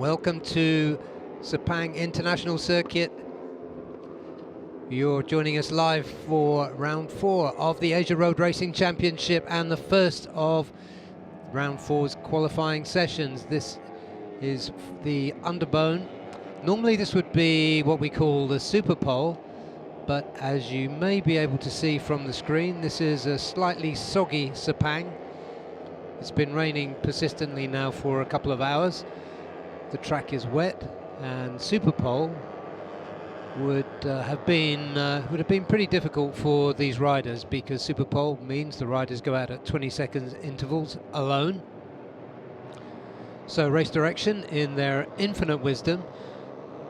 Welcome to Sepang International Circuit. You're joining us live for round 4 of the Asia Road Racing Championship and the first of round 4's qualifying sessions. This is the underbone. Normally this would be what we call the super pole, but as you may be able to see from the screen, this is a slightly soggy Sepang. It's been raining persistently now for a couple of hours. The track is wet, and super pole would have been pretty difficult for these riders, because super pole means the riders go out at 20-second intervals alone. So Race Direction, in their infinite wisdom,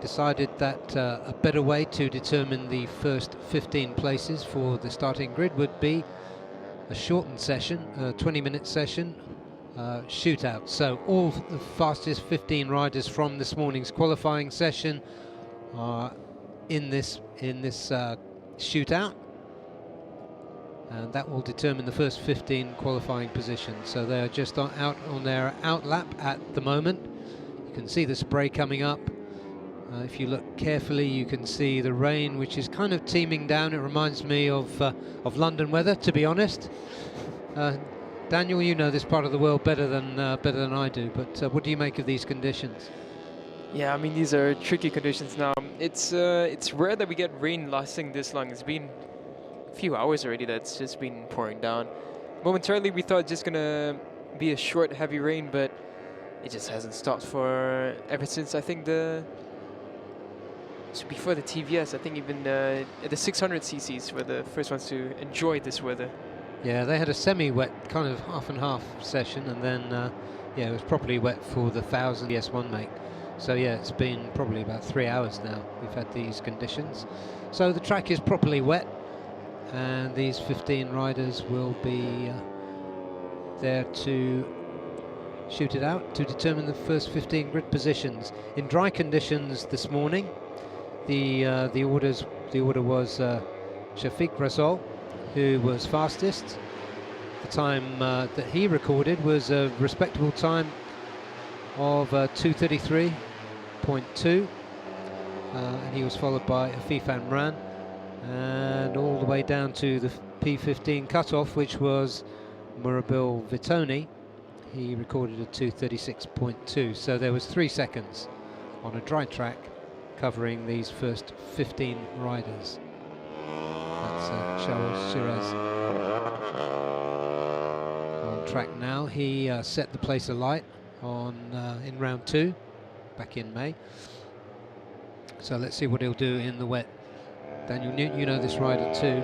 decided that a better way to determine the first 15 places for the starting grid would be a shortened session, a 20-minute session, shootout. So all the fastest 15 riders from this morning's qualifying session are in this shootout, and that will determine the first 15 qualifying positions. So they're just out on their out lap at the moment. You can see the spray coming up. If you look carefully, you can see the rain, which is kind of teeming down. It reminds me of London weather, to be honest. Daniel, you know this part of the world better than I do, but what do you make of these conditions? Yeah, I mean, these are tricky conditions now. It's rare that we get rain lasting this long. It's been a few hours already that's just been pouring down. Momentarily we thought just gonna be a short, heavy rain, but it just hasn't stopped for ever since, I think, before the TVS. I think even the 600 cc's were the first ones to enjoy this weather. Yeah, they had a semi-wet kind of half and half session, and then yeah, it was properly wet for the 1000 DS1 make. So yeah, it's been probably about 3 hours now we've had these conditions. So the track is properly wet, and these 15 riders will be there to shoot it out to determine the first 15 grid positions. In dry conditions this morning, the order was Shafiq Rasol, who was fastest. The time that he recorded was a respectable time of 2:33.2, and he was followed by Afif Amran, and all the way down to the P15 cutoff, which was Murabil Vitoni. He recorded a 2:36.2, so there was 3 seconds on a dry track covering these first 15 riders. That's Charles Shiraz on track now. He set the place alight in round 2 back in May. So let's see what he'll do in the wet. Daniel, you know this rider too.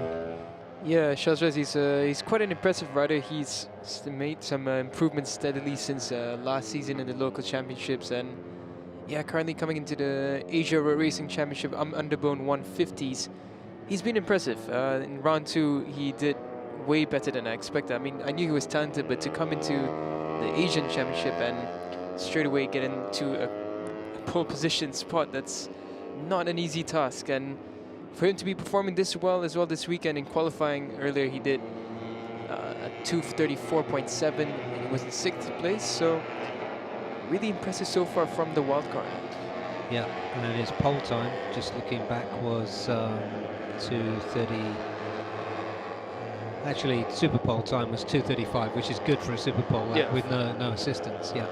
Yeah, Shiraz, he's quite an impressive rider. He's made some improvements steadily since last season in the local championships, and yeah, currently coming into the Asia Road Racing Championship underbone 150s. He's been impressive. In round 2, he did way better than I expected. I mean, I knew he was talented, but to come into the Asian Championship and straight away get into a pole position spot, that's not an easy task. And for him to be performing this well as well this weekend in qualifying, earlier he did a 2:34.7, and he was in 6th place. So really impressive so far from the wildcard. Yeah, and his pole time, just looking back, was 2:30. Actually, super pole time was 2:35, which is good for a super pole lap, yeah, with no assistance. Yeah.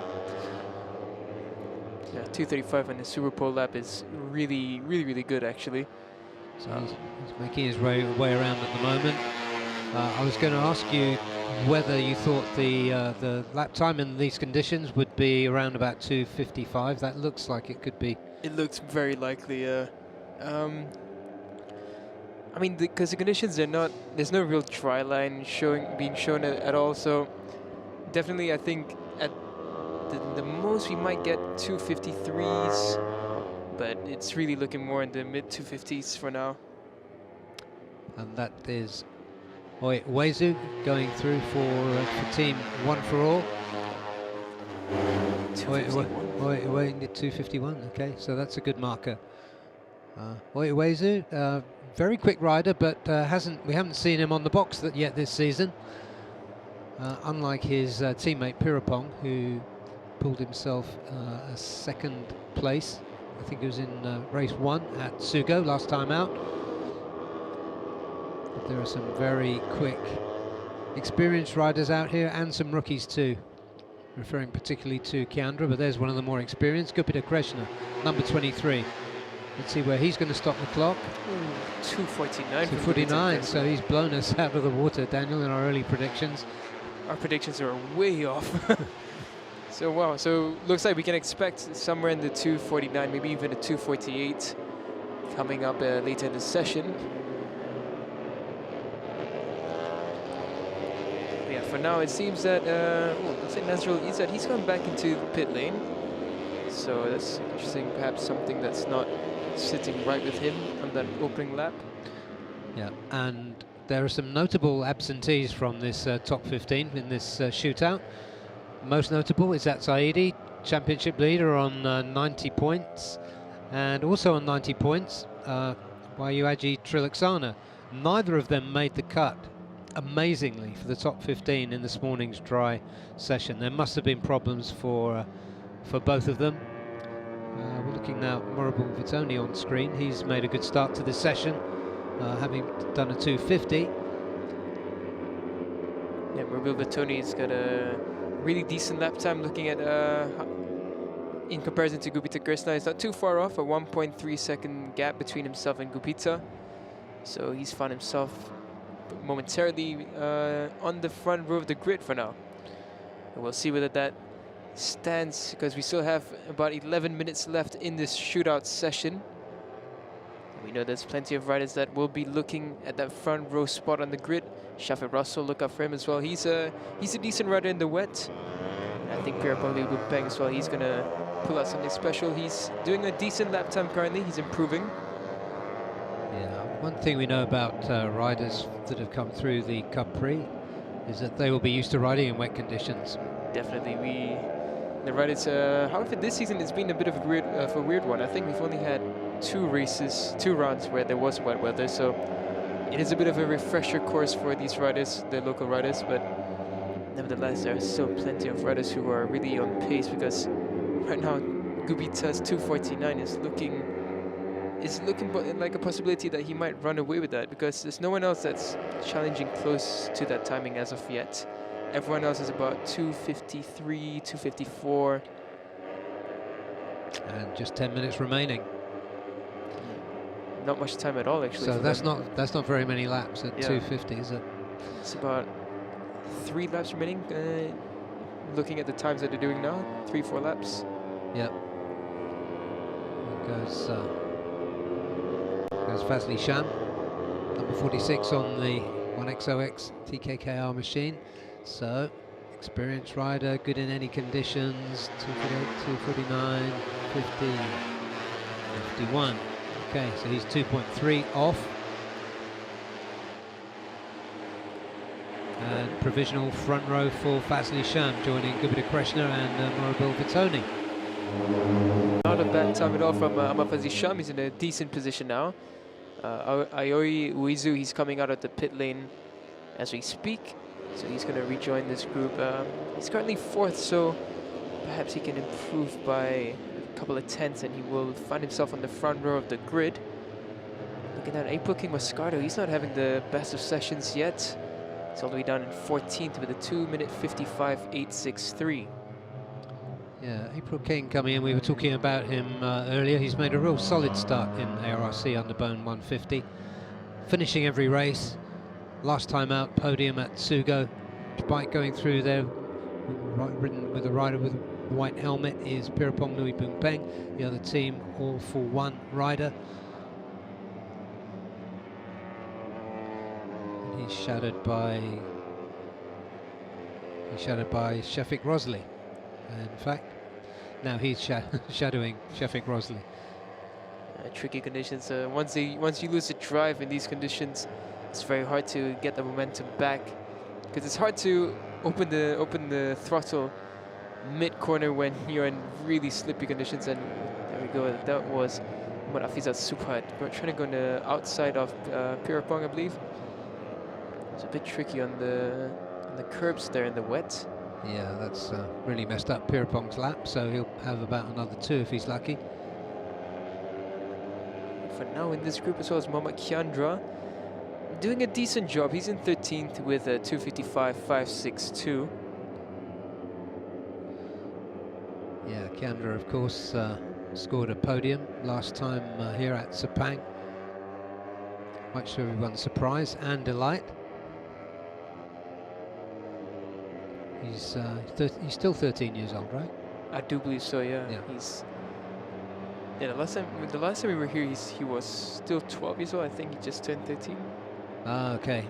Yeah, 2:35 on the super pole lap is really good, actually. So he's making his way around at the moment. I was going to ask you whether you thought the lap time in these conditions would be around about 2:55. That looks like it could be. It looks very likely. I mean, because the conditions are not, there's no real dry line being shown at all. So definitely, I think at the most we might get 2:53s, but it's really looking more in the mid 250s for now. And that is Wezu going through for team One for All. 251. Okay, so that's a good marker. Wezu, very quick rider, but we haven't seen him on the box yet this season. Unlike his teammate Pirapong, who pulled himself a second place. I think he was in race 1 at Sugo last time out. But there are some very quick, experienced riders out here, and some rookies too. Referring particularly to Kiandra, but there's one of the more experienced, Gupita Krishna, number 23. Let's see where he's going to stop the clock. 2:49. 2:49, so he's blown us out of the water, Daniel, in our early predictions. Our predictions are way off. So wow, so looks like we can expect somewhere in the 2:49, maybe even a 2:48 coming up later in the session. Yeah, for now it seems that let's say Nazrul Izzat, he's gone back into the pit lane. So that's interesting, perhaps something that's not sitting right with him on that opening lap. Yeah, and there are some notable absentees from this top 15 in this shootout. Most notable is that Saidi, championship leader on 90 points, and also on 90 points, Wayuaji Trilaksana. Neither of them made the cut, amazingly, for the top 15 in this morning's dry session. There must have been problems for both of them. We're looking now at Morabul Vitoni on screen. He's made a good start to this session, having done a 2:50. Yeah, Morabul Vitoni's got a really decent lap time, looking at in comparison to Gupita Krishna. It's not too far off, a 1.3 second gap between himself and Gupita. So he's found himself momentarily on the front row of the grid for now. And we'll see whether that stands, because we still have about 11 minutes left in this shootout session. We know there's plenty of riders that will be looking at that front row spot on the grid. Shafiq Russell, look up for him as well. He's a decent rider in the wet. I think Pierre-Paul Peng as well, he's gonna pull out something special. He's doing a decent lap time currently, he's improving. Yeah, one thing we know about riders that have come through the Capri is that they will be used to riding in wet conditions. Definitely, the riders, however this season it's been a bit of a weird one. I think we've only had 2 rounds where there was wet weather, so it is a bit of a refresher course for these riders, the local riders, but nevertheless there are still plenty of riders who are really on pace, because right now Gupita's 2:49 is looking like a possibility that he might run away with that, because there's no one else that's challenging close to that timing as of yet. Everyone else is about 2:53, 2:54. And just 10 minutes remaining. Not much time at all, actually. So that's not very many laps at 2:50, is it? It's about 3 laps remaining. Looking at the times that they're doing now, 3-4 laps. Yep. Goes Fazli Sham, number 46 on the 1XOX TKKR machine. So, experienced rider, good in any conditions. 2:48, 2:49, 50, 51. Okay, so he's 2.3 off. And provisional front row for Fazli Sham, joining Gupita Krishna and Morabul Vitoni. Not a bad time at all from Fazli Sham. He's in a decent position now. Aoi Uizu, he's coming out of the pit lane as we speak. So he's going to rejoin this group. He's currently 4th, so perhaps he can improve by a couple of tenths and he will find himself on the front row of the grid. Look at that, April King Moscato, he's not having the best of sessions yet. He's all the way down in 14th with a 2:55 863. Yeah, April King coming in, we were talking about him earlier. He's made a real solid start in ARRC Underbone 150, finishing every race. Last time out, podium at Sugo. Despite going through there, ridden with a rider with a white helmet, is Pirapong Nui Boon Peng, the other team, all for one rider. And he's shadowed by Shafiq Rosley. In fact, now he's shadowing Shafiq Rosley. Tricky conditions. Once you lose the drive in these conditions, it's very hard to get the momentum back, because it's hard to open the throttle mid-corner when you're in really slippy conditions. And there we go. That was Afizat Subhat. We're trying to go on the outside of Pirapong, I believe. It's a bit tricky on the curbs there in the wet. Yeah, that's really messed up Pierpong's lap, so he'll have about another 2 if he's lucky. For now in this group as well as Mohamed Kiandra, doing a decent job. He's in 13th with a 2:55.562. Yeah, Kiandra, of course, scored a podium last time here at Sepang. Much to everyone's surprise and delight. He's still 13 years old, right? I do believe so. Yeah. He's. Yeah, the last time we were here, he was still 12 years old. I think he just turned 13. Ah, okay.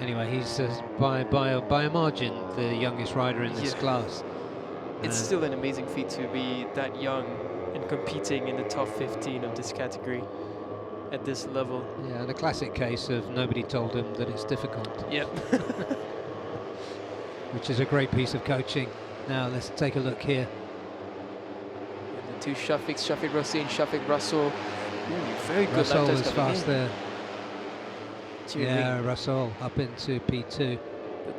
Anyway, he's by a margin the youngest rider in this class. It's still an amazing feat to be that young and competing in the top 15 of this category at this level. Yeah, and a classic case of nobody told him that it's difficult. Yep. Which is a great piece of coaching. Now let's take a look here. And the two Shafiq Rossi and Shafiq Russell. Very good. Russell is fast there. Yeah, Ring. Russell up into P2.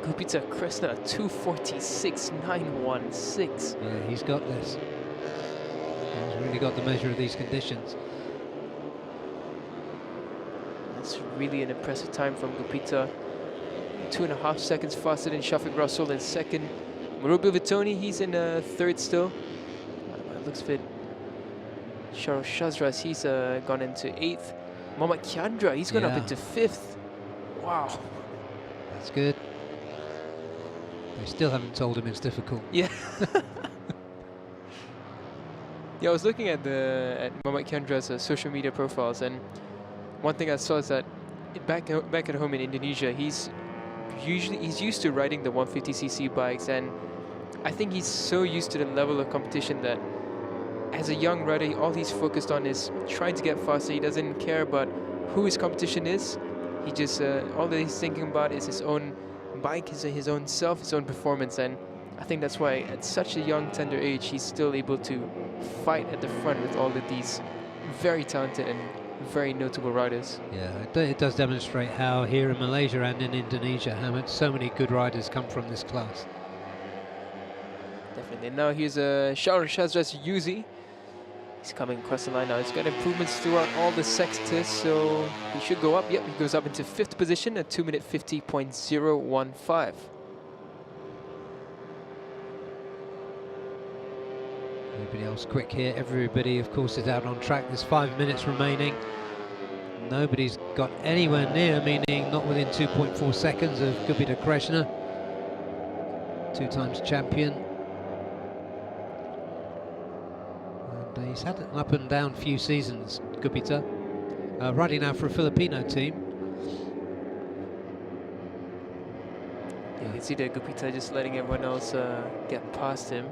Gupita Krishna 2:46.916. Yeah, he's got this. He's really got the measure of these conditions. That's really an impressive time from Gupita. 2.5 seconds faster than Shafiq Russell in second. Marubil Vitoni, he's in third still. Looks fit. Charles Shazras, he's gone into 8th. Mohamed Kiandra, he's gone up into 5th. Wow. That's good. They still haven't told him it's difficult. Yeah. Yeah, I was looking at Mohamed Kiandra's social media profiles, and one thing I saw is that back at home in Indonesia, he's used to riding the 150cc bikes, and I think he's so used to the level of competition that as a young rider, all he's focused on is trying to get faster. He doesn't care about who his competition is. He just all that he's thinking about is his own bike, his own self, his own performance, and I think that's why at such a young, tender age, he's still able to fight at the front with all of these very talented and very notable riders. Yeah, it does demonstrate how here in Malaysia and in Indonesia, how so many good riders come from this class. Definitely. Now here's Sharon Shazras Yuzi. He's coming across the line now. He's got improvements throughout all the sectors, so he should go up. Yep, he goes up into 5th position at 2:50.015. Everybody else quick here. Everybody, of course, is out on track. There's 5 minutes remaining. Nobody's got anywhere near, meaning not within 2.4 seconds of Gupita Krishna, 2 times champion. And he's had an up and down few seasons, Gupita. Riding now for a Filipino team. You can see that Gupita just letting everyone else get past him.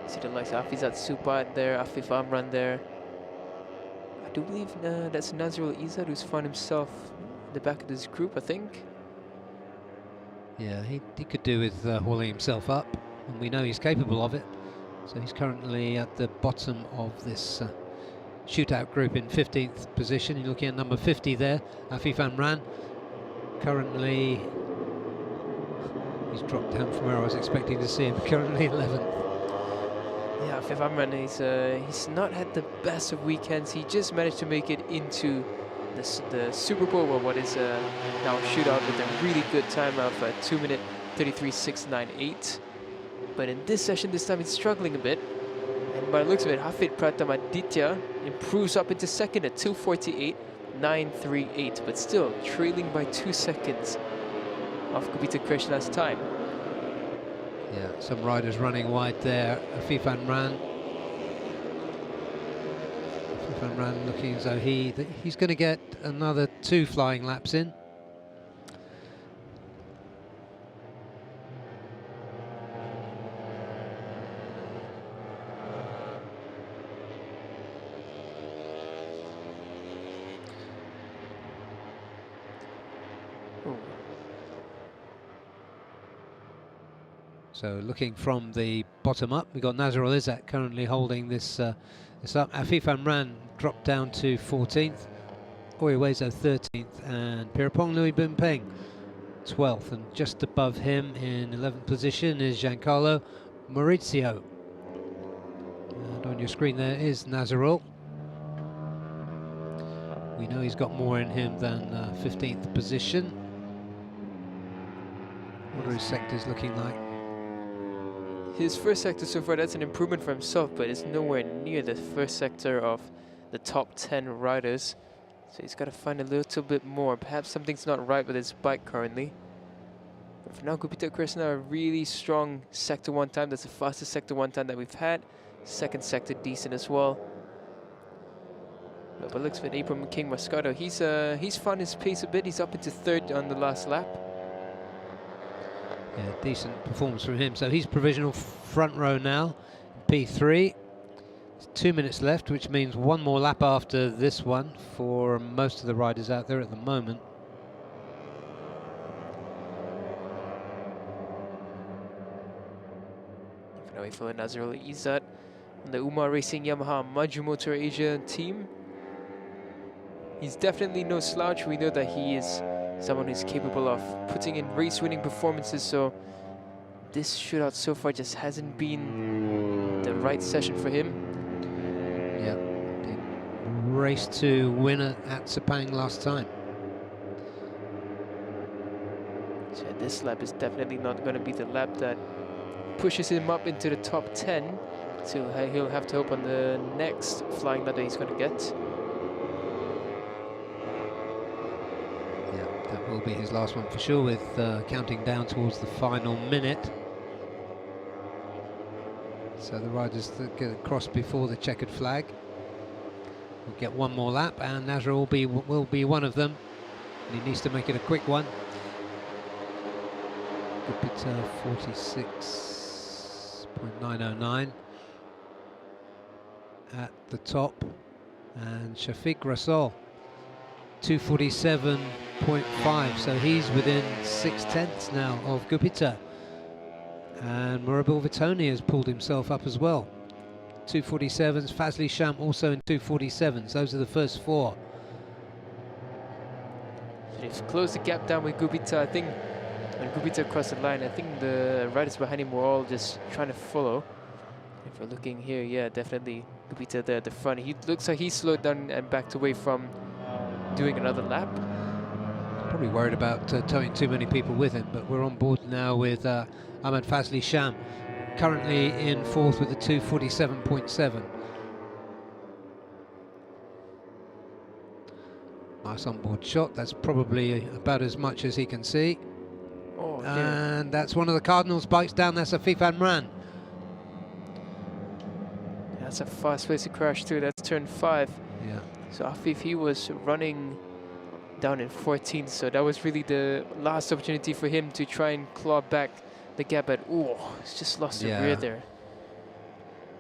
See the likes of Afizat Supat there, Afif Amran there. I do believe that's Nazrul Izzat who's found himself in the back of this group, I think. Yeah, he could do with hauling himself up, and we know he's capable of it. So he's currently at the bottom of this shootout group in 15th position. You're looking at number 50 there, Afif Amran. Currently, he's dropped down from where I was expecting to see him, currently 11th. Yeah, Afif Amran, he's not had the best of weekends. He just managed to make it into the Super Bowl, or what is now Shootout, with a really good time of 2:33.698. But in this session, this time, he's struggling a bit. And by the looks of it, Hafid Pratamaditya improves up into second at 2:48.938, but still trailing by 2 seconds of Gupita Krishna's time. Yeah, some riders running wide there. Afif Amran. Afif Amran looking as though he's going to get another 2 flying laps in. So looking from the bottom up, we've got Nazrul Izzat currently holding this up. Afif Amran dropped down to 14th, Oiwezo 13th, and Pierpong Louis Bumpeng 12th, and just above him in 11th position is Giancarlo Maurizio. And on your screen there is Nazarul. We know he's got more in him than 15th position. What are his sectors looking like? His first sector so far, that's an improvement for himself, but it's nowhere near the first sector of the top 10 riders. So he's got to find a little bit more. Perhaps something's not right with his bike currently. But for now, Gupita Krishna, a really strong sector 1 time. That's the fastest sector 1 time that we've had. Second sector decent as well. But looks for Abram King Moscato. He's found his pace a bit. He's up into 3rd on the last lap. Yeah, decent performance from him. So he's provisional front row now, P3. 2 minutes left, which means one more lap after this one for most of the riders out there at the moment. Now we follow Nazrul Izzat on the Umar Racing Yamaha Maju Motor Asia team. He's definitely no slouch. We know that he is someone who's capable of putting in race-winning performances, so this shootout so far just hasn't been the right session for him. Yeah, he raced to win at Sepang last time. So this lap is definitely not going to be the lap that pushes him up into the top 10, so he'll have to hope on the next flying lap that he's going to get. That will be his last one for sure, with counting down towards the final minute. So the riders that get across before the checkered flag will get one more lap, and Nazra will be one of them. And he needs to make it a quick one. Gupita 46.909 at the top, and Shafiq Rasul 247.5, so he's within 6/10 now of Gupita. And Murabil Vitoni has pulled himself up as well. 247s, Fazli Sham also in 247s. Those are the first 4. They've closed the gap down with Gupita. I think when Gupita crossed the line, I think the riders behind him were all just trying to follow. If we're looking here, yeah, definitely Gupita there at the front. He looks like he slowed down and backed away from doing another lap. Probably worried about towing too many people with him, but we're on board now with Ahmad Fazli Sham, currently in 4th with a 247.7. Nice onboard shot. That's probably about as much as he can see. Oh, and that's one of the Cardinals bikes down. That's Afif Amran. That's a fast place to crash too. That's turn 5. Yeah. So Afif, he was running down in 14th, so that was really the last opportunity for him to try and claw back the gap. But oh, he's just lost the rear there.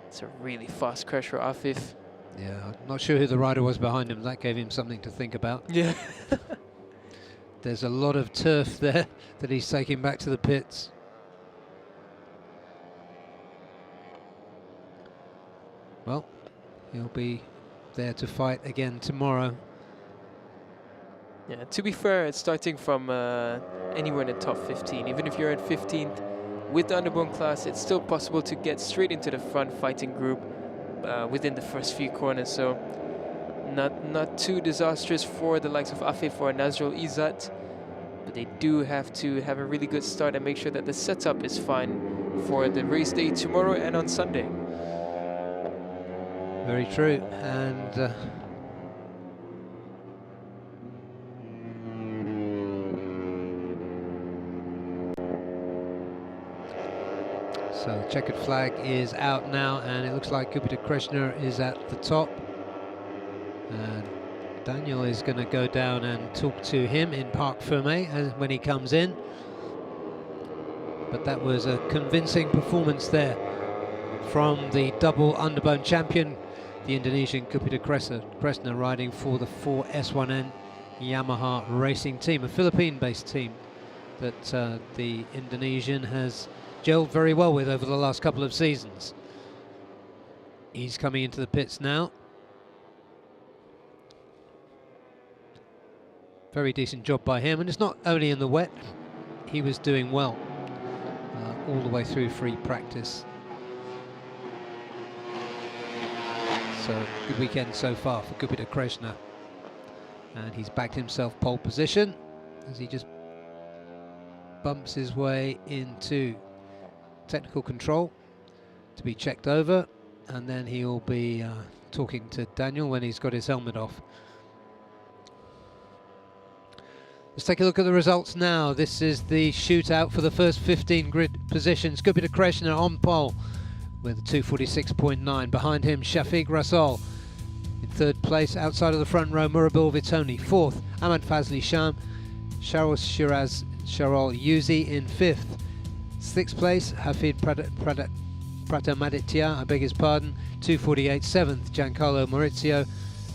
It's a really fast crash for Afif. Yeah, I'm not sure who the rider was behind him. That gave him something to think about. Yeah. There's a lot of turf there that he's taking back to the pits. Well, he'll be there to fight again tomorrow. Yeah, to be fair, it's starting from anywhere in the top 15. Even if you're at 15th with the underbone class, it's still possible to get straight into the front fighting group within the first few corners. So not too disastrous for the likes of Afif or Nazrul Izzat, but they do have to have a really good start and make sure that the setup is fine for the race day tomorrow and on Sunday. Very true, and so the checkered flag is out now, and it looks like Gupita Krishna is at the top. And Daniel is going to go down and talk to him in Parc Fermé when he comes in. But that was a convincing performance there from the double underbone champion, the Indonesian Gupita Krishna, riding for the 4S1N Yamaha racing team, a Philippine-based team that the Indonesian has gelled very well with over the last couple of seasons. He's coming into the pits now. Very decent job by him, and it's not only in the wet. he was doing well all the way through free practice. So good weekend so far for Gupita Krishna, and he's backed himself pole position as he just bumps his way into technical control to be checked over, and then he'll be talking to Daniel when he's got his helmet off. Let's take a look at the results now. This is the shootout for the first 15 grid positions. Gupita Krishna on pole with a 246.9. Behind him, Shafiq Rasool. In third place, outside of the front row, Murabil Vitoni. Fourth, Ahmad Fazli Sham. Sharul Shiraz Sharol Yuzi in fifth. Sixth place, Hafid Pratamaditya, I beg his pardon, 248. Seventh, Giancarlo Maurizio.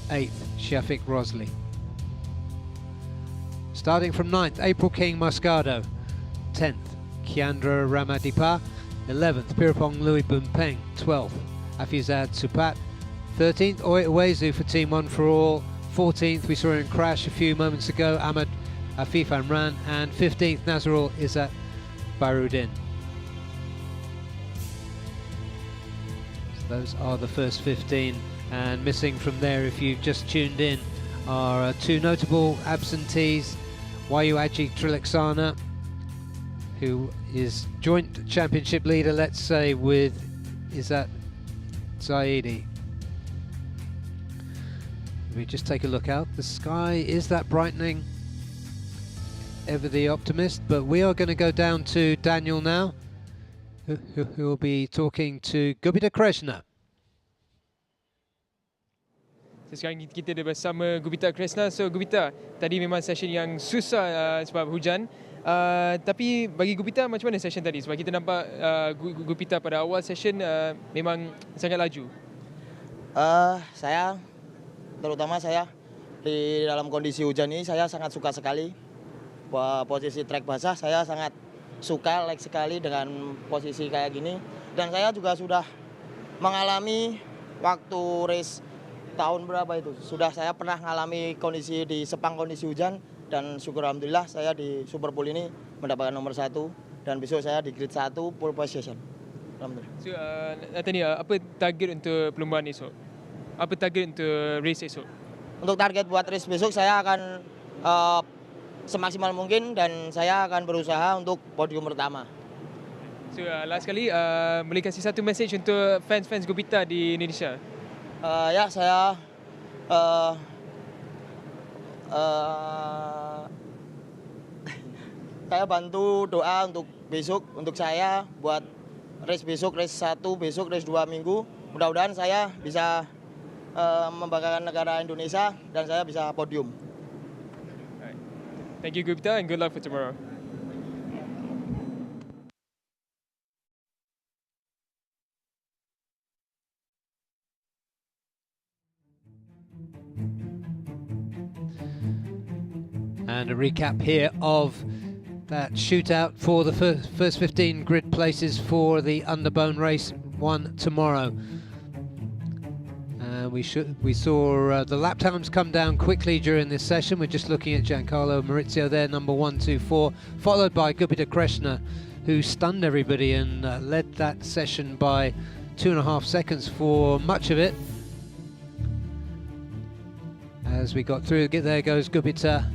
Eighth, Shafiq Rosley. Starting from 9th, April King Moscado. 10th, Kiandra Ramadipa. 11th, Pirapong Louis Bumpeng. 12th, Afizad Supat. 13th, Oy Uwezu for Team One for All. 14th, we saw him crash a few moments ago, Ahmad Afif Amran. And 15th, Nazrul Izzat Baruddin. So those are the first 15, and missing from there, if you've just tuned in, are two notable absentees. Wayu Aji Trilaksana, who is joint championship leader, let's say, with Izzat Zaidi. If we just take a look out, the sky is that brightening, ever the optimist, but we are going to go down to Daniel now, who will be talking to Gupita Krishna. Sekarang kita ada bersama Gupita Krishna. So Gupita, tadi memang session yang susah sebab hujan. Tapi bagi Gupita, macam mana session tadi? Sebab kita nampak Gupita pada awal session memang sangat laju. Saya, terutama saya, di dalam kondisi hujan ini saya sangat suka sekali. Posisi trek basah saya sangat suka, like sekali dengan posisi kayak gini. Dan saya juga sudah mengalami waktu race tahun berapa itu, sudah saya pernah mengalami kondisi di Sepang, kondisi hujan, dan syukur alhamdulillah saya di Super Pool ini mendapatkan nomor 1, dan besok saya di grid 1 pole position. Alhamdulillah. So Nathan, apa target untuk perlombaan esok? Apa target untuk race esok? Untuk target buat race besok saya akan semaksimal mungkin, dan saya akan berusaha untuk podium pertama. So last kali boleh kasih satu message untuk fans-fans Gupita di Indonesia? Ya, saya saya bantu doa untuk besok, untuk saya buat race besok, race 1 besok, race 2 minggu. Mudah-mudahan saya bisa membanggakan negara Indonesia dan saya bisa podium. Thank you Gupita, and good luck for tomorrow. And a recap here of that shootout for the first 15 grid places for the Underbone Race 1 tomorrow. We saw the lap times come down quickly during this session. We're just looking at Giancarlo Maurizio there, number 124, followed by Gupita Krishna, who stunned everybody and led that session by 2.5 seconds for much of it. As we got through, there goes Gupita.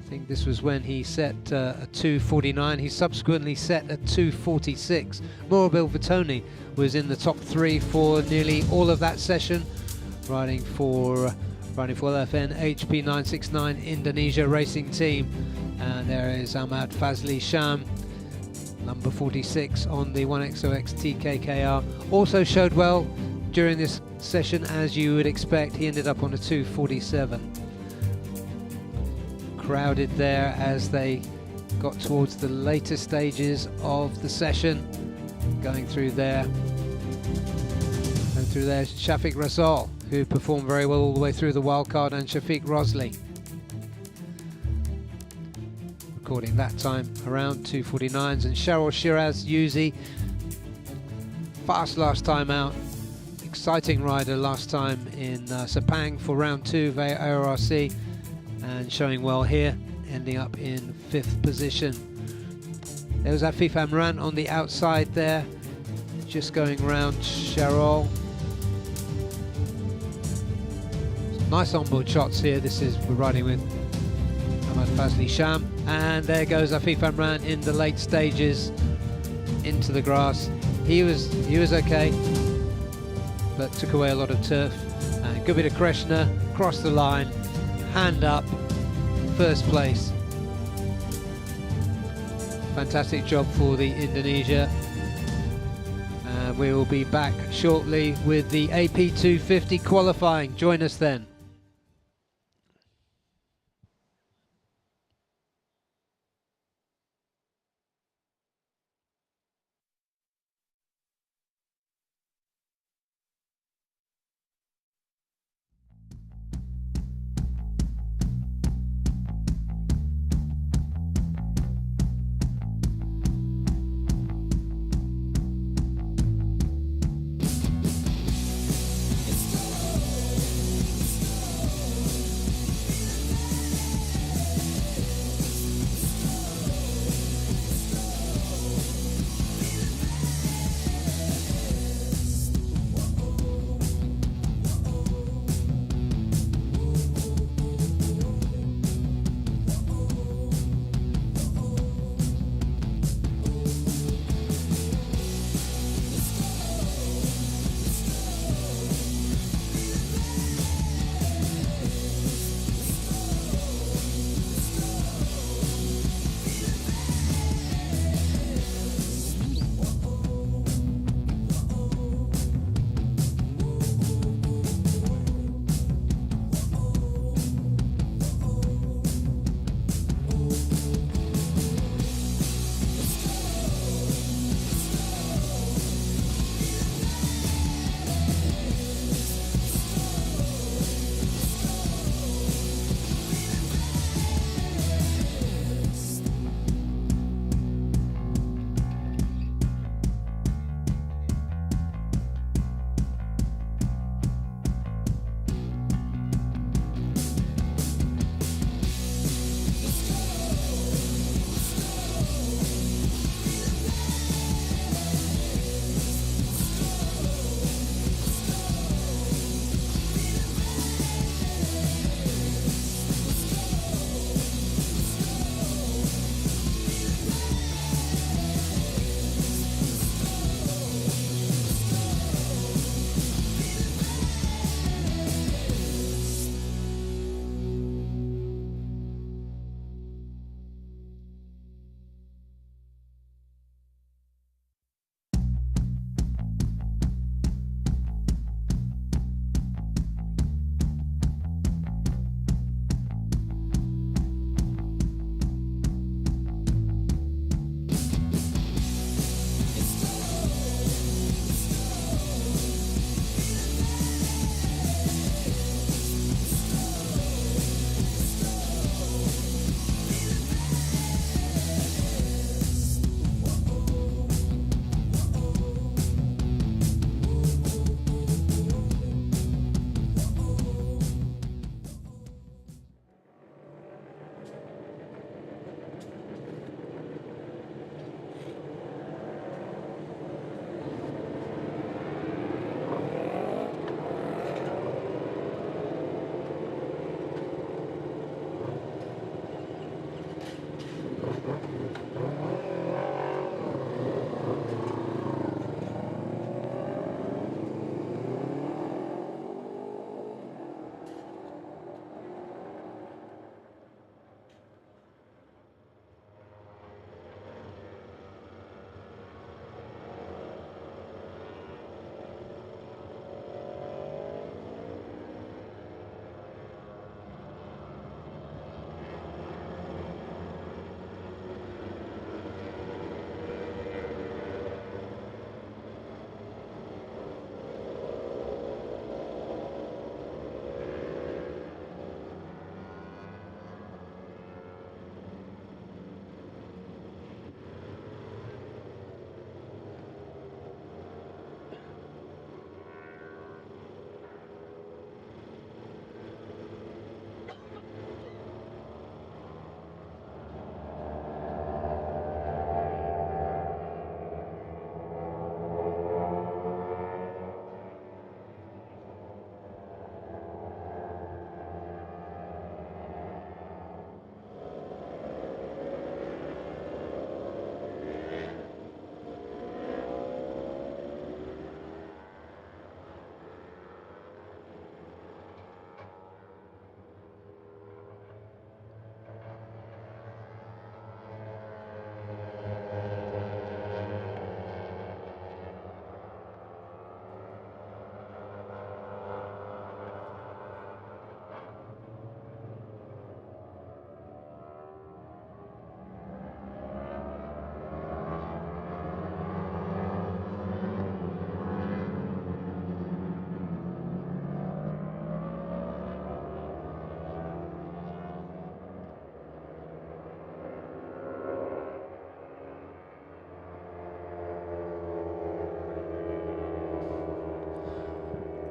I think this was when he set a 2:49. He subsequently set a 2:46. Murabil Vitoni was in the top 3 for nearly all of that session, riding for LFN HP969 Indonesia Racing Team. And there is Ahmad Fazli Sham, number 46 on the 1XOX TKKR. Also showed well during this session, as you would expect. He ended up on a 2:47. Crowded there as they got towards the later stages of the session. Going through there, Shafiq Rasool, who performed very well all the way through the wildcard, and Shafiq Rosley, recording that time around 2:49s, and Sharul Shiraz Yuzi, fast last time out, exciting rider last time in Sepang for round 2 via ARRC, and showing well here, ending up in 5th position. There was Afif Amran on the outside there, just going round Sharol. Nice onboard shots here. We're riding with Ahmad Fazli Sham, and there goes Afif Amran in the late stages into the grass. He was okay, but took away a lot of turf. And good bit of Krishna, crossed the line, hand up, first place. Fantastic job for the Indonesia. We will be back shortly with the AP250 qualifying. Join us then.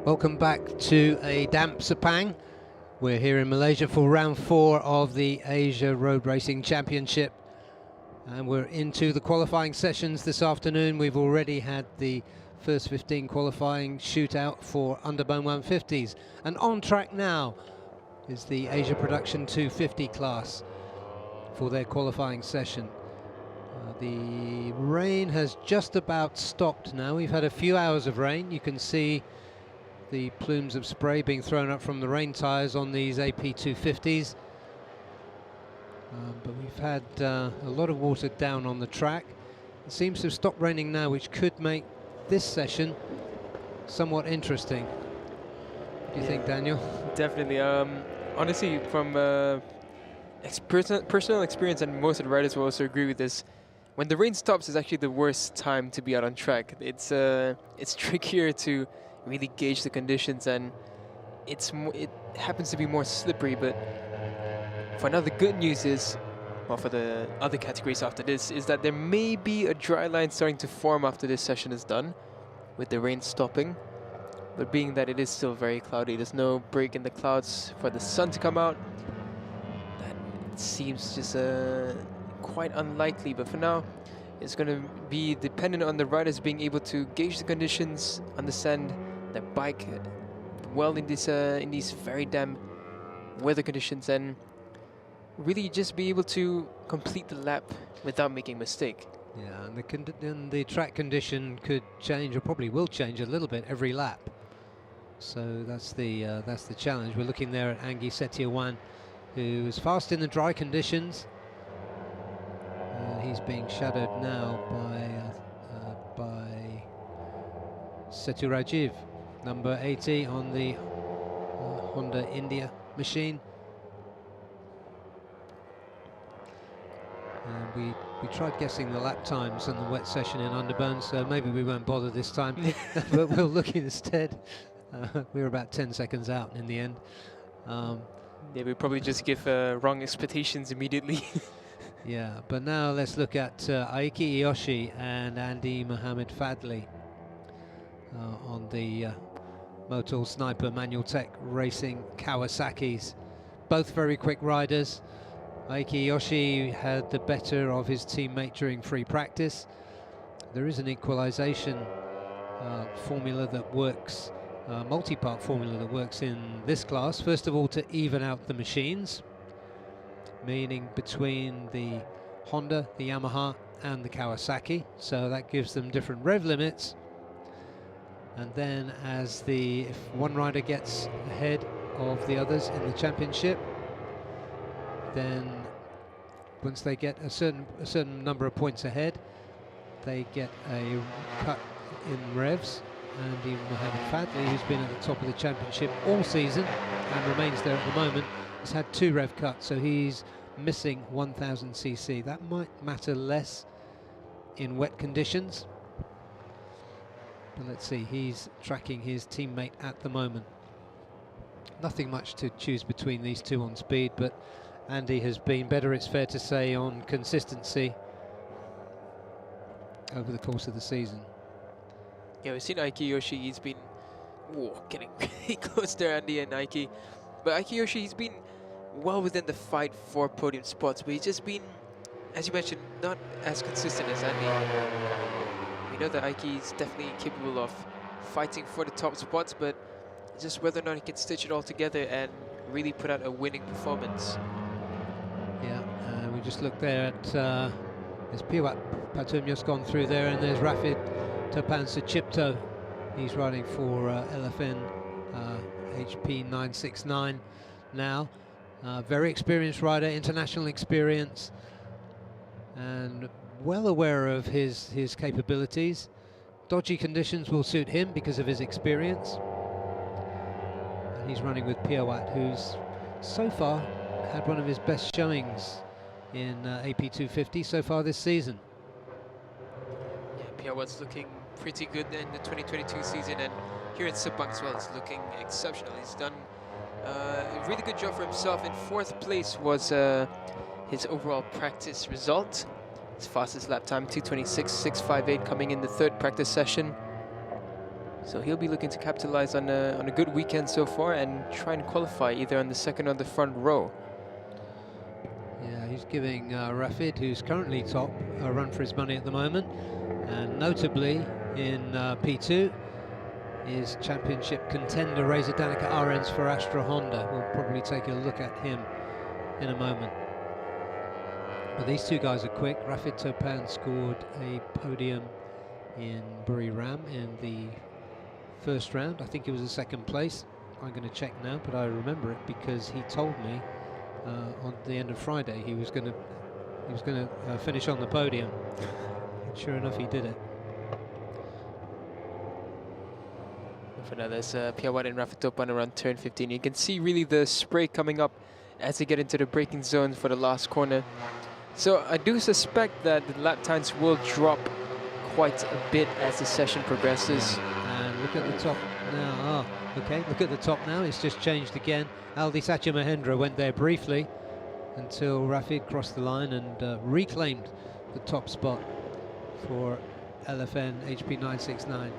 Welcome back to a damp Sepang. We're here in Malaysia for round 4 of the Asia Road Racing Championship. And we're into the qualifying sessions this afternoon. We've already had the first 15 qualifying shootout for underbone 150s. And on track now is the Asia Production 250 class for their qualifying session. The rain has just about stopped now. We've had a few hours of rain. You can see the plumes of spray being thrown up from the rain tyres on these AP250s. But we've had a lot of water down on the track. It seems to have stopped raining now, which could make this session somewhat interesting. What do you think, Daniel? Definitely. Honestly, from personal experience, and most of the riders will also agree with this, when the rain stops is actually the worst time to be out on track. It's trickier to really gauge the conditions, and it happens to be more slippery. But for now, the good news is, well, for the other categories after this, is that there may be a dry line starting to form after this session is done, with the rain stopping. But being that it is still very cloudy, there's no break in the clouds for the sun to come out. That seems just quite unlikely. But for now, it's going to be dependent on the riders being able to gauge the conditions, understand their bike well in these very damp weather conditions, and really just be able to complete the lap without making a mistake. Yeah, and the track condition could change, or probably will change a little bit every lap. So that's the challenge. We're looking there at Anggi Setiawan, who is fast in the dry conditions. He's being shadowed now by Setu Rajiv, number 80 on the Honda India machine. And we tried guessing the lap times in the wet session in Underbone, so maybe we won't bother this time. But we'll look instead. We were about 10 seconds out in the end. Yeah, we probably just give wrong expectations immediately. Yeah, but now let's look at Aiki Iyoshi and Andy Mohammed Fadli on the Motul Sniper Manual Tech Racing Kawasaki's. Both very quick riders. Aiki Iyoshi had the better of his teammate during free practice. There is an equalization formula that works, multi-part formula that works in this class. First of all, to even out the machines, meaning between the Honda, the Yamaha and the Kawasaki, so that gives them different rev limits. And then if one rider gets ahead of the others in the championship, then once they get a certain number of points ahead, they get a cut in revs. Andy Mohammed Fadli, who's been at the top of the championship all season and remains there at the moment, has had 2 rev cuts, so he's missing 1000 cc. That might matter less in wet conditions, but let's see, he's tracking his teammate at the moment. Nothing much to choose between these two on speed, but Andy has been better, it's fair to say, on consistency over the course of the season. Yeah, we've seen Aiki Iyoshi, he's been getting really close there, Andy and Aiki. But Aiki Iyoshi, he's been well within the fight for podium spots, but he's just been, as you mentioned, not as consistent as Andy. We know that Aiki is definitely capable of fighting for the top spots, but just whether or not he can stitch it all together and really put out a winning performance. Yeah, we just look there at there's Piwat Patumyo's gone through there, and there's Rafid Topan Suchipto. He's riding for LFN HP 969 now. Very experienced rider, international experience, and well aware of his capabilities. Dodgy conditions will suit him because of his experience. And he's running with Piawat, who's so far had one of his best showings in AP250 so far this season. Yeah, Piawat's looking pretty good in the 2022 season, and here in Sepang as well, he's looking exceptional. He's done a really good job for himself. In 4th place was his overall practice result. His fastest lap time, 2:26.658, coming in the 3rd practice session. So he'll be looking to capitalize on a good weekend so far and try and qualify either on the second or the front row. Yeah, he's giving Rafid, who's currently top, a run for his money at the moment. And notably in P2 is championship contender Reza Danica Arens for Astra Honda. We'll probably take a look at him in a moment. But these two guys are quick. Rafid Topan scored a podium in Buriram in the first round. I think it was the second place. I'm going to check now, but I remember it because he told me on the end of Friday he was going to finish on the podium. And sure enough, he did it. For now, there's Piawat and Rafid Topan around turn 15. You can see really the spray coming up as they get into the braking zone for the last corner. So I do suspect that the lap times will drop quite a bit as the session progresses. And look at the top now. Oh, okay, look at the top now. It's just changed again. Aldi Satya Mahendra went there briefly until Rafid crossed the line and reclaimed the top spot for LFN HP969.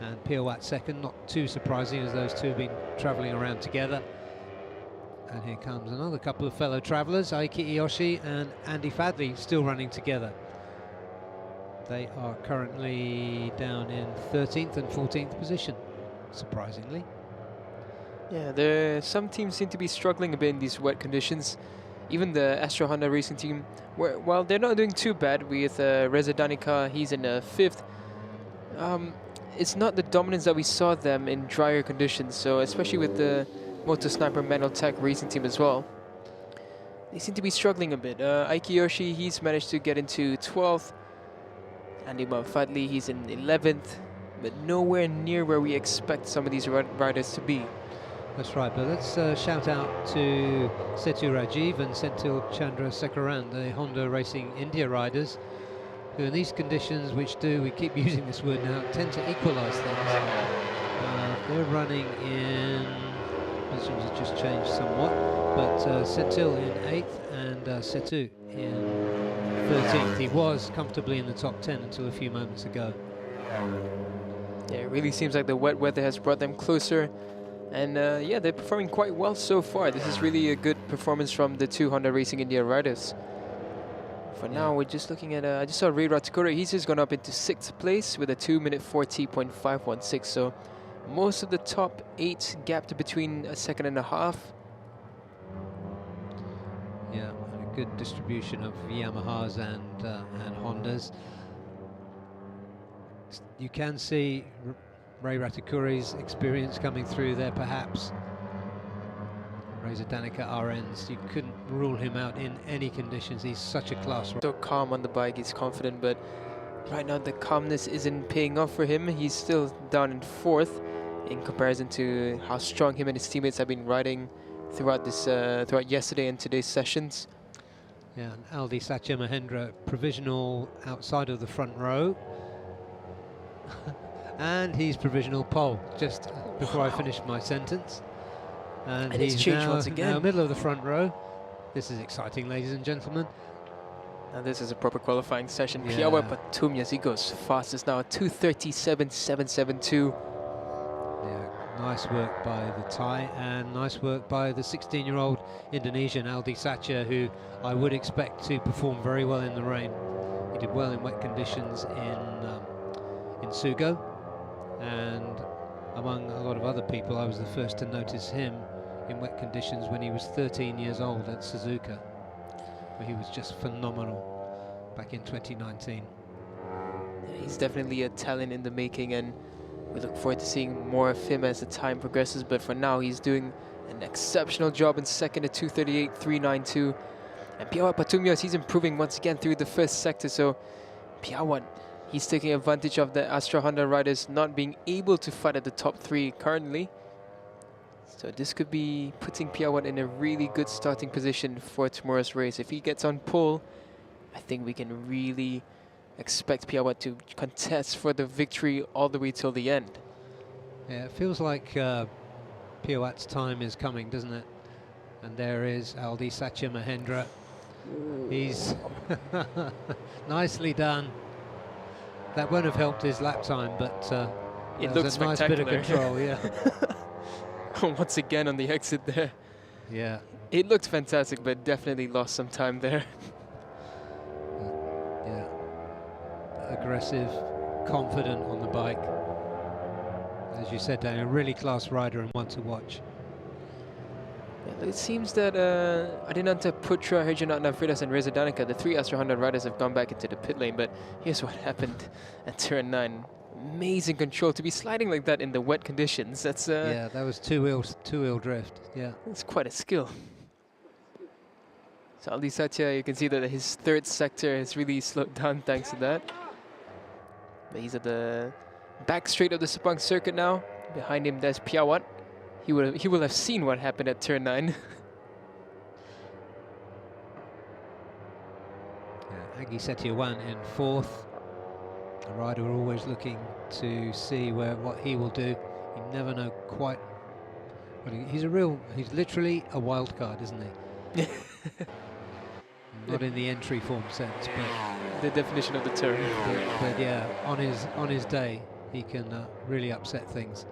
And Piawat second, not too surprising as those two have been travelling around together. And here comes another couple of fellow travellers, Aiki Iyoshi and Andy Fadley, still running together. They are currently down in 13th and 14th position, surprisingly. Yeah, some teams seem to be struggling a bit in these wet conditions. Even the Astra Honda racing team, while they're not doing too bad with Reza Danica, he's in 5th. It's not the dominance that we saw them in drier conditions, so especially with the Moto Sniper Manual Tech racing team as well. They seem to be struggling a bit. Aiki Yoshi, he's managed to get into 12th. Andy Fadli, he's in 11th, but nowhere near where we expect some of these riders to be. That's right, but let's shout out to Setu Rajiv and Senthil Chandra Sekaran, the Honda Racing India riders, who in these conditions, we keep using this word now, tend to equalise things. They're running in, positions have just changed somewhat, but Senthil in 8th and Setu in 13th. He was comfortably in the top 10 until a few moments ago. Yeah, it really seems like the wet weather has brought them closer. And yeah, they're performing quite well so far. This is really a good performance from the two Honda Racing India riders. For now, we're just looking at, I just saw Ray Ratakura, he's just gone up into 6th place with a 2-minute 40.516. So most of the top 8 gapped between a second and a half. Yeah, and a good distribution of Yamahas and Hondas. You can see Ray Ratakuri's experience coming through there, perhaps. Reza Danica Arens, you couldn't rule him out in any conditions. He's such a class. So calm on the bike, he's confident, but right now the calmness isn't paying off for him. He's still down in 4th in comparison to how strong him and his teammates have been riding throughout this, throughout yesterday and today's sessions. Yeah, and Aldi Satya Mahendra provisional outside of the front row. And he's provisional pole just before I finish my sentence. And it's he's changed once again. now middle of the front row. This is exciting, ladies and gentlemen. Now this is a proper qualifying session. Yeah. Piawat Patumyas, he goes fastest now, 2:37.772. Yeah, nice work by the Thai and nice work by the 16-year-old Indonesian Aldi Satya, who I would expect to perform very well in the rain. He did well in wet conditions in Sugo, and among a lot of other people, I was the first to notice him in wet conditions when he was 13 years old at Suzuka, where he was just phenomenal back in 2019. Yeah, he's definitely a talent in the making, and we look forward to seeing more of him as the time progresses, but for now he's doing an exceptional job in second at 2:38.392. And Piawat Patumyas, he's improving once again through the first sector, so Piawat, he's taking advantage of the Astra Honda riders not being able to fight at the top 3 currently. So this could be putting Piawat in a really good starting position for tomorrow's race. If he gets on pole, I think we can really expect Piawat to contest for the victory all the way till the end. Yeah, it feels like Piawat's time is coming, doesn't it? And there is Aldi Satya Mahendra. He's nicely done. that won't have helped his lap time, but It that looked was a nice bit of spectacular. control. Yeah, Once again on the exit there. yeah. It looked fantastic, but definitely lost some time there. Yeah, aggressive, confident on the bike. As you said, Daniel, a really class rider and one to watch. Yeah, it seems that Adinanta, Putra, Herjanatna, Fridas and Reza Danica, the 3 Astra 100 riders have gone back into the pit lane, but here's what happened at turn 9. Amazing control to be sliding like that in the wet conditions. That's Yeah, that was two-wheel drift. Yeah, that's quite a skill. So Ali Satya, you can see that his third sector has really slowed down thanks to that. But he's at the back straight of the Sepang circuit now. Behind him, there's Piawat. He will have seen what happened at turn 9. yeah. Agi Setiawan in 4th. A rider always looking to see what he will do. You never know quite. He's literally a wild card, isn't he? Not in the entry form sense, but The definition of the term. but yeah, on his day, he can really upset things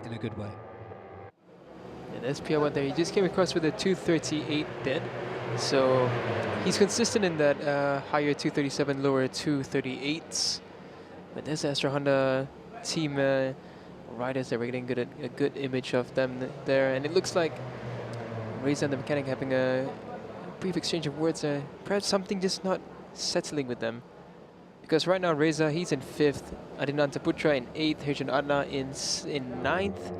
in a good way. Yeah, there's Piawat there. He just came across with a 238 dead. So he's consistent in that higher 237, lower 238s. But there's the Astra Honda team riders that we're getting a good image of them there. And it looks like Reza and the mechanic having a brief exchange of words. Perhaps something just not settling with them. Because right now Reza, he's in 5th. Adinanta Putra in 8th. Hirjan Adna in 9th.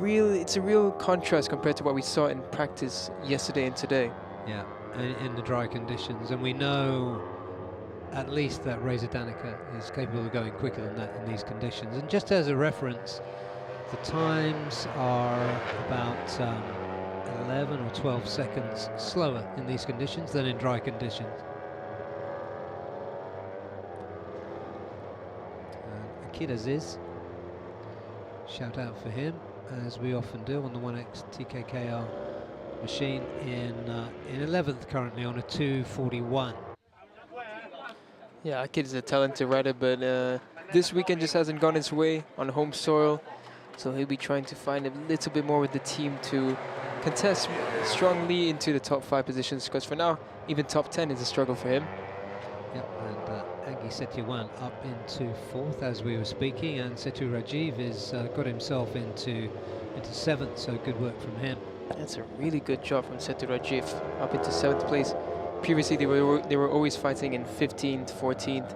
It's a real contrast compared to what we saw in practice yesterday and today. Yeah, in the dry conditions, and we know at least that Reza Danica is capable of going quicker than that in these conditions. And just as a reference, the times are about 11 or 12 seconds slower in these conditions than in dry conditions. Akid Aziz, shout out for him, as we often do on the 1X TKKR machine, in 11th currently on a 2:41. Yeah, Akid is a talented rider, but this weekend just hasn't gone his way on home soil. So he'll be trying to find a little bit more with the team to contest strongly into the top 5 positions, because for now, even top 10 is a struggle for him. Yep, and Agi Setiawan up into 4th as we were speaking, and Setu Rajiv is got himself into 7th, so good work from him. That's a really good job from Setu Rajiv, up into 7th place. Previously, they were always fighting in 15th, 14th,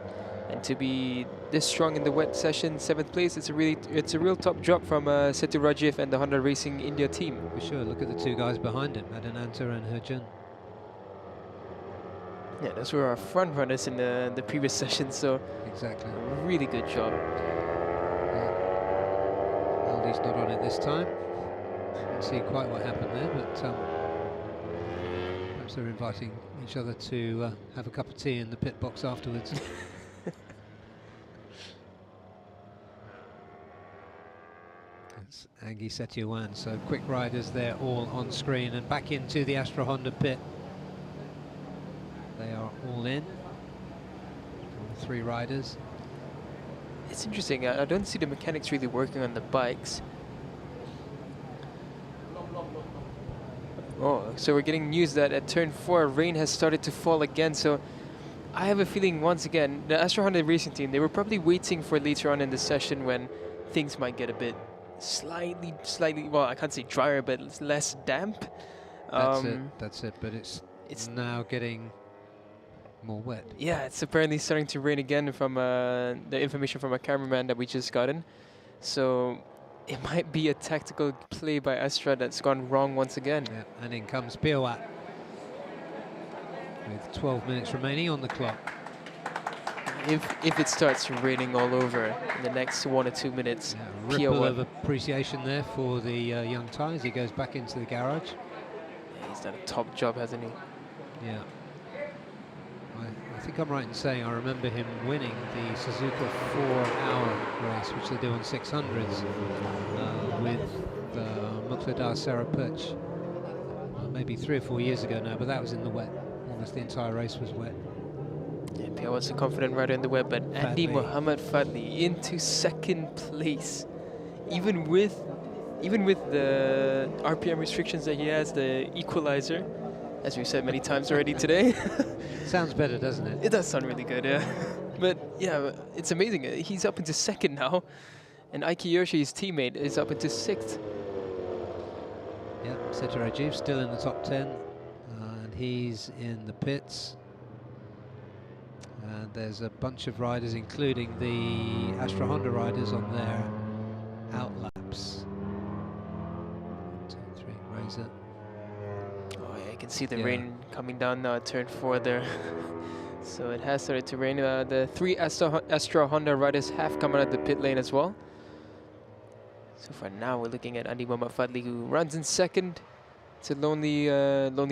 and to be this strong in the wet session, 7th place, it's a real top job from Setu Rajiv and the Honda Racing India team. For sure, look at the 2 guys behind him, Adinanta and Herjan. Yeah, those were our front runners in the previous session, so Exactly. a really good job. Aldi's not on it this time. Didn't see quite what happened there, but perhaps they're inviting each other to have a cup of tea in the pit box afterwards. That's Agi Setiawan, so quick riders there all on screen, and back into the Astra Honda pit. They are all in, all 3 riders. It's interesting, I don't see the mechanics really working on the bikes. Oh, so we're getting news that at turn 4, rain has started to fall again, so I have a feeling once again, the Astra Honda racing team, they were probably waiting for later on in the session when things might get a bit slightly, well, I can't say drier, but less damp. That's it, but it's now getting more wet. Yeah, it's apparently starting to rain again from the information from a cameraman that we just gotten. So it might be a tactical play by Astra that's gone wrong once again. Yeah, and in comes Piawat with 12 minutes remaining on the clock. If it starts raining all over in the next 1 or 2 minutes, Yeah, ripple of appreciation there for the young Thai as he goes back into the garage. Yeah, he's done a top job, hasn't he? Yeah. I think I'm right in saying I remember him winning the Suzuka 4-hour race, which they do on 600s, with Muqtada Sarapach, maybe 3 or 4 years ago now, but that was in the wet. Almost the entire race was wet. Yeah, Pia was a confident rider in the web, but Andy Muhammad Fadli into second place. Even with the RPM restrictions that he has, the equalizer, as we've said many times already today. Sounds better, doesn't it? It does sound really good, yeah. But yeah, it's amazing. He's up into second now, and Aiki Yoshi, his teammate, is up into sixth. Yeah, Seto Rajiv still in the top 10, and he's in the pits. And there's a bunch of riders, including the Astra Honda riders, on their outlaps. 1, 2, 3, Razor. Oh yeah, you can see the rain coming down now at turn 4 there. So it has started to rain. The 3 Astra Honda riders have come out of the pit lane as well. So for now, we're looking at Andy Muhammad Fadli, who runs in second. It's a lonely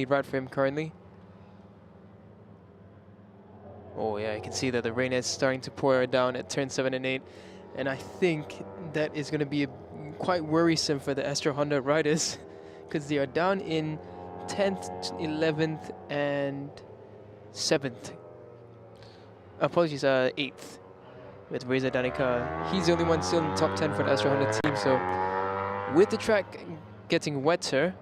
ride for him currently. Oh yeah, you can see that the rain is starting to pour down at turn 7 and 8. And I think that is going to be quite worrisome for the Astra Honda riders, because they are down in 10th, 11th, and 7th. Apologies, 8th. With Reza Danica. He's the only one still in the top 10 for the Astra Honda team. So with the track getting wetter.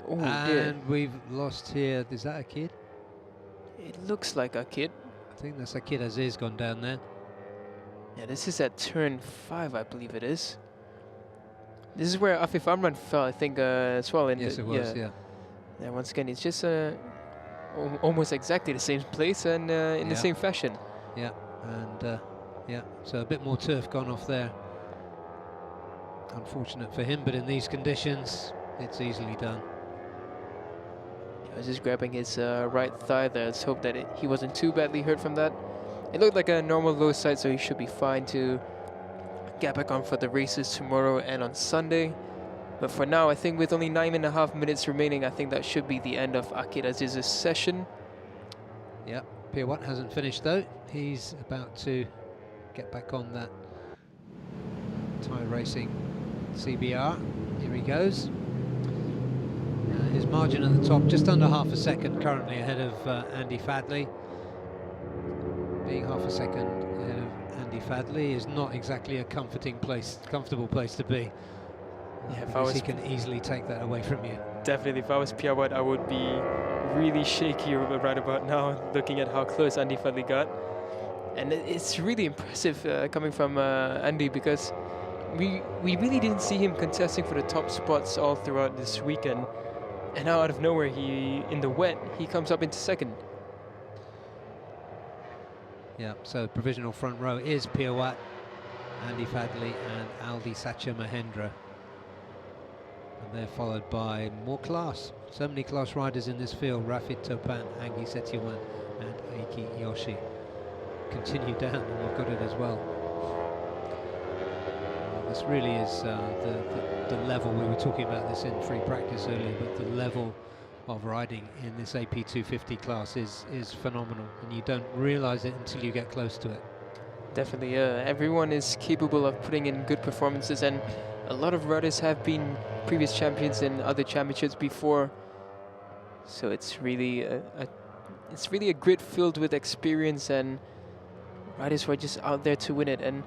Oh, and we've lost here. Is that a kid? It looks like a kid. I think that's a kid. Aziz gone down there. Yeah, this is at turn 5, I believe it is. This is where Afif Amran fell, I think, as well. Yes, it was, yeah. Yeah, once again, it's just almost exactly the same place and in the same fashion. Yeah, and yeah, so a bit more turf gone off there. Unfortunate for him, but in these conditions, it's easily done. I was just grabbing his right thigh there. Let's hope that he wasn't too badly hurt from that. It looked like a normal low side, so he should be fine to get back on for the races tomorrow and on Sunday. But for now, I think with only 9.5 minutes remaining, I think that should be the end of Akid Aziz's session. Yeah, Pier 1 hasn't finished though. He's about to get back on that Thai Racing CBR. Here he goes. His margin at the top, just under half a second, currently ahead of Andy Fadli. Being half a second ahead of Andy Fadli is not exactly a comfortable place to be. Yeah, if I was, he can easily take that away from you. Definitely, if I was Pia Wat, I would be really shaky right about now, looking at how close Andy Fadli got. And it's really impressive coming from Andy, because we really didn't see him contesting for the top spots all throughout this weekend. And now out of nowhere, in the wet, he comes up into second. Yeah, so provisional front row is Pia Wat, Andy Fadli and Aldi Satya Mahendra. And they're followed by more class. So many class riders in this field. Rafid Topan, Angi Setiawan and Aiki Yoshi. Continue down and you've got it as well. This really is the level. We were talking about this in free practice earlier, but the level of riding in this AP250 class is phenomenal, and you don't realize it until you get close to it. Definitely, everyone is capable of putting in good performances, and a lot of riders have been previous champions in other championships before. So it's really a grid filled with experience and riders who are just out there to win it. And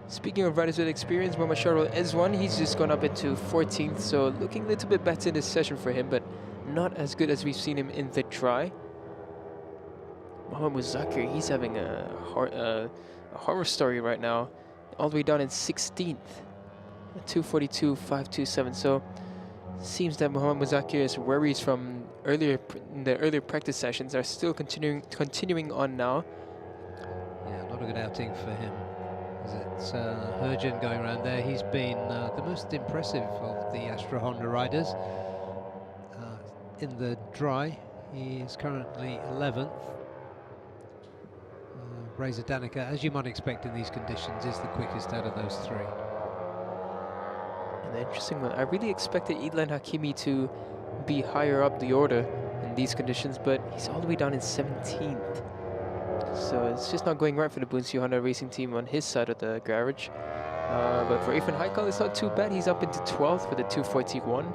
speaking of riders with experience, Mohamed Sharul S1, he's just gone up into 14th, so looking a little bit better in this session for him, but not as good as we've seen him in the dry. Mohamed Muzakir, he's having a horror story right now, all the way down in 16th, 242.527. So seems that Mohamed Muzakir's worries from the earlier practice sessions are still continuing on now. Yeah, not a good outing for him. It's Herjan going around there. He's been the most impressive of the Astra Honda riders. In the dry, he is currently 11th. Reza Danica, as you might expect in these conditions, is the quickest out of those three. And the interesting one, I really expected Idlan Hakimi to be higher up the order in these conditions, but he's all the way down in 17th. So it's just not going right for the Bunsi Honda Racing team on his side of the garage. But for Irfan Haikal, it's not too bad. He's up into 12th with a 241.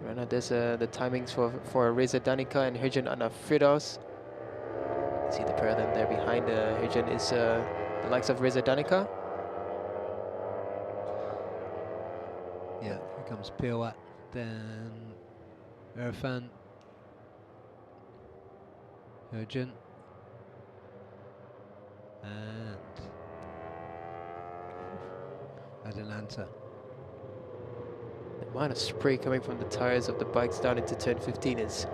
Right now, there's the timings for Reza Danica and Herjan Anafridos. See the pair of them there behind. Herjan is the likes of Reza Danica. Yeah, here comes Piawat, then Irfan, Herjan, and Adelanta. The amount of spray coming from the tires of the bikes down into turn 15 is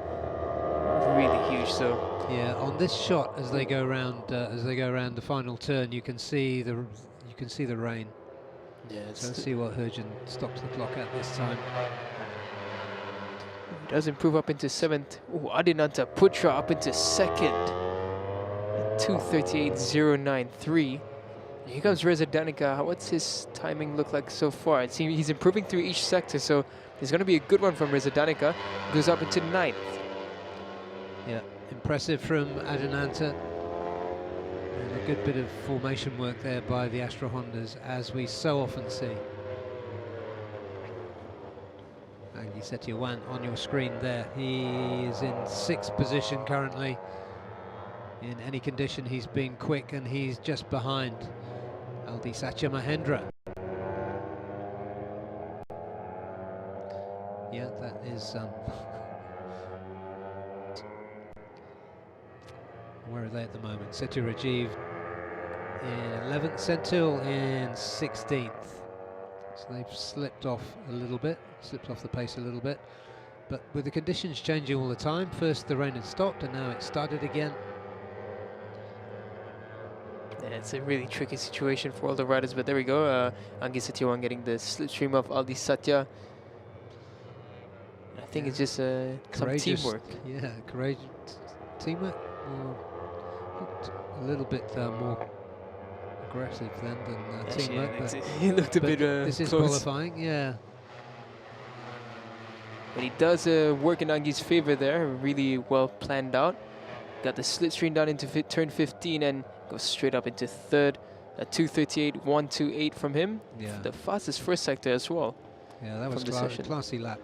really huge. So yeah, on this shot as they go around the final turn, you can see the rain. yeah, So let's see what Herjan stops the clock at this time. He does improve up into 7th. Oh, Adinanta Putra up into 2nd. 2:38.093. Here comes Reza Danica. What's his timing look like so far? It seems he's improving through each sector, so there's going to be a good one from Reza Danica. Goes up into 9th. Yeah, impressive from Adenanta. And a good bit of formation work there by the Astra Hondas, as we so often see. Angie Setiawan on your screen there. He is in 6th position currently. In any condition, he's been quick, and he's just behind Aldi Satya Mahendra. Yeah, that is where are they at the moment? Setu Rajiv in 11th, Senthil in 16th. So they've slipped off a little bit, slipped off the pace a little bit. But with the conditions changing all the time, first the rain had stopped and now it started again. Yeah, it's a really tricky situation for all the riders, but there we go. Angie Setiawan getting the slipstream of Aldi Satya. I think it's just some teamwork. Yeah, courageous teamwork. Looked a little bit more aggressive then than teamwork. Yeah, he looked a bit this is close. qualifying, yeah. But he does work in Angie's favor there, really well planned out. Got the slipstream down into turn 15 and goes straight up into 3rd. 2:38.128 from him. Yeah. The fastest first sector as well. Yeah, that was a classy lap.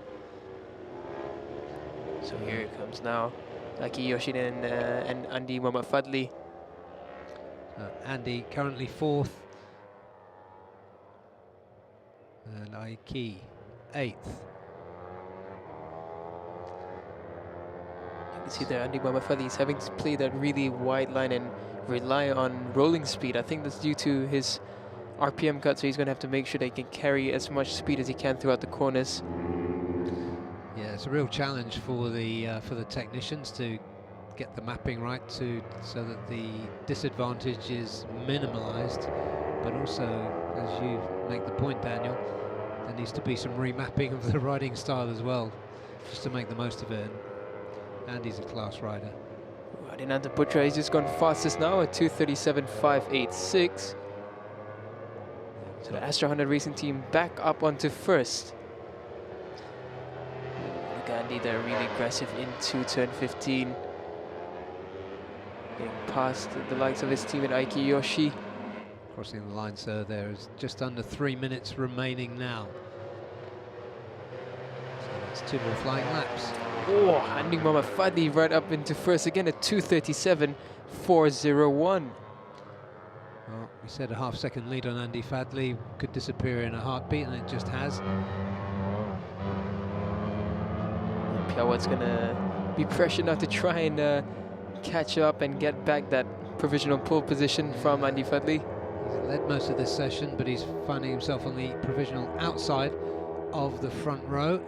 So here it comes now. Aki Yoshiden and Andy Muhammad Fadli. Andy currently 4th. And Aiki 8th. You can see there Andy Muhammad Fadli is having to play that really wide line and rely on rolling speed. I think that's due to his RPM cut, so he's going to have to make sure that he can carry as much speed as he can throughout the corners. Yeah, it's a real challenge for the technicians to get the mapping right so that the disadvantage is minimalized, but also, as you make the point, Daniel, there needs to be some remapping of the riding style as well, just to make the most of it. And Andy's a class rider. Adinanta Putra, he's just gone fastest now at 2:37.586. So the Astra Honda Racing Team back up onto 1st. Gandhi there, really aggressive into turn 15. Getting past the likes of his team at Aiki Yoshi. Crossing the line, sir, there is just under 3 minutes remaining now. So that's 2 more flying laps. Oh, handing Muhammad Fadli right up into 1st again at 2:37.401. Well, we said a half-second lead on Andy Fadli could disappear in a heartbeat, and it just has. Piawat's gonna be pressured not to try and catch up and get back that provisional pole position from Andy Fadli. He's led most of this session, but he's finding himself on the provisional outside of the front row.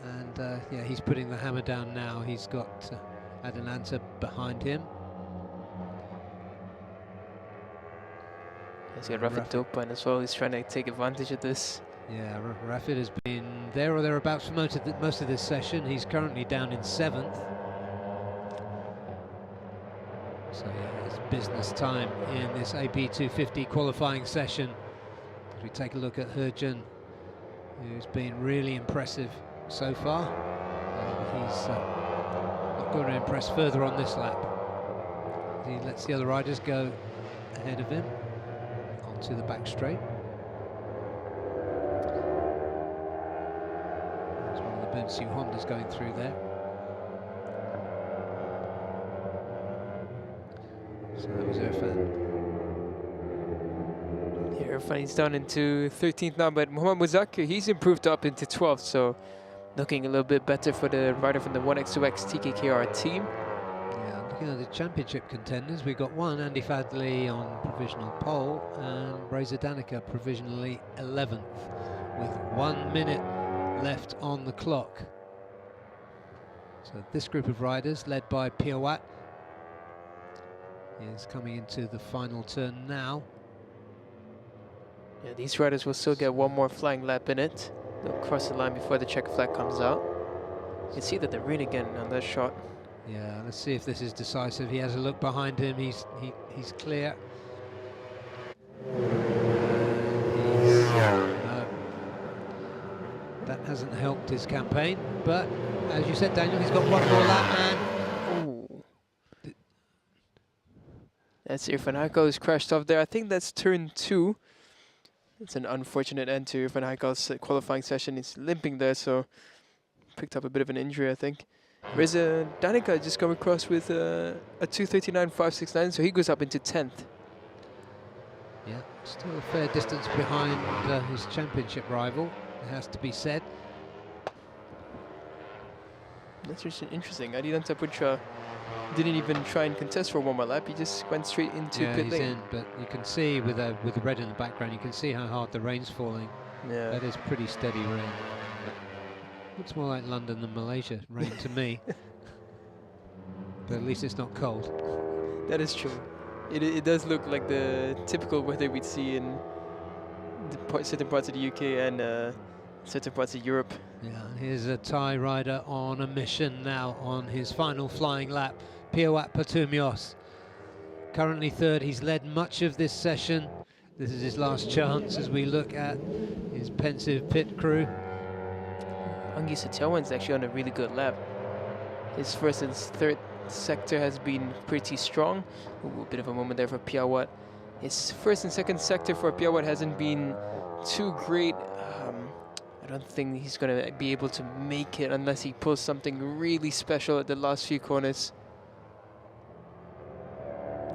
And yeah, he's putting the hammer down now. He's got Adelanta behind him. He's got Rafid Topan as well. He's trying to take advantage of this. Yeah, Rafid has been there or thereabouts for most of this session. He's currently down in 7th. So yeah, it's business time in this AP250 qualifying session. As we take a look at Herjan, who's been really impressive so far. He's not going to impress further on this lap. He lets the other riders go ahead of him onto the back straight. There's Bensu Honda's going through there. So that was Irfan. Yeah, Irfan, he's down into 13th now, but Muhammad Muzakir, he's improved up into 12th, so looking a little bit better for the rider from the 1x2x TKKR team. Yeah, looking at the championship contenders, we've got one, Andy Fadley on provisional pole, and Reza Danica provisionally 11th, with 1 minute left on the clock. So this group of riders, led by Piawat, is coming into the final turn now. Yeah, these riders will still get one more flying lap in it. They'll cross the line before the checker flag comes out. You can see that they're in again on that shot. Yeah, let's see if this is decisive. He has a look behind him. He's clear. No, that hasn't helped his campaign. But as you said, Daniel, he's got one more lap and. Ooh. That's Irfan Haiko's crashed off there. I think that's turn 2. It's an unfortunate end to Irfan Haiko's qualifying session. He's limping there, so picked up a bit of an injury, I think. Reza Danica just come across with a 2:39.569, so he goes up into 10th. Yeah, still a fair distance behind his championship rival, it has to be said. That's just interesting. Adinanta Putra didn't even try and contest for one more lap. He just went straight into pit he's lane. in, but you can see with the red in the background, you can see how hard the rain's falling. Yeah. That is pretty steady rain. Looks more like London than Malaysia rain to me. But at least it's not cold. That is true. It does look like the typical weather we'd see in certain parts of the UK and certain parts of Europe. Yeah, here's a Thai rider on a mission now on his final flying lap, Piawat Patumios. Currently third, he's led much of this session. This is his last chance as we look at his pensive pit crew. Angi Setiawan's actually on a really good lap. His first and third sector has been pretty strong. Ooh, a bit of a moment there for Piawat. His first and second sector for Piawat hasn't been too great. I don't think he's going to be able to make it unless he pulls something really special at the last few corners.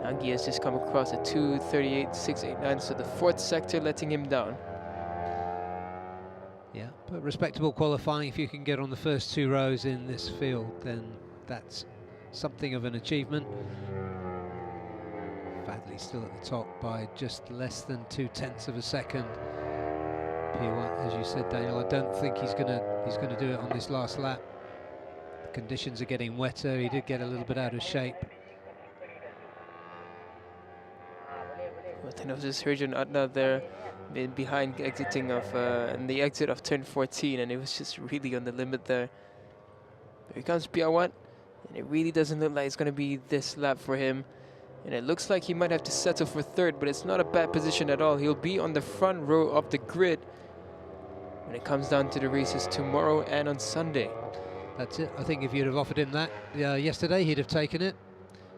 Angi has just come across a 2:38.689, so the fourth sector letting him down. Yeah, but respectable qualifying. If you can get on the first 2 rows in this field, then that's something of an achievement. Fadley still at the top by just less than 0.2 of a second. Piawat, as you said, Daniel, I don't think he's gonna do it on this last lap. The conditions are getting wetter. He did get a little bit out of shape. Well, then it was just Herjan Adna there behind exiting of and the exit of turn 14, and it was just really on the limit there. Here comes Piawat, and it really doesn't look like it's going to be this lap for him. And it looks like he might have to settle for third, but it's not a bad position at all. He'll be on the front row of the grid when it comes down to the races tomorrow and on Sunday. That's it. I think if you'd have offered him that yesterday, he'd have taken it.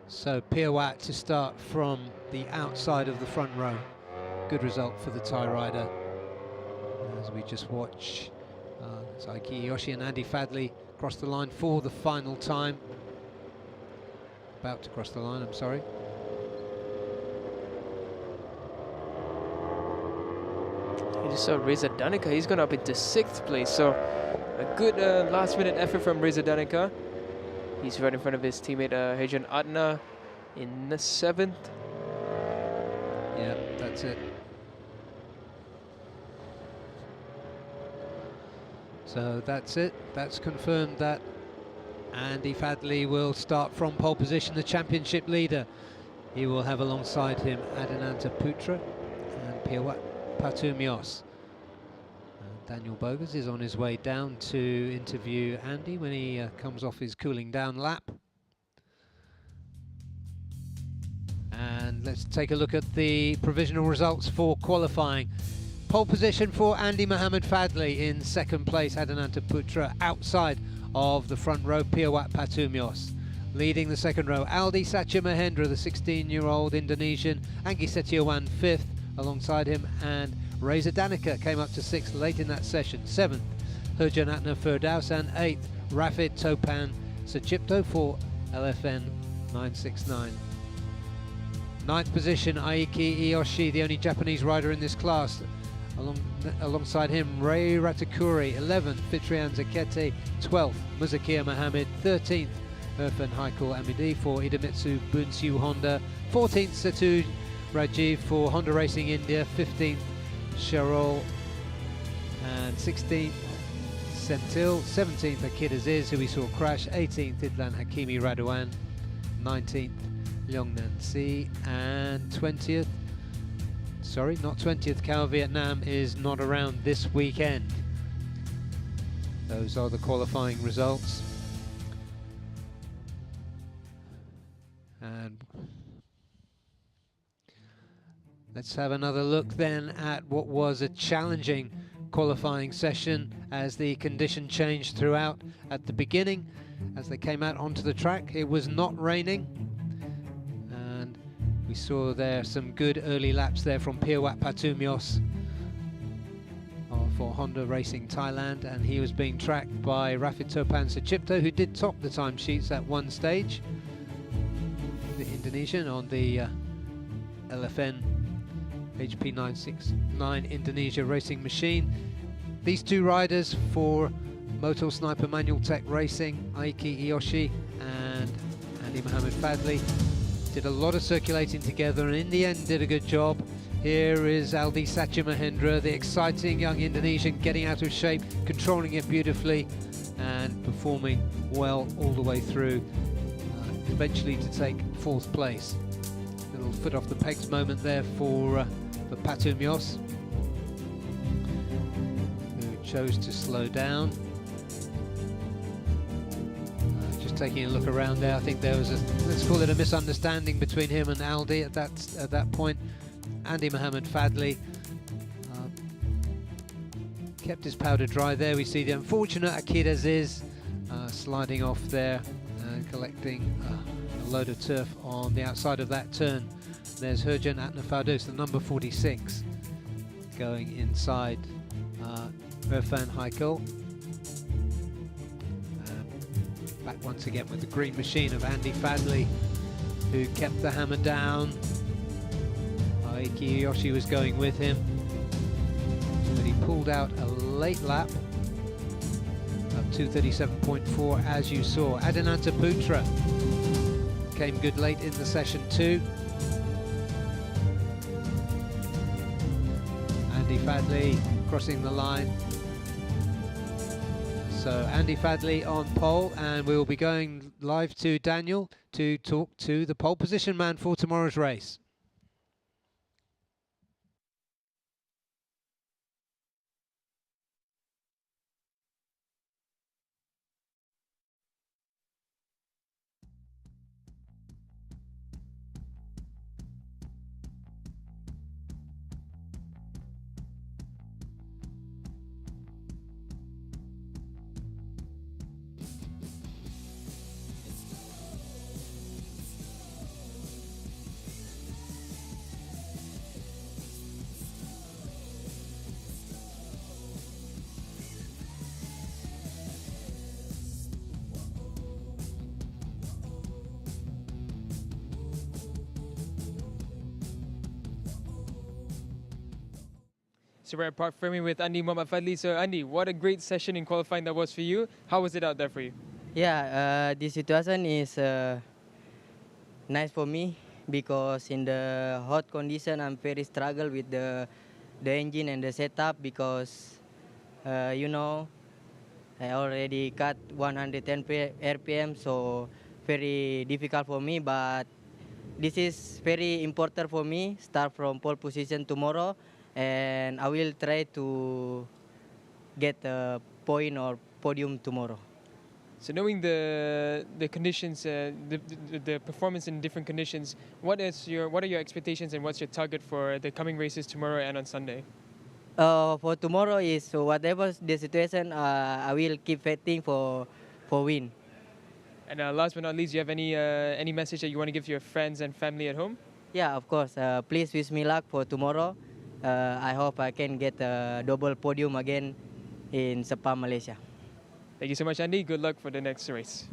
So Piawat to start from the outside of the front row. Good result for the Thai rider. As we just watch Saiki Yoshi and Andy Fadley cross the line for the final time. About to cross the line, I'm sorry. You just saw Reza Danica, he's gone up into 6th place, so a good last minute effort from Reza Danica. He's right in front of his teammate Herjan Adna in the 7th. Yeah, that's it. So that's it. That's confirmed that Andy Fadley will start from pole position, the championship leader. He will have alongside him Adinanta Putra and Piawat Patumios. Daniel Bogas is on his way down to interview Andy when he comes off his cooling down lap. And let's take a look at the provisional results for qualifying. Pole position for Andy Mohammed Fadley, in 2nd place Adinanta Putra, outside of the front row Piawat Patumios. Leading the 2nd row Aldi Satya Mahendra, the 16-year-old Indonesian. Anggi Setiawan 5th alongside him, and Reza Danica came up to 6th late in that session. 7th Herjanatna Firdaus, and 8th Rafid Topan Suchipto for LFN 969. 9th position Aiki Iyoshi, the only Japanese rider in this class. Alongside him, Rei Ratakuri. 11th, Fitrian Zakete. 12th, Muzakia Mohammed. 13th, Irfan Haikal Amidi for Idemitsu Bunsu Honda. 14th, Satu Rajiv for Honda Racing India. 15th, Sharol. And 16th, Sentil. 17th, Akid Aziz, who we saw crash. 18th, Idlan Hakimi Radwan. 19th, Leong Nan Si. And 20th, sorry, not 20th, Cao Vietnam is not around this weekend. Those are the qualifying results. And let's have another look then at what was a challenging qualifying session as the condition changed throughout. At the beginning, as they came out onto the track, it was not raining. We saw there some good early laps there from Pirwat Patumios for Honda Racing Thailand, and he was being tracked by Rafid Topan Suchipto, who did top the timesheets at one stage, the Indonesian on the LFN HP969 Indonesia racing machine. These two riders for Motor Sniper Manual Tech Racing, Aiki Iyoshi and Andy Mohammed Fadli, did a lot of circulating together and in the end did a good job. Here is Aldi Satya the exciting young Indonesian, getting out of shape, controlling it beautifully and performing well all the way through, eventually to take 4th place. Little foot off the pegs moment there for Patumios, who chose to slow down. Taking a look around there, I think there was a, let's call it a misunderstanding between him and Aldi at that point. Andy Mohammed Fadli kept his powder dry there. We see the unfortunate Akid Aziz sliding off there and collecting a load of turf on the outside of that turn. There's Herjan Atnafadus, the number 46, going inside Irfan Haikal. Back once again with the green machine of Andy Fadli, who kept the hammer down. Aiki Iyoshi was going with him, but he pulled out a late lap of 2:37.4, as you saw. Adinanta Putra came good late in the session too. Andy Fadli crossing the line. So Andy Fadli on pole, and we will be going live to Daniel to talk to the pole position man for tomorrow's race. So we're at Park Fermi with Andy Mohammed Fadli. So Andy, what a great session in qualifying that was for you. How was it out there for you? Yeah, this situation is nice for me because in the hot condition I'm very struggle with the engine and the setup because you know, I already cut 110 RPM, so very difficult for me, but this is very important for me. Start from pole position tomorrow, and I will try to get a point or podium tomorrow. So knowing the conditions, the performance in different conditions, what are your expectations and what's your target for the coming races tomorrow and on Sunday? For tomorrow is whatever the situation, I will keep fighting for win. And last but not least, do you have any message that you want to give to your friends and family at home? Yeah, of course. Please wish me luck for tomorrow. I hope I can get a double podium again in Sepang, Malaysia. Thank you so much, Andy. Good luck for the next race.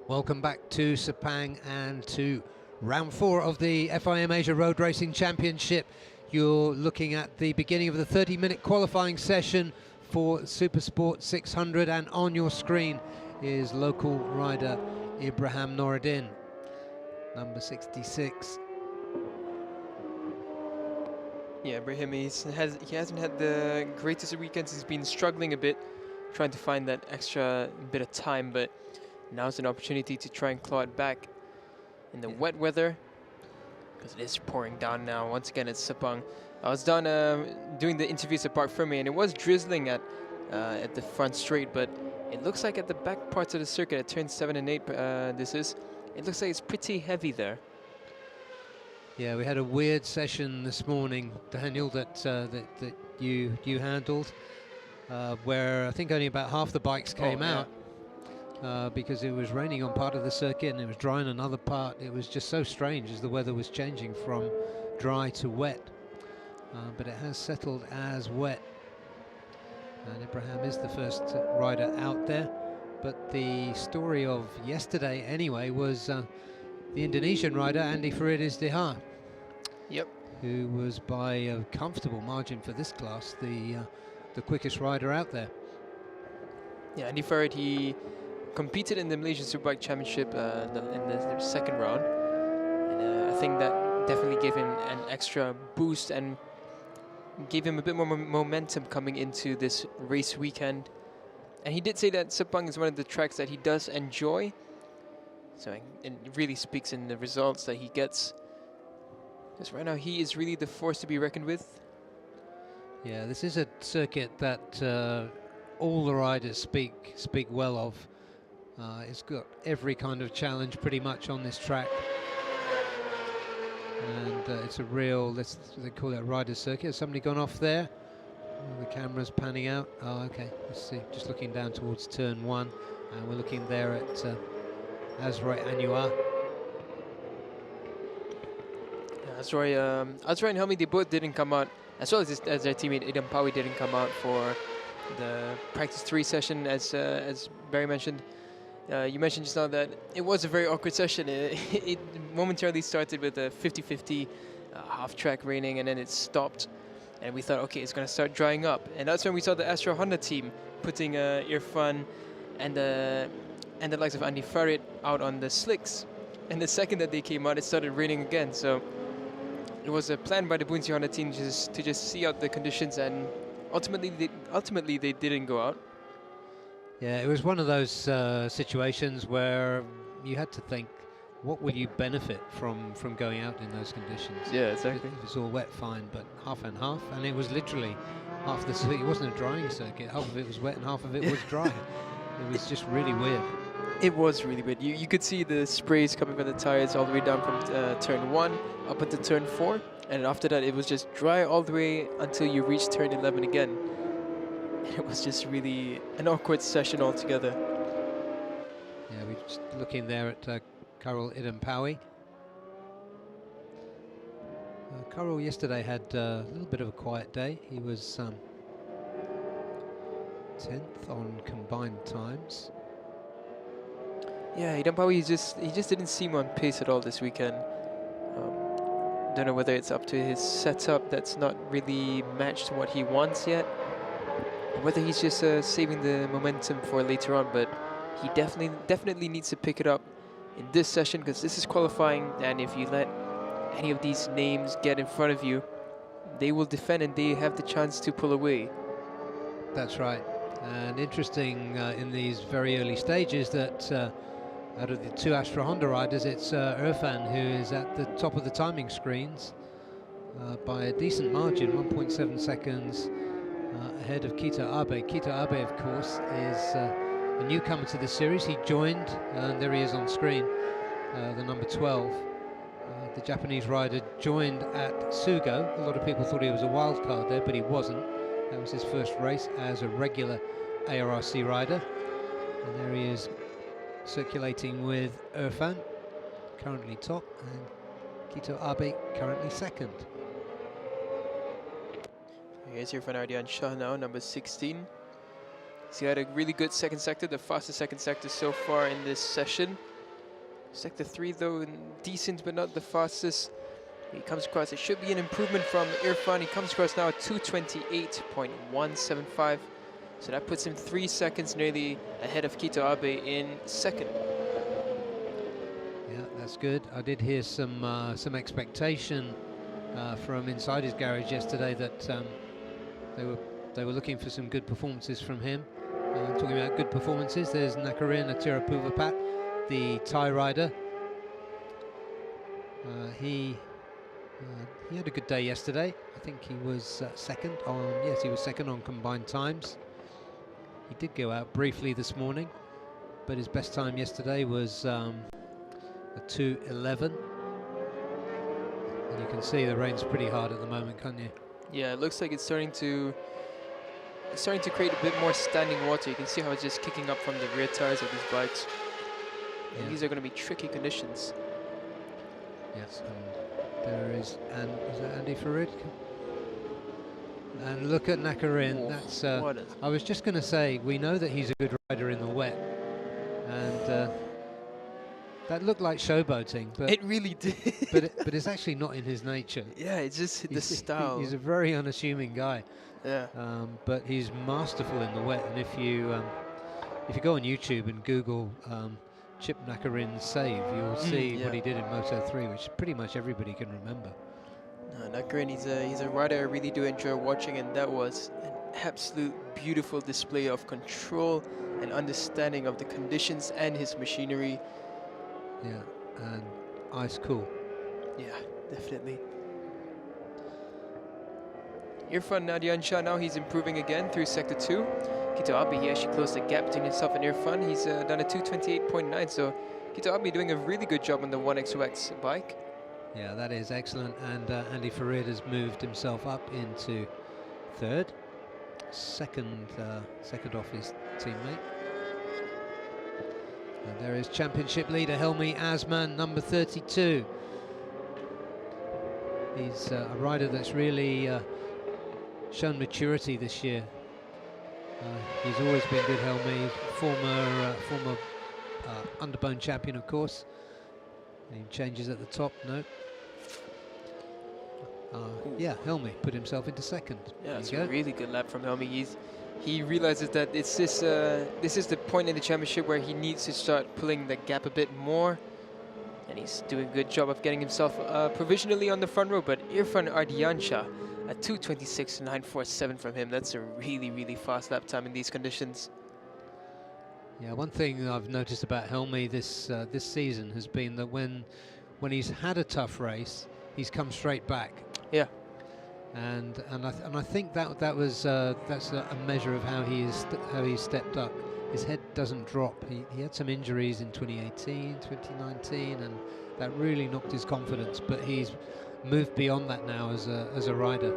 Welcome back to Sepang and to Round 4 of the FIM Asia Road Racing Championship. You're looking at the beginning of the 30-minute qualifying session for Supersport 600, and on your screen is local rider Ibrahim Noureddin, number 66. Yeah, Ibrahim, he hasn't had the greatest of weekends. He's been struggling a bit, trying to find that extra bit of time, but now's an opportunity to try and claw it back in the wet weather, because it is pouring down now. Once again, it's Sepang. I was down doing the interviews at Park Ferme, and it was drizzling at the front straight, but it looks like at the back parts of the circuit, at turns 7 and 8, it looks like it's pretty heavy there. Yeah, we had a weird session this morning, Daniel, that you handled, where I think only about half the bikes came out. Because it was raining on part of the circuit and it was dry on another part. It was just so strange as the weather was changing from dry to wet. But it has settled as wet. And Ibrahim is the first rider out there. But the story of yesterday, anyway, was the Indonesian rider, Andi Faridis Deha. Yep. Who was by a comfortable margin for this class, the quickest rider out there. Yeah, Andi Farid, he competed in the Malaysian Superbike Championship in the second round, and I think that definitely gave him an extra boost and gave him a bit more momentum coming into this race weekend. And he did say that Sepang is one of the tracks that he does enjoy, so it really speaks in the results that he gets, because right now he is really the force to be reckoned with. Yeah, this is a circuit that all the riders speak well of. It's got every kind of challenge pretty much on this track, and it's a real, they call it a rider's circuit. Has somebody gone off there? Oh, the camera's panning out. Oh, okay, let's see, just looking down towards turn 1, and we're looking there at Azroy Anwar. Yeah, Azroy and Helmi, they both didn't come out, as well as their teammate Idam Pawi didn't come out for the practice 3 session, as Barry mentioned. You mentioned just now that it was a very awkward session. It momentarily started with a 50-50 half-track raining, and then it stopped. And we thought, okay, it's going to start drying up. And that's when we saw the Astra Honda team putting Irfan and the likes of Andi Farid out on the slicks. And the second that they came out, it started raining again. So it was a plan by the Bunsi Honda team to just see out the conditions, and ultimately they didn't go out. Yeah, it was one of those situations where you had to think, what will you benefit from going out in those conditions? Yeah, exactly. If it's all wet, fine, but half and half, and it was literally half the circuit. It wasn't a drying circuit. Half of it was wet and half of it was dry. It was just really weird. It was really weird. You could see the sprays coming from the tires all the way down from turn 1 up into turn 4, and after that it was just dry all the way until you reach turn 11 again. It was just really an awkward session altogether. Yeah, we're just looking there at Karol Idam Pawi. Karol yesterday had a little bit of a quiet day. He was 10th on combined times. Yeah, Idam Pawi, he just didn't seem on pace at all this weekend. Don't know whether it's up to his setup that's not really matched what he wants yet, whether he's just saving the momentum for later on, but he definitely needs to pick it up in this session, because this is qualifying, and if you let any of these names get in front of you, they will defend and they have the chance to pull away. That's right. And interesting in these very early stages that out of the 2 Astra Honda riders, it's Irfan who is at the top of the timing screens by a decent margin, 1.7 seconds ahead of Kito Abe. Kito Abe, of course, is a newcomer to the series. He joined, and there he is on screen, the number 12. The Japanese rider joined at Sugo. A lot of people thought he was a wild card there, but he wasn't. That was his first race as a regular ARRC rider. And there he is circulating with Irfan, currently top, and Kito Abe currently second. Here's Irfan Ardian Shah now, number 16. So he had a really good second sector, the fastest second sector so far in this session. Sector 3 though, decent but not the fastest. He comes across, it should be an improvement from Irfan. He comes across now at 2:28.175. So that puts him 3 seconds nearly ahead of Kito Abe in second. Yeah, that's good. I did hear some expectation from inside his garage yesterday that they were looking for some good performances from him. Talking about good performances, there's Nakarin Atirapuvapat, the Thai rider. He had a good day yesterday. I think he was second on. Yes, he was second on combined times. He did go out briefly this morning, but his best time yesterday was a 2:11. And you can see the rain's pretty hard at the moment, can't you? Yeah, it looks like it's starting to create a bit more standing water. You can see how it's just kicking up from the rear tires of these bikes. Yeah. And these are going to be tricky conditions. Yes, and there is that Andy Farid? And look at Nakarin. Oh, That's. what I was just going to say, we know that he's a good rider in the wet, and that looked like showboating, but it really did. but it's actually not in his nature. Yeah, it's just the style. He's a very unassuming guy. Yeah. But he's masterful in the wet, and if you go on YouTube and Google Chip Nakarin's save, you'll see what he did in Moto 3, which pretty much everybody can remember. Nakarin, he's a rider I really do enjoy watching, and that was an absolute beautiful display of control and understanding of the conditions and his machinery. Yeah, and ice cool. Yeah, definitely. Irfan Nadiansha, now he's improving again through Sector 2. Kito Abe, he actually closed the gap between himself and Irfan. He's done a 2:28.9, so Kito Abe doing a really good job on the 1XOX bike. Yeah, that is excellent, and Andy Farid has moved himself up into third, second off his teammate. And there is championship leader Helmi Asman, number 32. He's a rider that's really shown maturity this year. He's always been good, Helmi. Former underbone champion, of course. Any changes at the top? No. Yeah, Helmi put himself into second. Yeah, it's a really good lap from Helmi. He realizes that this is the point in the championship where he needs to start pulling the gap a bit more, and he's doing a good job of getting himself provisionally on the front row. But Irfan Ardiansha, a 2:26.947 from him. That's a really, really fast lap time in these conditions. Yeah, one thing I've noticed about Helmi this season has been that when he's had a tough race, he's come straight back. Yeah. And I think that's a measure of how he's stepped up. His head doesn't drop. He had some injuries in 2018, 2019, and that really knocked his confidence. But he's moved beyond that now as a rider.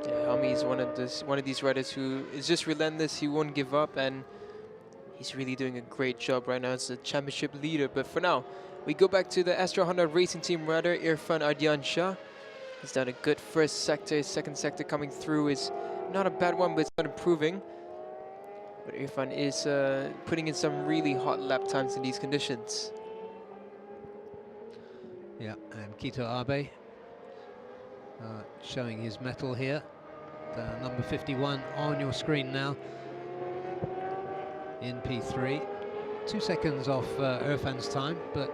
Yeah, Helmi is one of these riders who is just relentless. He won't give up, and he's really doing a great job right now as a championship leader. But for now, we go back to the Astra Honda Racing Team rider Irfan Ardiansha. He's done a good first sector. His second sector coming through is not a bad one, but it's not improving. But Irfan is putting in some really hot lap times in these conditions. Yeah, and Kito Abe showing his medal here. The number 51 on your screen now in P3. 2 seconds off Irfan's time, but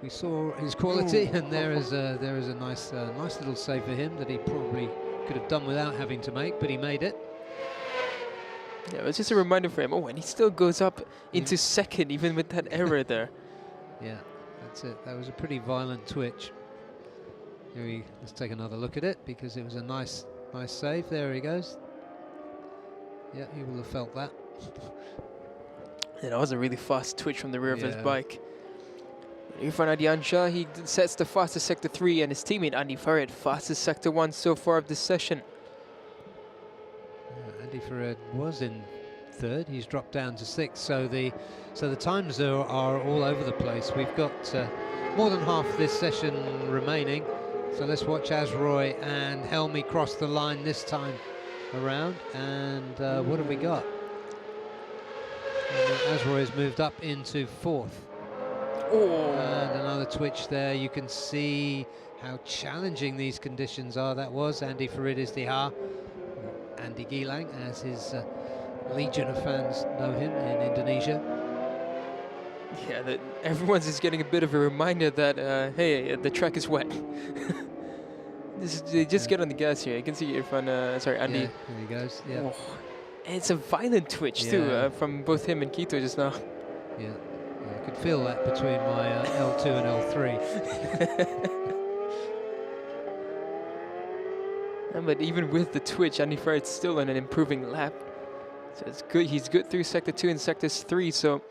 we saw his quality. Ooh. And there is a nice little save for him that he probably could have done without having to make, but he made it. Yeah, it was just a reminder for him. Oh, and he still goes up into second, even with that error there. Yeah, that's it. That was a pretty violent twitch. Let's take another look at it, because it was a nice save. There he goes. Yeah, he will have felt that. Yeah, that was a really fast twitch from the rear of his bike. Irfan Ardiansha, he sets the fastest Sector 3, and his teammate Andy Farid, fastest Sector 1 so far of this session. Andy Farid was in third. He's dropped down to sixth. So the times are all over the place. We've got more than half this session remaining. So let's watch as Roy and Helmi cross the line this time around. And what have we got? Azroy has moved up into 4th. Oh, And another twitch there. You can see how challenging these conditions are. That was Andy Faridis Diha, or Andy Gilang, as his legion of fans know him in Indonesia. yeah, everyone's just getting a bit of a reminder that, hey, the track is wet. They just get on the gas here. You can see Irfan, sorry, Andy. Yeah, there he goes. Yeah, Oh, and it's a violent twitch too, Yeah. from both him and Quito just now. yeah. I could feel that between my L2 and L3. But even with the twitch, Andy Farid's still on an improving lap. So it's good. He's good through Sector 2 and Sectors 3, so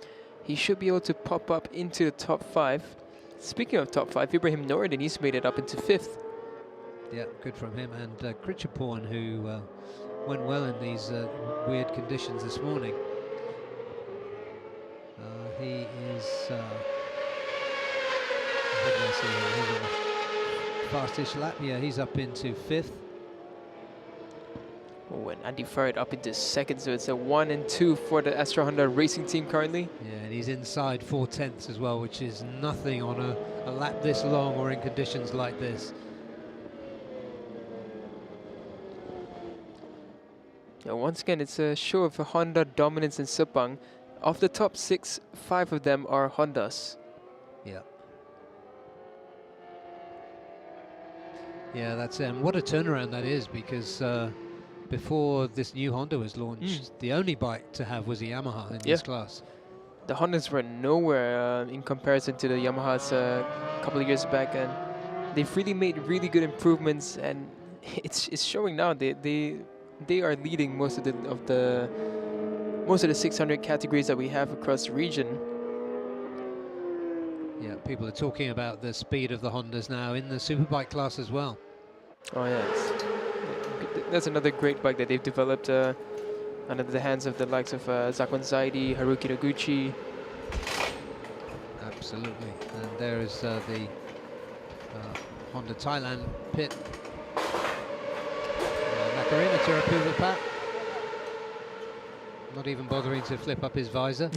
he should be able to pop up into the top 5. Speaking of top 5, Ibrahim Noureddin, he's made it up into 5th. Yeah, good from him. And Krichaporn, who went well in these weird conditions this morning. He is... what did I see here? He's on the fastest lap. Yeah, he's up into 5th. Oh, and Andy Farid up into 2nd, so it's a 1 and 2 for the Astra Honda racing team currently. Yeah, and he's inside 4/10ths as well, which is nothing on a lap this long or in conditions like this. Yeah, once again, it's a show of Honda dominance in Sepang. Of the top 6, 5 of them are Hondas. Yeah. Yeah, that's what a turnaround that is, because before this new Honda was launched, the only bike to have was a Yamaha in this class. The Hondas were nowhere in comparison to the Yamahas a couple of years back, and they've really made really good improvements, and it's showing now. They are leading most of the 600 categories that we have across the region. Yeah, people are talking about the speed of the Hondas now in the superbike class as well. Oh yeah, that's another great bike that they've developed under the hands of the likes of Zakwan Zaidi, Haruki Naguchi. Absolutely, and there is the Honda Thailand pit. Macarena Terapu Pat. Not even bothering to flip up his visor.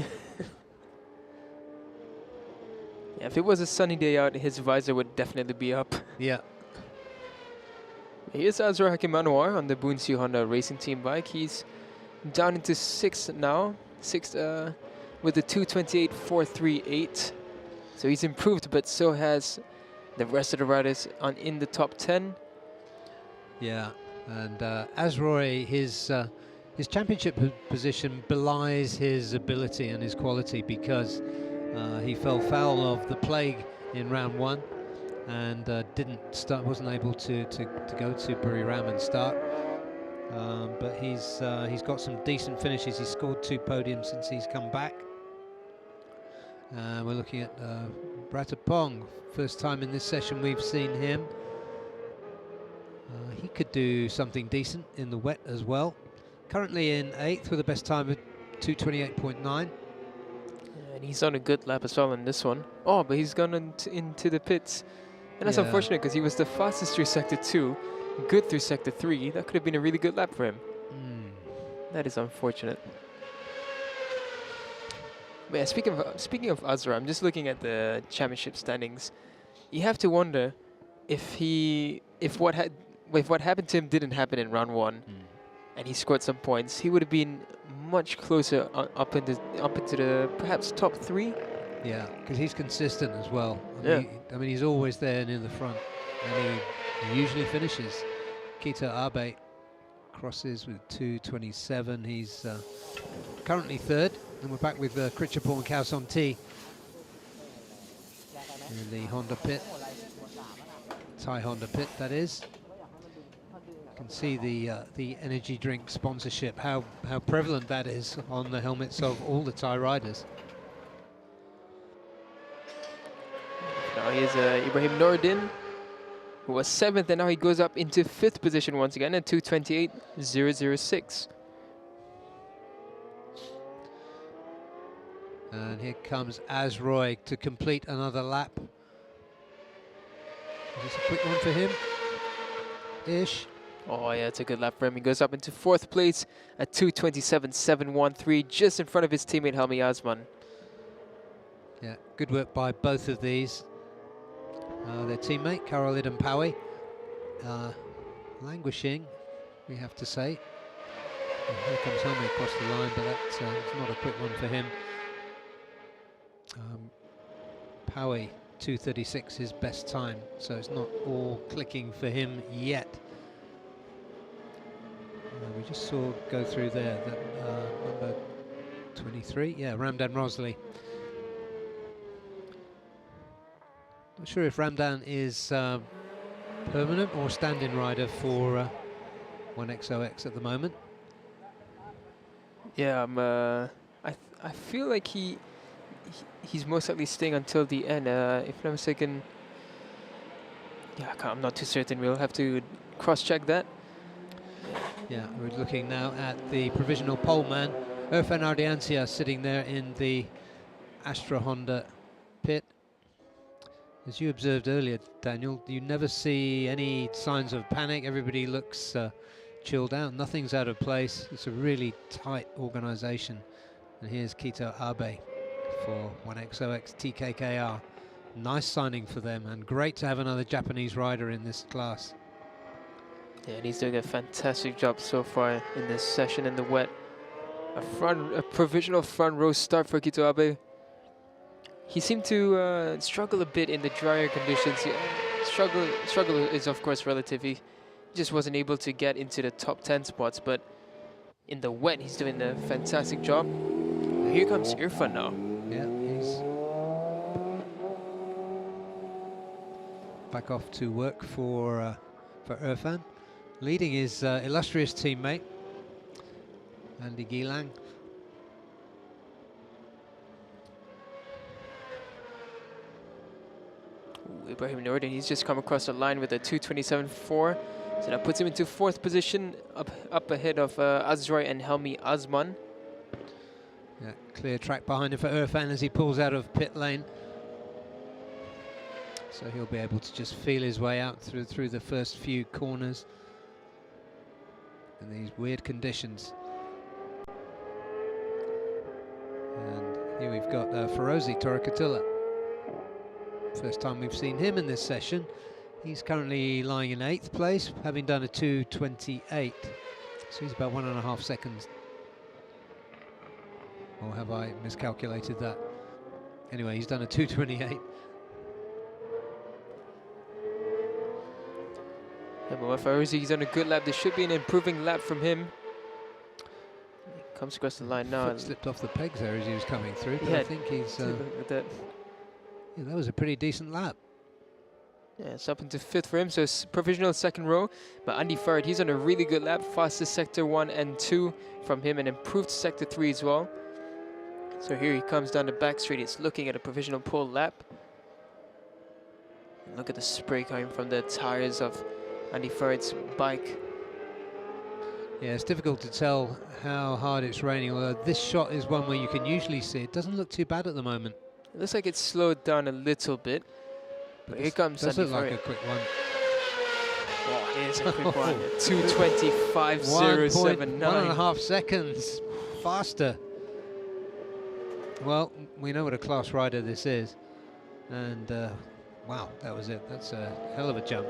Yeah, if it was a sunny day out, his visor would definitely be up. Yeah. Here's Azra Hakim Anwar on the Bunsi Honda racing team bike. He's down into 6th now, 6th with the 228.438. So he's improved, but so has the rest of the riders in the top 10. Yeah, and Azroy, his championship position belies his ability and his quality, because he fell foul of the plague in round 1 and wasn't able to go to Buriram and start. But he's got some decent finishes. He's scored 2 podiums since he's come back. We're looking at Bratapong. First time in this session we've seen him. He could do something decent in the wet as well. Currently in 8th with the best time of 228.9. And he's on a good lap as well in this one. Oh, but he's gone into the pits. And that's unfortunate, because he was the fastest through Sector 2, good through Sector 3. That could have been a really good lap for him. That is unfortunate. But yeah, speaking of Azra, I'm just looking at the championship standings. You have to wonder if what happened to him didn't happen in round 1, and he scored some points, he would have been much closer up into the perhaps top 3. Yeah, because he's consistent as well. I mean, he's always there and in the front, and he usually finishes. Kita Abe crosses with 227. He's currently 3rd, and we're back with Krichaporn and Kauson T in the Honda pit, Thai Honda pit, that is. You can see the energy drink sponsorship, how prevalent that is on the helmets of all the Thai riders. Now here's Ibrahim Noureddin, who was 7th, and now he goes up into 5th position once again at 228.006. And here comes Azroy to complete another lap. Is this a quick one for him? Ish. Oh yeah, it's a good lap for him. He goes up into 4th place at 2:27.713, just in front of his teammate Helmi Osman. Yeah, good work by both of these. Their teammate, Karol Idampawi, languishing, we have to say. And here comes Helmi across the line, but that's not a quick one for him. Paui, 2:36, his best time, so it's not all clicking for him yet. We just saw go through there that number 23, yeah, Ramdan Rosley. Not sure if Ramdan is permanent or stand-in rider for 1XOX at the moment. Yeah, I feel like he's most likely staying until the end. If I'm not mistaken, yeah, I'm not too certain. We'll have to cross-check that. Yeah, we're looking now at the provisional poleman, Irfan Ardiansya, sitting there in the Astra Honda pit. As you observed earlier, Daniel, you never see any signs of panic. Everybody looks chilled out. Nothing's out of place. It's a really tight organization. And here's Kito Abe for 1XOX TKKR. Nice signing for them, and great to have another Japanese rider in this class. Yeah, and he's doing a fantastic job so far in this session in the wet. A provisional front row start for Kito Abe. He seemed to struggle a bit in the drier conditions. Struggle is of course relative. He just wasn't able to get into the top 10 spots, but in the wet he's doing a fantastic job. Here comes Irfan now. Yeah, he's back off to work for Irfan, leading his illustrious teammate Andy Gilang. Ibrahim Nordin, he's just come across the line with a 2:27.4, so that puts him into 4th position, up ahead of Azroy and Helmi Osman. Yeah, clear track behind him for Irfan as he pulls out of pit lane. So he'll be able to just feel his way out through the first few corners in these weird conditions. And here we've got Ferozi Torakatula. First time we've seen him in this session. He's currently lying in 8th place, having done a 2:28. So he's about 1.5 seconds. Or have I miscalculated that? Anyway, he's done a 2:28. Yeah, but Ferozi, he's on a good lap. There should be an improving lap from him. He comes across the line now. Foot slipped off the pegs there as he was coming through, but Yeah, I think he's... that. Yeah, that was a pretty decent lap. Yeah, it's up into 5th for him, so it's provisional 2nd row. But Andy Farid, he's on a really good lap. Fastest sector 1 and 2 from him, and improved sector 3 as well. So here he comes down the back straight. He's looking at a provisional pole lap. And look at the spray coming from the tires of Andy Farid's bike. Yeah, it's difficult to tell how hard it's raining, although this shot is one where you can usually see it doesn't look too bad at the moment. It looks like it's slowed down a little bit. But here comes Does Andy look like Farid. a quick one. Oh, it is a quick one. 2:25.079. 1.5 seconds faster. Well, we know what a class rider this is. And wow, that was it. That's a hell of a jump.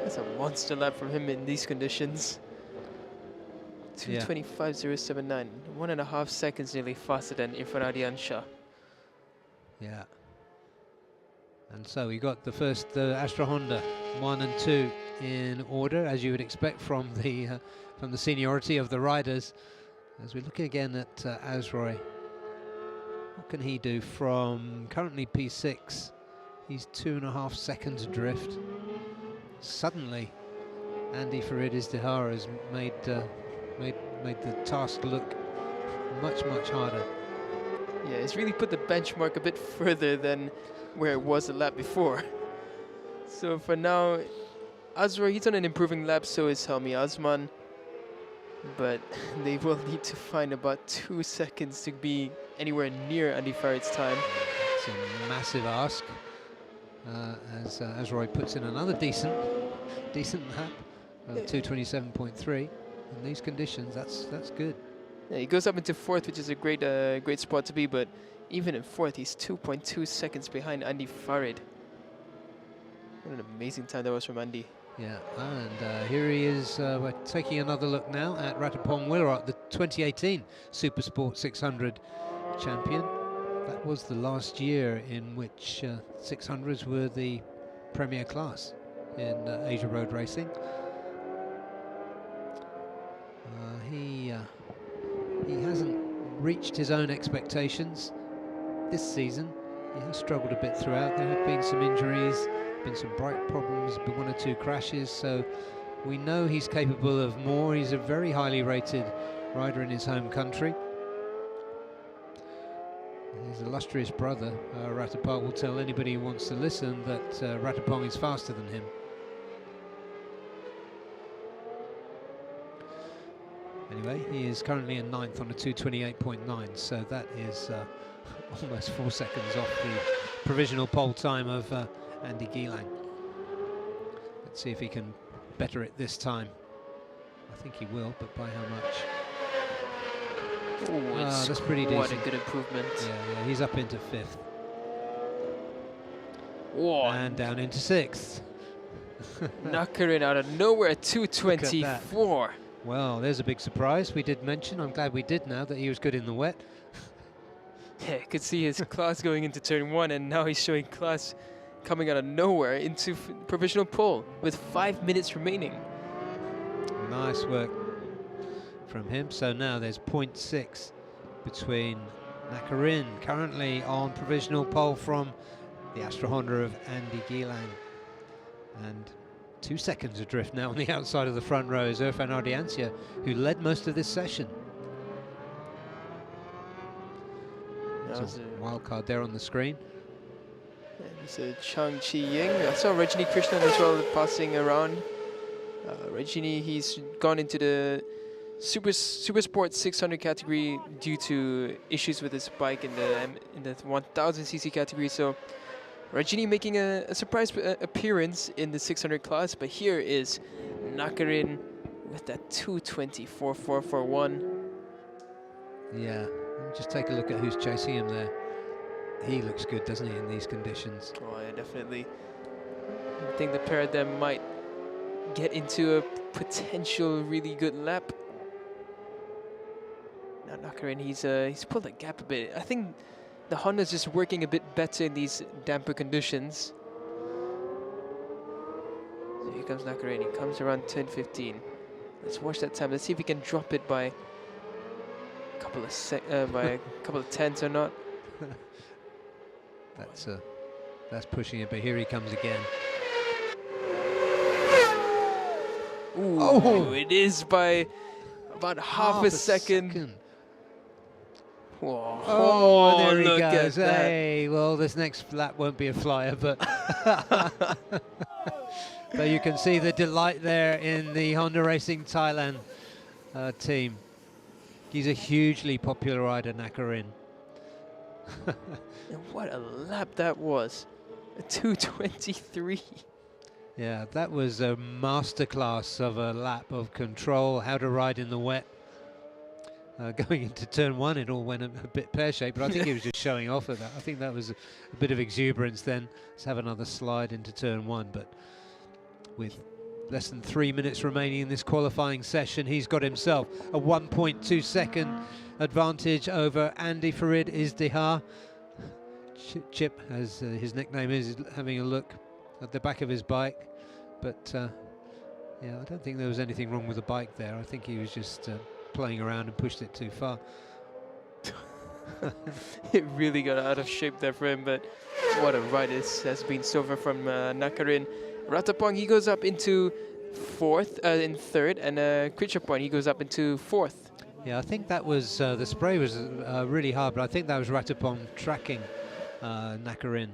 That's a monster lap from him in these conditions. 2:25.079. 1.5 seconds nearly faster than Irfan Ardiansya. Yeah. And so we got the first Astra Honda 1 and 2 in order, as you would expect from the seniority of the riders. As we look again at Azroy, what can he do from currently P6? He's 2.5 seconds adrift. Suddenly, Andy Farid Izdihar has made the task look much harder. Yeah, he's really put the benchmark a bit further than where it was the lap before. So for now, Azroy, he's on an improving lap, so is Helmi Osman. But they will need to find about 2 seconds to be anywhere near Andy Farid's time. It's a massive ask, as Azroy puts in another decent lap. 227.3 in these conditions. That's good. Yeah, he goes up into fourth, which is a great great spot to be, but even in fourth, he's 2.2 seconds behind Andy Farid. What an amazing time that was from Andy. Yeah, and here he is. We're taking another look now at Ratapong Willrot, the 2018 Supersport 600 champion. That was the last year in which 600s were the premier class in Asia road racing. He hasn't reached his own expectations this season. He has struggled a bit throughout. There have been some injuries, been some bike problems, but 1 or 2 crashes, so we know he's capable of more. He's a very highly rated rider in his home country. His illustrious brother, Ratapong, will tell anybody who wants to listen that Ratapong is faster than him. Anyway, he is currently in 9th on a 228.9, so that is almost 4 seconds off the provisional pole time of Andy Gilang. Let's see if he can better it this time. I think he will, but by how much? Oh, that's pretty decent. What a good improvement. Yeah, he's up into 5th. Whoa. And down into 6th. Nakarin out of nowhere at 224. Well, there's a big surprise. We did mention, I'm glad we did now, that he was good in the wet. Yeah, you could see his class going into turn 1, and now he's showing class coming out of nowhere into provisional pole with 5 minutes remaining. Nice work from him. So now there's 0.6 between Nakarin, currently on provisional pole from the Astra Honda of Andy Gilang, and 2 seconds adrift now on the outside of the front row is Irfan Ardiancia, who led most of this session. There's a wild card there on the screen. There's a Chang Chi Ying. I saw Rajini Krishnan as well passing around. Rajini, he's gone into the Super Sport 600 category due to issues with his bike in the 1000cc category. So Rajini making a surprise appearance in the 600 class, but here is Nakarin with that 224.441. Yeah, just take a look at who's chasing him there. He looks good, doesn't he, in these conditions? Oh, yeah, definitely. I think the pair of them might get into a potential really good lap. Now Nakarin, he's pulled the gap a bit. I think the Honda's just working a bit better in these damper conditions. So here comes Nakarin. He comes around 10:15. Let's watch that time. Let's see if he can drop it by a couple of tenths or not. That's pushing it, but here he comes again. Ooh, oh, it is by about half a second. Whoa. Oh, there he look goes. at that. Hey, well, this next lap won't be a flyer, but but you can see the delight there in the Honda Racing Thailand team. He's a hugely popular rider, Nakarin. And what a lap that was. A 223. Yeah, that was a masterclass of a lap of control, how to ride in the wet. Going into turn 1, it all went a bit pear-shaped, but I think he was just showing off of that. I think that was a bit of exuberance then. Let's have another slide into turn 1, but with less than 3 minutes remaining in this qualifying session, he's got himself a 1.2 second advantage over Andy Farid Izdihar. Chip, as his nickname is having a look at the back of his bike, but yeah, I don't think there was anything wrong with the bike there. I think he was just playing around and pushed it too far. It really got out of shape there for him, but what a ride this has been so far from Nakarin. Ratapong, he goes up into in third, and Krichapong, he goes up into 4th. Yeah, I think that was the spray was really hard, but I think that was Ratapong tracking Nakarin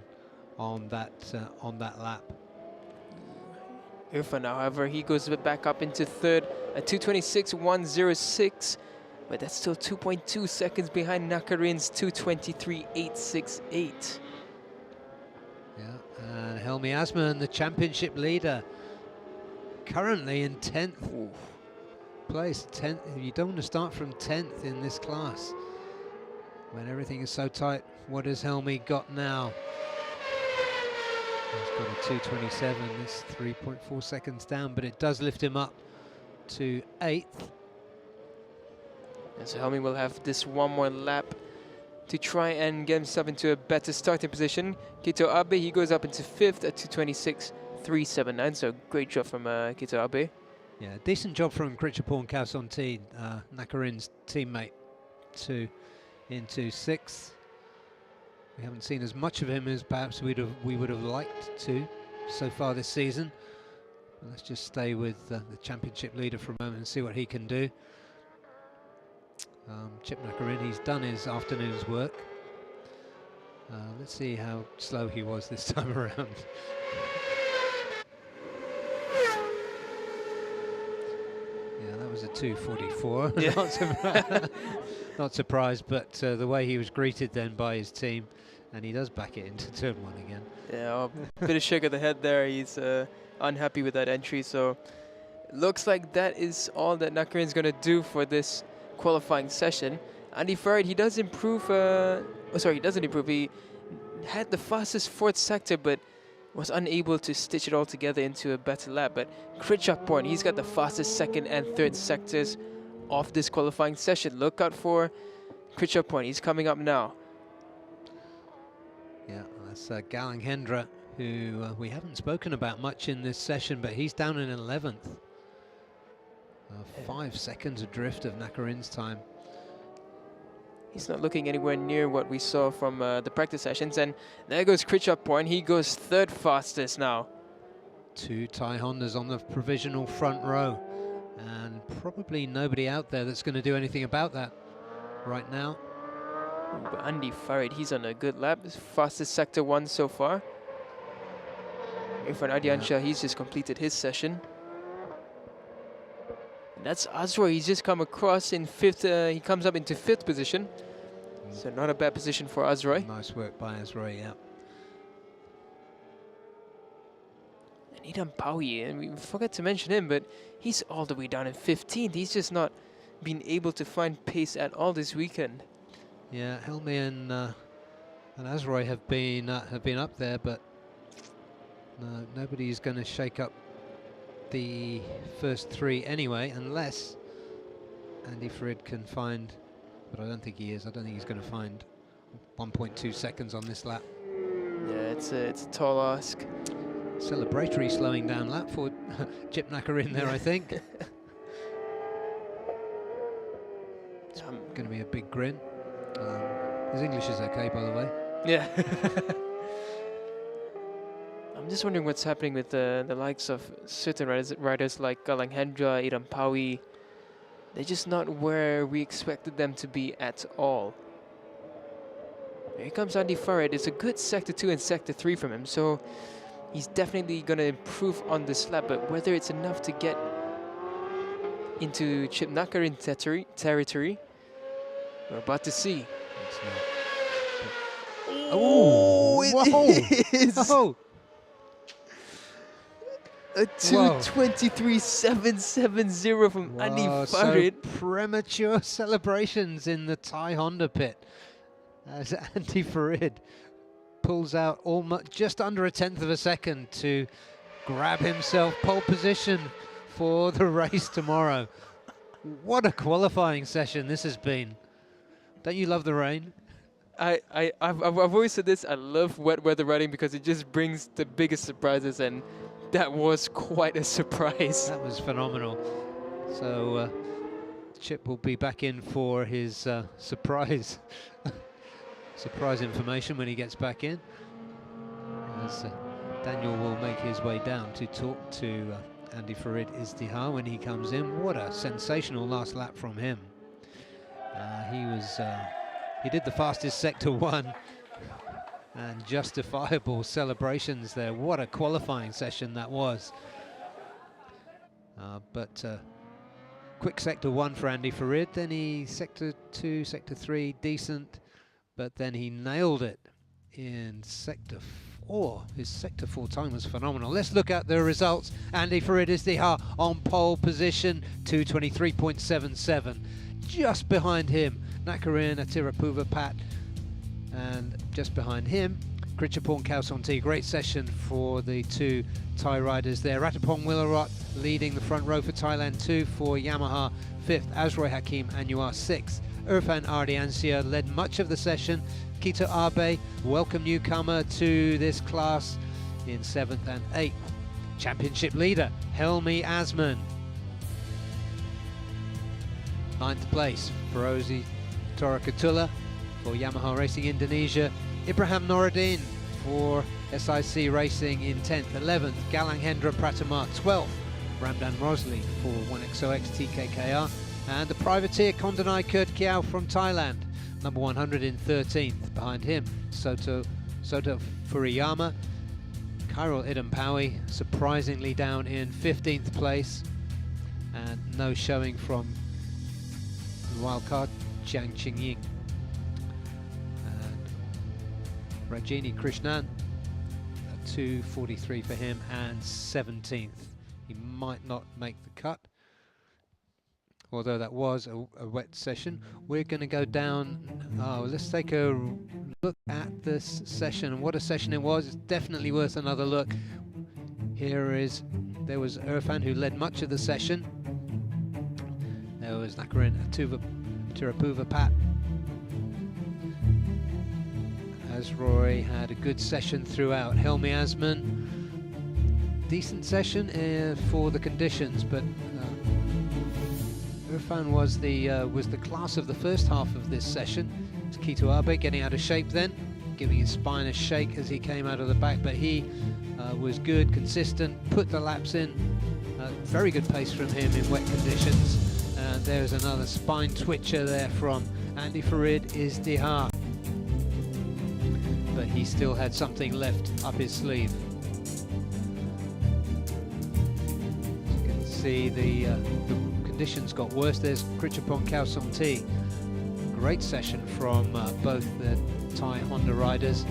on that lap. Irfan, however, he goes back up into 3rd at 226.106, but that's still 2.2 seconds behind Nakarin's 223.868. Yeah, and Helmi Asman, the championship leader, currently in 10th place. 10th. You don't want to start from 10th in this class when everything is so tight. What has Helmi got now? He's got a 2:27. It's 3.4 seconds down, but it does lift him up to 8th. And so Helmi will have this one more lap to try and get himself into a better starting position. Kito Abe, he goes up into 5th at 2:26.379. So great job from Kito Abe. Yeah, decent job from Krichapon Kausontin, Nakarin's teammate, into 6th. We haven't seen as much of him as perhaps we would have liked to so far this season. But let's just stay with the championship leader for a moment and see what he can do. Chip Nakarin, he's done his afternoon's work. Let's see how slow he was this time around. Yeah, that was a 2:44. Yeah. Not surprised, but the way he was greeted then by his team, and he does back it into turn 1 again. Yeah, a bit of shake of the head there. He's unhappy with that entry. So looks like that is all that Nakarin's going to do for this qualifying session. Andy Farid, he does improve. He doesn't improve. He had the fastest 4th sector, but was unable to stitch it all together into a better lap. But Krichapon, he's got the fastest 2nd and 3rd sectors of this qualifying session. Look out for Krichapon. He's coming up now. Yeah, that's Galang Hendra, who we haven't spoken about much in this session, but he's down in 11th. 5 seconds adrift of Nakarin's time. He's not looking anywhere near what we saw from the practice sessions. And there goes Krichapon. He goes 3rd fastest now. 2 Thai Hondas on the provisional front row. And probably nobody out there that's going to do anything about that right now. But Andy Farid, he's on a good lap. Fastest sector 1 so far. Irfan Adiansha, he's just completed his session. And that's Azroy. He's just come across in 5th. He comes up into 5th position. So not a bad position for Azroy. Nice work by Azroy, yeah. And Idam Paui, and we forgot to mention him, but he's all the way down in 15th. He's just not been able to find pace at all this weekend. Yeah, Helmi and Azroy have been up there, but no, nobody's going to shake up the first 3 anyway, unless Andy Farid can find, but I don't think he is. I don't think he's going to find 1.2 seconds on this lap. Yeah, it's a tall ask. Celebratory slowing down lap for Chip Nakarin there, I think. It's going to be a big grin. His English is okay, by the way. Yeah. I'm just wondering what's happening with the likes of certain riders like Galang Hendra, Idam Paui. They're just not where we expected them to be at all. Here comes Andy Farid. It's a good Sector 2 and Sector 3 from him, so he's definitely going to improve on this lap, but whether it's enough to get into Chip Nakarin territory, we're about to see. Oh, it is! Oh. A 2:23.770 from Andy Farid. So premature celebrations in the Thai Honda pit as Andy Farid pulls out almost just under 1/10 of a second to grab himself pole position for the race tomorrow. What a qualifying session this has been. Don't you love the rain? I've always said this. I love wet weather riding because it just brings the biggest surprises, and that was quite a surprise. That was phenomenal. So Chip will be back in for his surprise information when he gets back in. As Daniel will make his way down to talk to Andy Farid Izdihar when he comes in. What a sensational last lap from him. He did the fastest Sector 1 and justifiable celebrations there. What a qualifying session that was. But quick Sector 1 for Andy Farid, then he Sector 2, Sector 3, decent, but then he nailed it in Sector or his sector 4 time was phenomenal. Let's look at the results. Andy Farid Izdihar on pole position, 2:23.77. Just behind him, Nakarin Atirapuva Pat, and just behind him, Krichapong Kausonti. Great session for the two Thai riders there. Ratapong Willarot leading the front row for Thailand 2, for Yamaha 5th, Azroy Hakim Anwar 6th. Irfan Ardiansia led much of the session. Kito Abe, welcome newcomer to this class, in 7th and 8th. Championship leader, Helmi Asman. 9th place, Ferozi Torakatullah for Yamaha Racing Indonesia. Ibrahim Noruddin for SIC Racing in 10th. 11th, Galang Hendra Pratama 12th. Ramdan Rosli for 1XOX TKKR. And the privateer Kondanai Kurt Kiao from Thailand, number 113th. Behind him, Soto Furiyama. Kyril Idampawi surprisingly down in 15th place. And no showing from the wildcard, Jiang Qingying. Rajini Krishnan, 2:43 for him, and 17th. He might not make the cut, although that was a wet session. We're going to go down. Let's take a look at this session. What a session it was. It's definitely worth another look. There was Irfan, who led much of the session. There was Nakarin Atirapuva Pat. Azroy had a good session throughout. Helmi Asman, decent session for the conditions, but Irfan was the class of the first half of this session. It's Kito Abe getting out of shape then, giving his spine a shake as he came out of the back, but he was good, consistent, put the laps in. Very good pace from him in wet conditions. And there's another spine twitcher there from Andy Farid Izdihar. But he still had something left up his sleeve. As you can see, the conditions got worse. There's Krichapong Kausonti. Great session from both the Thai Honda riders.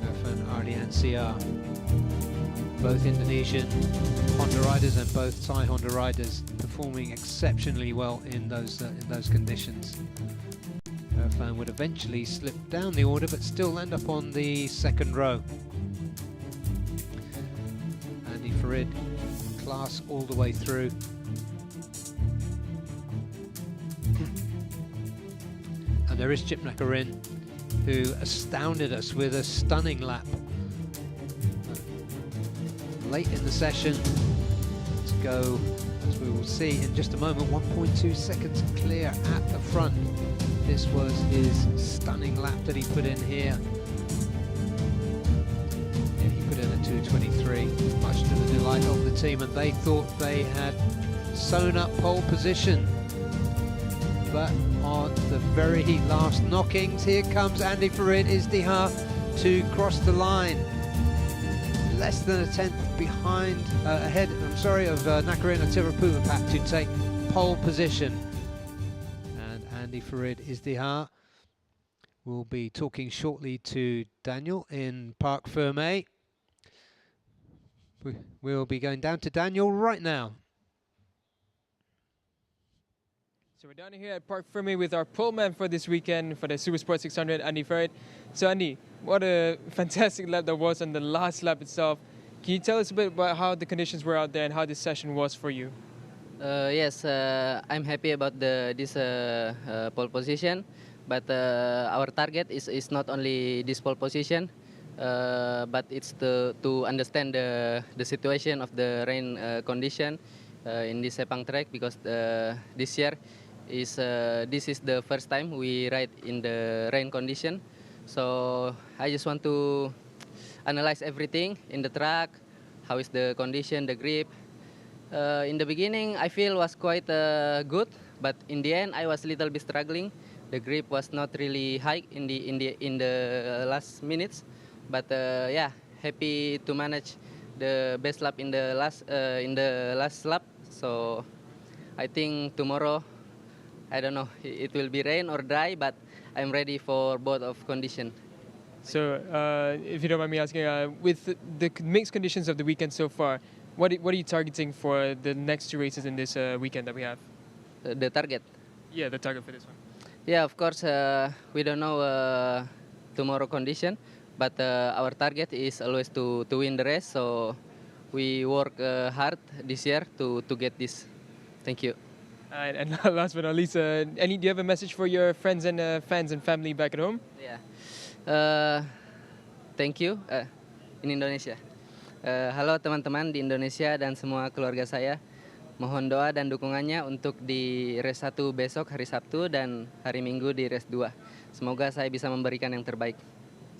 Irfan Ardiansia, both Indonesian Honda riders and both Thai Honda riders performing exceptionally well in those conditions. Irfan would eventually slip down the order, but still end up on the second row. Andy Farid, class all the way through. And there is Chip Nakarin, who astounded us with a stunning lap. Late in the session, to go, as we will see in just a moment, 1.2 seconds clear at the front. This was his stunning lap that he put in here. Yeah, he put in a 2:23, much to the delight of the team, and they thought they had sewn up pole position. But on the very last knockings, here comes Andy Farid Izdihar to cross the line. Less than a tenth ahead of Nakarin Atirapuva Pat to take pole position. Andy Farid Izdihar will be talking shortly to Daniel in Parc Fermé. We'll be going down to Daniel right now. So we're down here at Parc Fermé with our poleman for this weekend for the Super Sport 600, Andy Farid. So Andy, what a fantastic lap that was on the last lap itself. Can you tell us a bit about how the conditions were out there and how this session was for you? Yes, I'm happy about this pole position, but our target is not only this pole position, but it's to understand the situation of the rain condition in this Sepang track, because this year this is the first time we ride in the rain condition. So I just want to analyze everything in the track, how is the condition, the grip. In the beginning, I feel was quite good, but in the end, I was a little bit struggling. The grip was not really high in the last minutes, but yeah, happy to manage the best lap in the last lap. So I think tomorrow, I don't know, it will be rain or dry, but I'm ready for both of condition. So, if you don't mind me asking, with the mixed conditions of the weekend so far, what are you targeting for the next two races in this weekend that we have? The target. Yeah, the target for this one. Yeah, of course, we don't know tomorrow condition, but our target is always to win the race. So we work hard this year to get this. Thank you. And last but not least, do you have a message for your friends and fans and family back at home? Yeah. Thank you in Indonesia. Halo teman-teman di Indonesia dan semua keluarga saya. Mohon doa dan dukungannya untuk di race 1 besok hari Sabtu dan hari Minggu di race 2. Semoga saya bisa memberikan yang terbaik.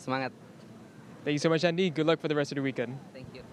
Semangat. Thank you so much, Andy. Good luck for the rest of the weekend. Thank you.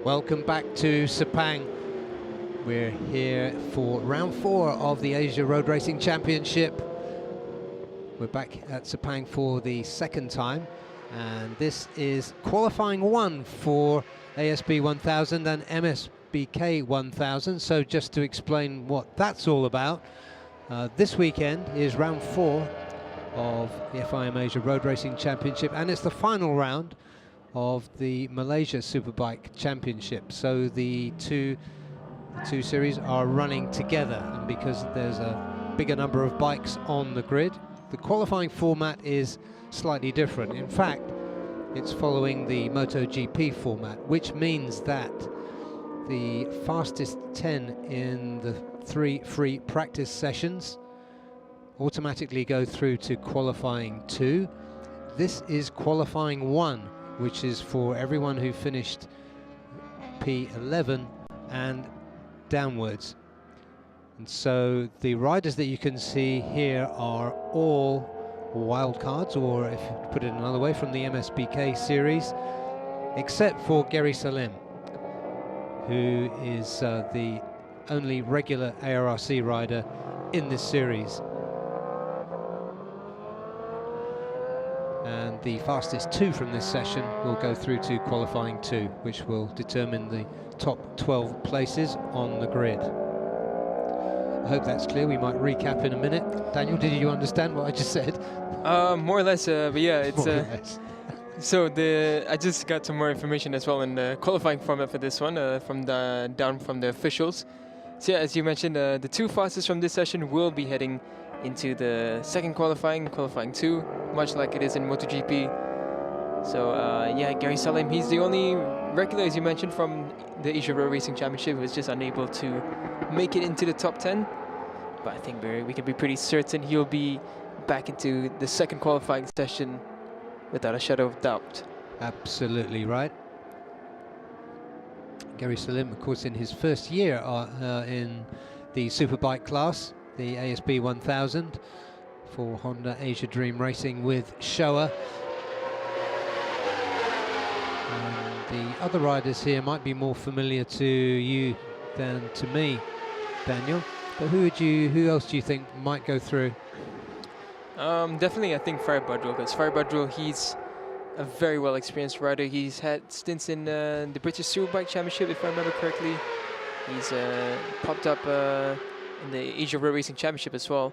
Welcome back to Sepang. We're here for round 4 of the Asia Road Racing Championship. We're back at Sepang for the second time, and this is qualifying 1 for ASB1000 and MSBK1000. So just to explain what that's all about, this weekend is round 4 of the FIM Asia Road Racing Championship, and it's the final round of the Malaysia Superbike Championship. So the two series are running together, and because there's a bigger number of bikes on the grid, the qualifying format is slightly different. In fact, it's following the MotoGP format, which means that the fastest 10 in the 3 free practice sessions automatically go through to qualifying 2. This is qualifying 1, which is for everyone who finished P11 and downwards. And so the riders that you can see here are all wildcards, or if you put it another way, from the MSBK series, except for Gary Salim, who is the only regular ARRC rider in this series. And the fastest 2 from this session will go through to qualifying 2, which will determine the top 12 places on the grid. I hope that's clear. We might recap in a minute. Daniel, did you understand what I just said? More or less, but yeah, it's More or less. so I just got some more information as well in the qualifying format for this one down from the officials. So yeah, as you mentioned, the 2 fastest from this session will be heading into the second qualifying 2, much like it is in MotoGP. So yeah, Gary Salim, he's the only regular, as you mentioned, from the Asia Road Racing Championship who was just unable to make it into the top 10. But I think we can be pretty certain he'll be back into the second qualifying session without a shadow of doubt. Absolutely right. Gary Salim, of course, in his first year in the Superbike class, the ASB 1000 for Honda Asia Dream Racing with Showa. And the other riders here might be more familiar to you than to me, Daniel. But who else do you think might go through? Definitely, I think Farid Badrul, because Farid Badrul, he's a very well experienced rider. He's had stints in the British Superbike Championship, if I remember correctly. He's popped up in the Asia Road Racing Championship as well.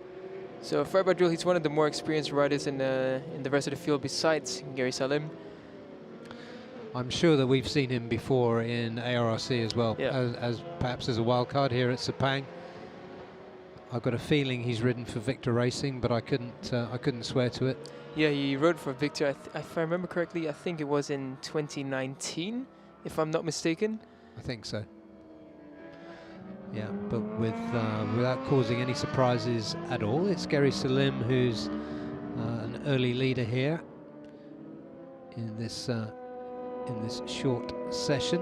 So Farid Badrul, he's one of the more experienced riders in the rest of the field besides Gary Salim. I'm sure that we've seen him before in ARRC as well, yeah, as perhaps as a wild card here at Sepang. I've got a feeling he's ridden for Victor Racing, but I couldn't swear to it. Yeah, he rode for Victor. If I remember correctly, I think it was in 2019, if I'm not mistaken. I think so. Yeah, but without causing any surprises at all, it's Gary Salim who's an early leader here in this short session.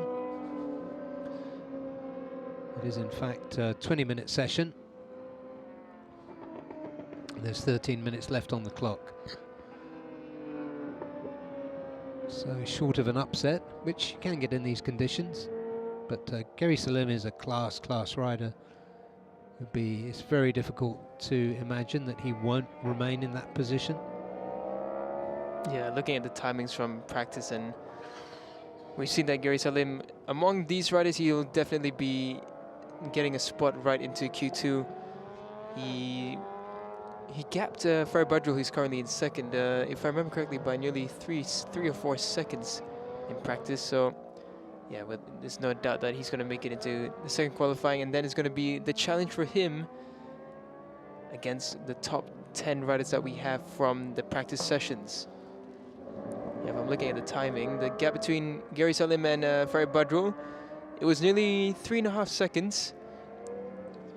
It is in fact a 20-minute session. There's 13 minutes left on the clock. So short of an upset, which you can get in these conditions. But Gary Salim is a class rider. It's very difficult to imagine that he won't remain in that position. Yeah, looking at the timings from practice, and we've seen that Gary Salim, among these riders, he'll definitely be getting a spot right into Q2. He gapped Farid Badrul, who's currently in second, if I remember correctly, by nearly 3 or 4 seconds in practice. So yeah, but there's no doubt that he's going to make it into the second qualifying, and then it's going to be the challenge for him against the top 10 riders that we have from the practice sessions. Yeah, if I'm looking at the timing, the gap between Gary Salim and Farid Badrul, it was nearly 3.5 seconds,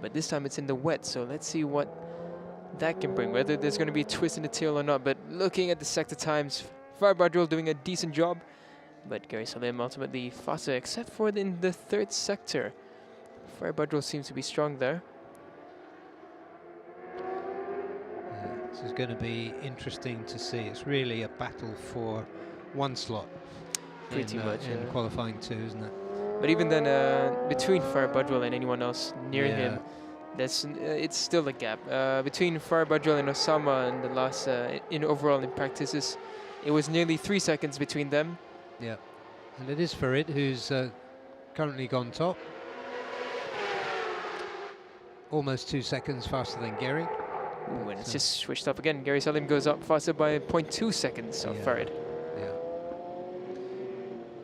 but this time it's in the wet, so let's see what that can bring, whether there's going to be a twist in the tail or not. But looking at the sector times, Farid Badrul doing a decent job, but Gary Salim ultimately faster, except for in the third sector. Farid Badrul seems to be strong there. This is going to be interesting to see. It's really a battle for one slot Pretty much, in yeah. qualifying 2, isn't it? But even then, between Farah Badrul and anyone else near him, it's still a gap. Between Farah Badrul and Osama in the last, in practices, it was nearly 3 seconds between them. Yeah, and it is Farid who's currently gone top. Almost 2 seconds faster than Gary. Ooh, and it's just switched up again. Gary Salim goes up faster by 0.2 seconds of Farid. Yeah.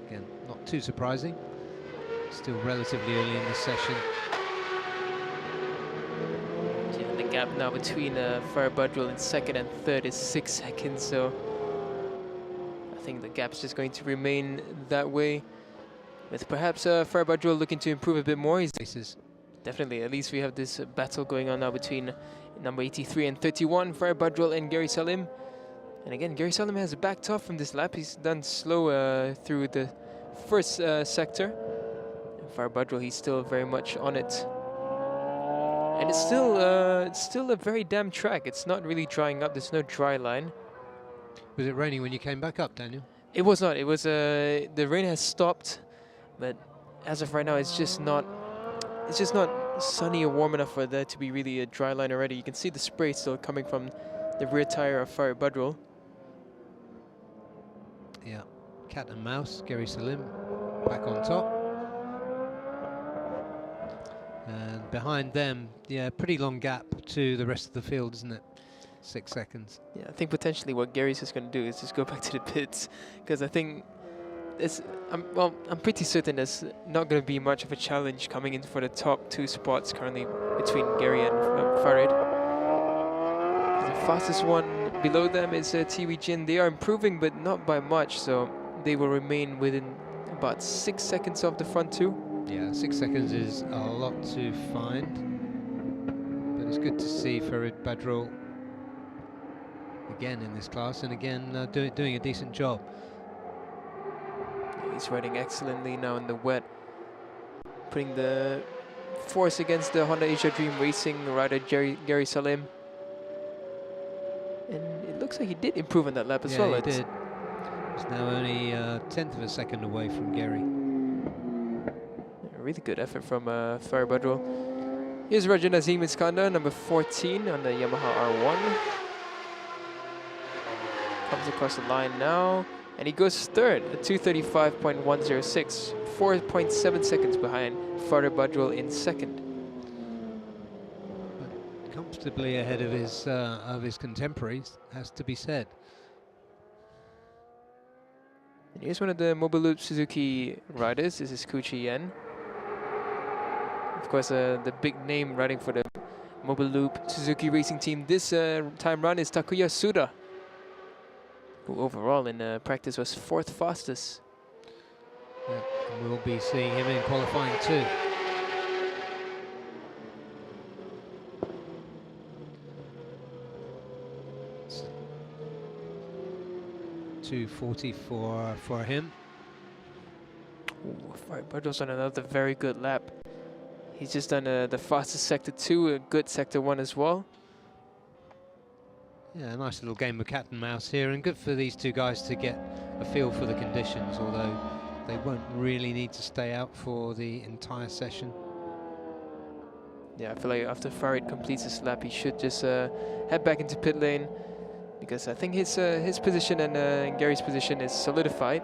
Again, not too surprising. Still relatively early in the session. Yeah, the gap now between Farah Badrul in second and third is 6 seconds, so I think the gap's just going to remain that way. With perhaps Farah Badrul looking to improve a bit more. Definitely, at least we have this battle going on now between number 83 and 31, Farah Badrul and Gary Salim. And again, Gary Salim has backed off from this lap. He's done slow through the first sector. And Farah Badrul, he's still very much on it. And it's still a very damp track. It's not really drying up. There's no dry line. Was it raining when you came back up, Daniel? It was not. It was the rain has stopped, but as of right now, it's just not sunny or warm enough for there to be really a dry line already. You can see the spray still coming from the rear tire of Farah Badrul. Yeah, cat and mouse, Gary Salim back on top. And behind them, yeah, pretty long gap to the rest of the field, isn't it? 6 seconds. Yeah, I think potentially what Gary's just going to do is just go back to the pits, because I think I'm pretty certain there's not going to be much of a challenge coming in for the top 2 spots currently between Gary and Farid. The fastest one below them is Tiwi Jin. They are improving, but not by much, so they will remain within about 6 seconds of the front 2. Yeah, 6 seconds is a lot to find, but it's good to see Farid Badrul again in this class, and again doing a decent job. He's riding excellently now in the wet, putting the force against the Honda Asia Dream Racing rider Gary Salim. And it looks like he did improve on that lap as well. Yeah, he did. He's now only a 1/10 of a second away from Gary. A really good effort from Farah Badrul. Here's Raja Nazim Iskandar, number 14 on the Yamaha R1. Comes across the line now, and he goes third at 2:35.106, 4.7 seconds behind Farah Badrul in second. But comfortably ahead of his contemporaries, has to be said. And here's one of the Mobile Loop Suzuki riders. This is Kuchi Yen. Of course, the big name riding for the Mobile Loop Suzuki racing team this time round is Takuya Suda, who overall in practice was 4th fastest. Yeah, and we'll be seeing him in qualifying too. It's 2:40 for him. Farah Badrul's on another very good lap. He's just done the fastest sector 2, a good sector 1 as well. Yeah, a nice little game of cat and mouse here, and good for these two guys to get a feel for the conditions, although they won't really need to stay out for the entire session. Yeah, I feel like after Farid completes his lap, he should just head back into pit lane, because I think his position and Gary's position is solidified.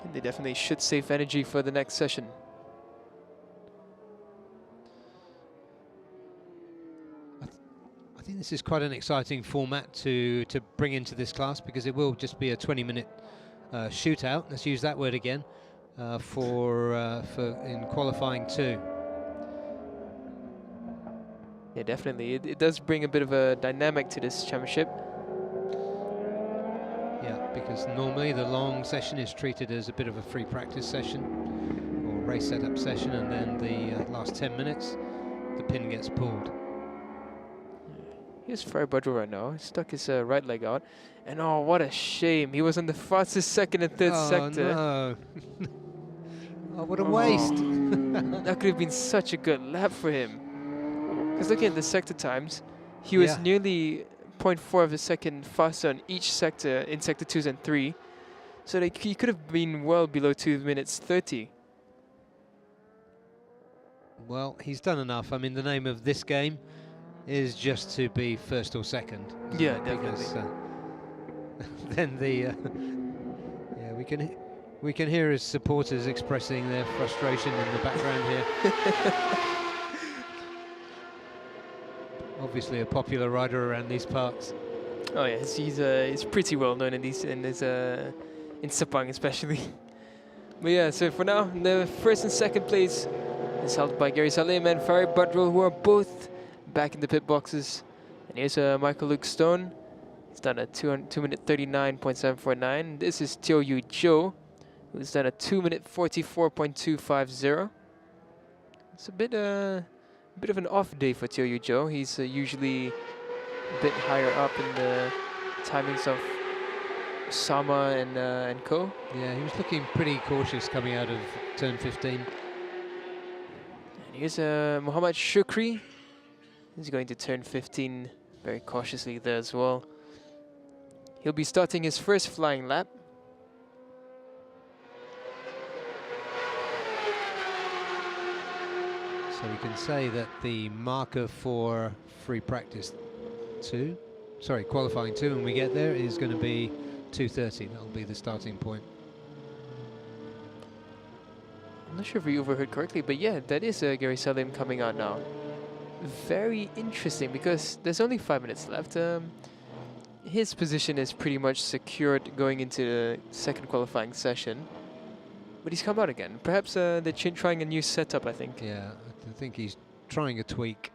And they definitely should save energy for the next session. I think this is quite an exciting format to bring into this class, because it will just be a 20-minute shootout. Let's use that word again for in qualifying too. Yeah, definitely. It does bring a bit of a dynamic to this championship. Yeah, because normally the long session is treated as a bit of a free practice session or race setup session, and then the last 10 minutes the pin gets pulled. Here's Farah Badrul right now. He stuck his right leg out. And oh, what a shame. He was on the fastest second and third sector. No. Oh, what a waste. That could have been such a good lap for him. Because looking at the sector times, he was nearly 0.4 of a second faster on each sector in sector 2s and 3. So he could have been well below 2 minutes 30. Well, he's done enough. I mean, the name of this game is just to be first or second. Yeah, Because definitely. then the yeah, we can hear his supporters expressing their frustration in the background here. Obviously, a popular rider around these parts. Oh yes, he's pretty well known in in Sepang especially. But yeah, so for now, the first and second place is held by Gary Salim and Farid Badrul, who are both back in the pit boxes. And here's Michael Luke Stone. He's done a 2 minute 39.749. This is Teo Yu Jo, who's done a 2 minute 44.250. It's a bit of an off day for Teo Yu Jo. He's usually a bit higher up in the timings of Sama and co. Yeah, he was looking pretty cautious coming out of turn 15. And here's Muhammad Shukri. He's going to turn 15 very cautiously there as well. He'll be starting his first flying lap. So we can say that the marker for free practice 2, sorry, qualifying 2, when we get there, is going to be 2:30. That'll be the starting point. I'm not sure if we overheard correctly, but yeah, that is Gary Salim coming out now. Very interesting because there's only 5 minutes left. His position is pretty much secured going into the second qualifying session. But he's come out again. Perhaps they're trying a new setup, I think. Yeah, I think he's trying a tweak,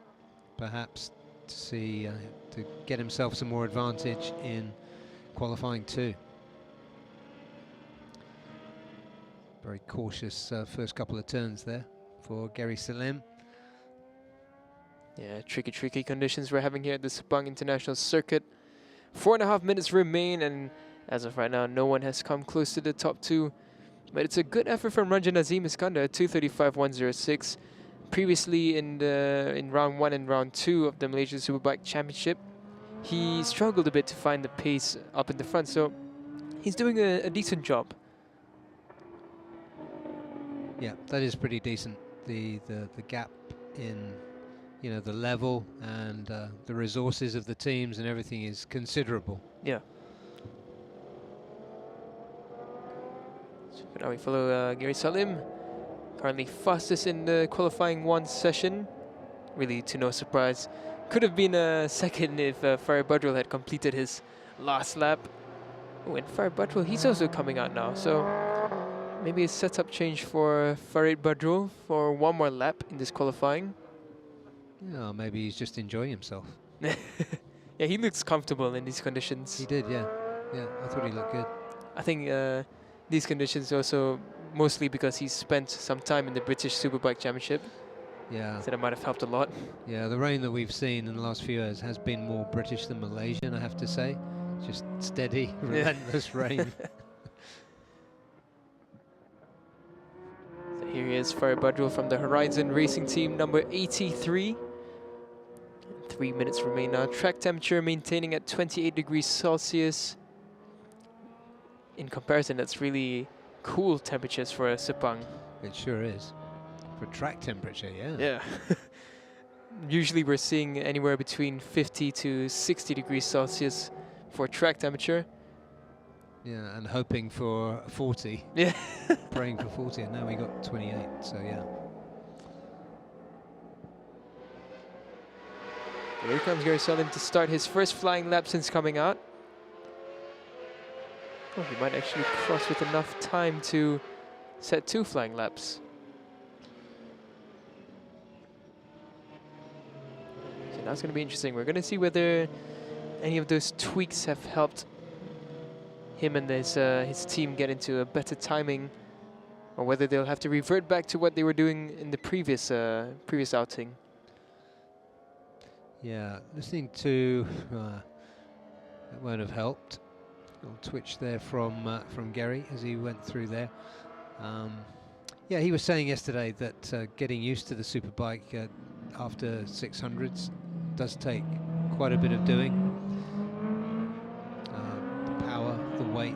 perhaps, to see to get himself some more advantage in qualifying 2. Very cautious first couple of turns there for Gary Salim. Yeah, tricky conditions we're having here at the Sepang International Circuit. 4.5 minutes remain, and as of right now, no one has come close to the top 2. But it's a good effort from Ranjan Azim Iskandar, 2:35.106. Previously in round 1 and round 2 of the Malaysian Superbike Championship, he struggled a bit to find the pace up in the front, so he's doing a decent job. Yeah, that is pretty decent. The gap in, you know, the level and the resources of the teams and everything is considerable. Yeah. So now we follow Gary Salim, currently fastest in the qualifying 1 session. Really, to no surprise. Could have been a second if Farid Badrul had completed his last lap. Oh, and Farid Badrul, he's also coming out now. So maybe a setup change for Farid Badrul for 1 more lap in this qualifying. Yeah, maybe he's just enjoying himself. Yeah, he looks comfortable in these conditions. He did, yeah. Yeah, I thought he looked good. I think these conditions also mostly because he's spent some time in the British Superbike Championship. Yeah. So that might have helped a lot. Yeah, the rain that we've seen in the last few years has been more British than Malaysian, I have to say. Just steady, relentless rain. So here he is, Farid Badrul from the Horizon Racing Team, number 83. 3 minutes remain now. Track temperature maintaining at 28 degrees Celsius. In comparison, that's really cool temperatures for a Sepang. It sure is. For track temperature, yeah. Yeah. Usually we're seeing anywhere between 50 to 60 degrees Celsius for track temperature. Yeah, and hoping for 40. Yeah. Praying for 40, and now we got 28, so yeah. Here comes Gary Salim to start his first flying lap since coming out. Oh, he might actually cross with enough time to set 2 flying laps. So now it's going to be interesting. We're going to see whether any of those tweaks have helped him and his team get into a better timing, or whether they'll have to revert back to what they were doing in the previous outing. Yeah, listening to that won't have helped. A little twitch there from Gary as he went through there. Yeah, he was saying yesterday that getting used to the superbike after 600s does take quite a bit of doing. The power, the weight.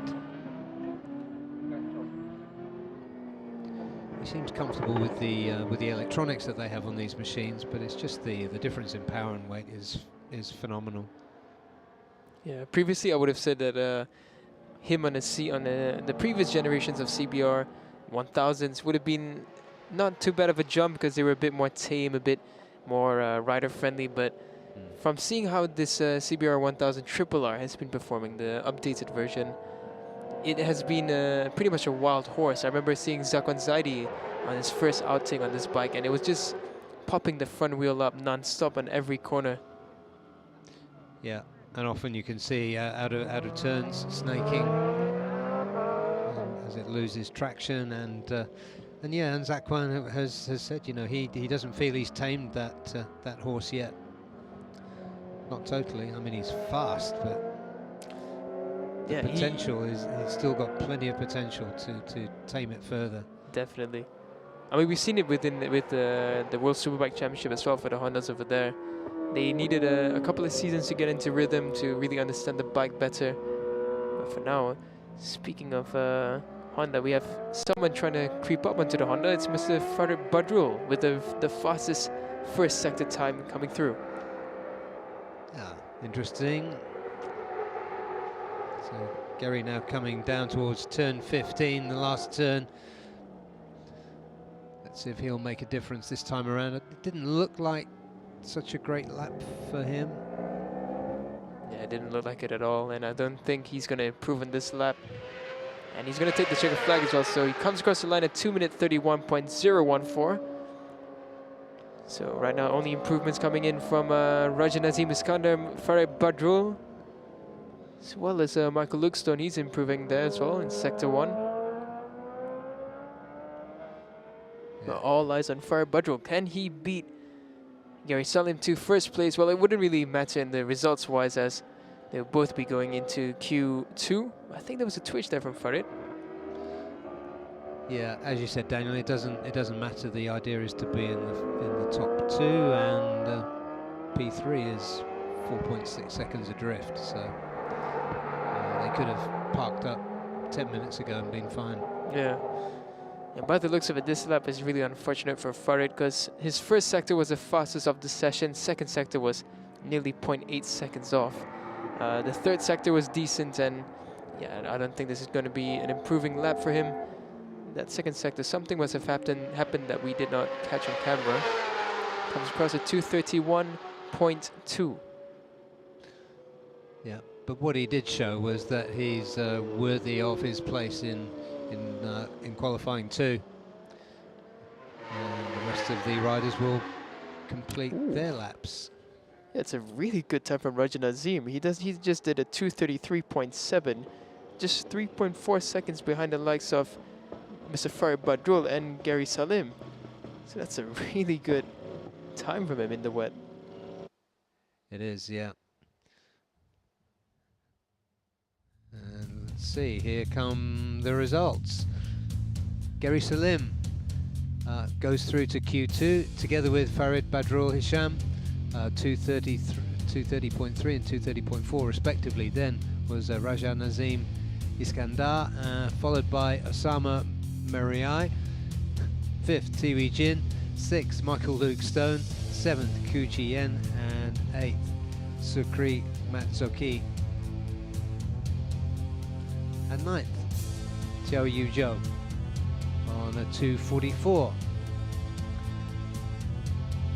He seems comfortable with the electronics that they have on these machines, but it's just the difference in power and weight is phenomenal. Yeah, previously I would have said that him on the previous generations of CBR 1000s would have been not too bad of a jump because they were a bit more tame, a bit more rider friendly. But from seeing how this CBR 1000 RRR has been performing, the updated version, it has been pretty much a wild horse. I remember seeing Zakwan Zaidi on his first outing on this bike, and it was just popping the front wheel up non-stop on every corner. Yeah, and often you can see out of turns snaking as it loses traction, and Zakwan has said, you know, he doesn't feel he's tamed that horse yet. Not totally. I mean, he's fast, but yeah, the potential he's still got plenty of potential to tame it further. Definitely. I mean, we've seen it with the World Superbike Championship as well for the Hondas over there. They needed a couple of seasons to get into rhythm, to really understand the bike better. But for now, speaking of Honda, we have someone trying to creep up onto the Honda. It's Mr. Farid Badrul with the fastest first sector time coming through. Yeah, interesting. So Gary now coming down towards turn 15, the last turn. Let's see if he'll make a difference this time around. It didn't look like such a great lap for him. Yeah, it didn't look like it at all, and I don't think he's going to improve in this lap. And he's going to take the checkered flag as well, so he comes across the line at 2:31.014. So right now, only improvements coming in from Raja Nazim Iskandar, Farid Badrul, as well as Michael Lookstone. He's improving there as well in Sector 1. Yeah. All eyes on Farid Badrul. Can he beat Gary Salim to first place? Well, it wouldn't really matter in the results-wise, as they'll both be going into Q2. I think there was a twitch there from Farid. Yeah, as you said, Daniel, it doesn't matter. The idea is to be in the top two, and P3 is 4.6 seconds adrift. So they could have parked up 10 minutes ago and been fine. Yeah. And by the looks of it, this lap is really unfortunate for Farid, because his first sector was the fastest of the session. Second sector was nearly 0.8 seconds off. The third sector was decent, and yeah, I don't think this is going to be an improving lap for him. That second sector, something must have happened that we did not catch on camera. Comes across at 2:31.2. Yeah, but what he did show was that he's worthy of his place in qualifying too. And the rest of the riders will complete their laps. Yeah, it's a really good time from Raja Nazim. He just did a 2:33.7, just 3.4 seconds behind the likes of Mr. Farid Badrul and Gary Salim. So that's a really good time from him in the wet. It is, yeah. And let's see, here come the results. Gary Salim goes through to Q2 together with Farid Badrul Hisham, 2:30.3 and 2:30.4 respectively. Then was Raja Nazim Iskandar, followed by Osama Mariai, 5th Tiwi Jin, 6th Michael Lookstone, 7th Kuchi Yen, and 8th Sukri Matsuki, and 9th Xiao Yu Zhou on a 2:44.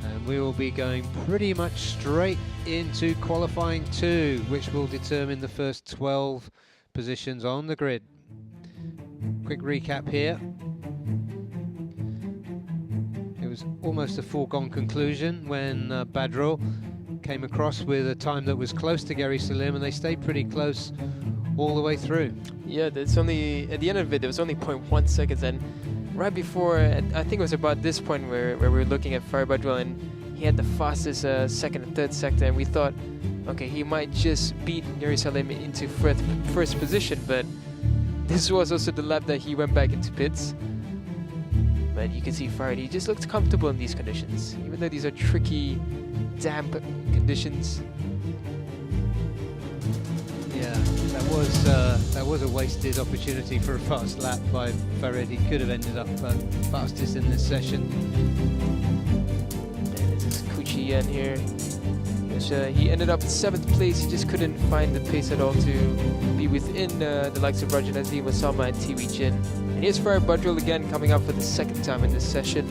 And we will be going pretty much straight into qualifying 2, which will determine the first 12 positions on the grid. Quick recap here. It was almost a foregone conclusion when Badrul came across with a time that was close to Gary Salim, and they stayed pretty close all the way through. Yeah, there's only, at the end of it, there was only 0.1 seconds, and right before, I think it was about this point where we were looking at Farid Badrul, and he had the fastest second and third sector, and we thought, okay, he might just beat Gary Salim into first position, but this was also the lap that he went back into pits. But you can see Farid, he just looked comfortable in these conditions, even though these are tricky, damp conditions. Yeah, Yeah, that was a wasted opportunity for a fast lap by Farid. He could have ended up fastest in this session. And this is Kuchiyan here. He ended up in 7th place. He just couldn't find the pace at all to be within the likes of Rajanati Wasama and Tiwi Jin. And here's Farid Badrul again coming up for the 2nd time in this session.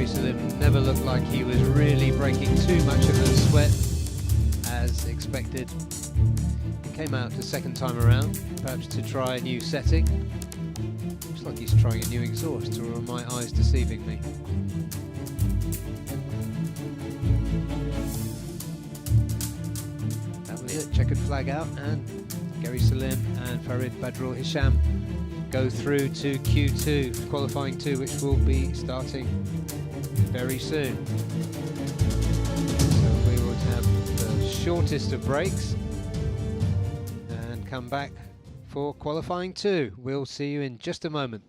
Salim never looked like he was really breaking too much of the sweat as expected. He came out the 2nd time around, perhaps to try a new setting. Looks like he's trying a new exhaust, or are my eyes deceiving me? That was it, checkered flag out, and Gary Salim and Farid Badrul Hisham go through to Q2, qualifying 2, which will be starting very soon. So we will have the shortest of breaks and come back for qualifying 2. We'll see you in just a moment.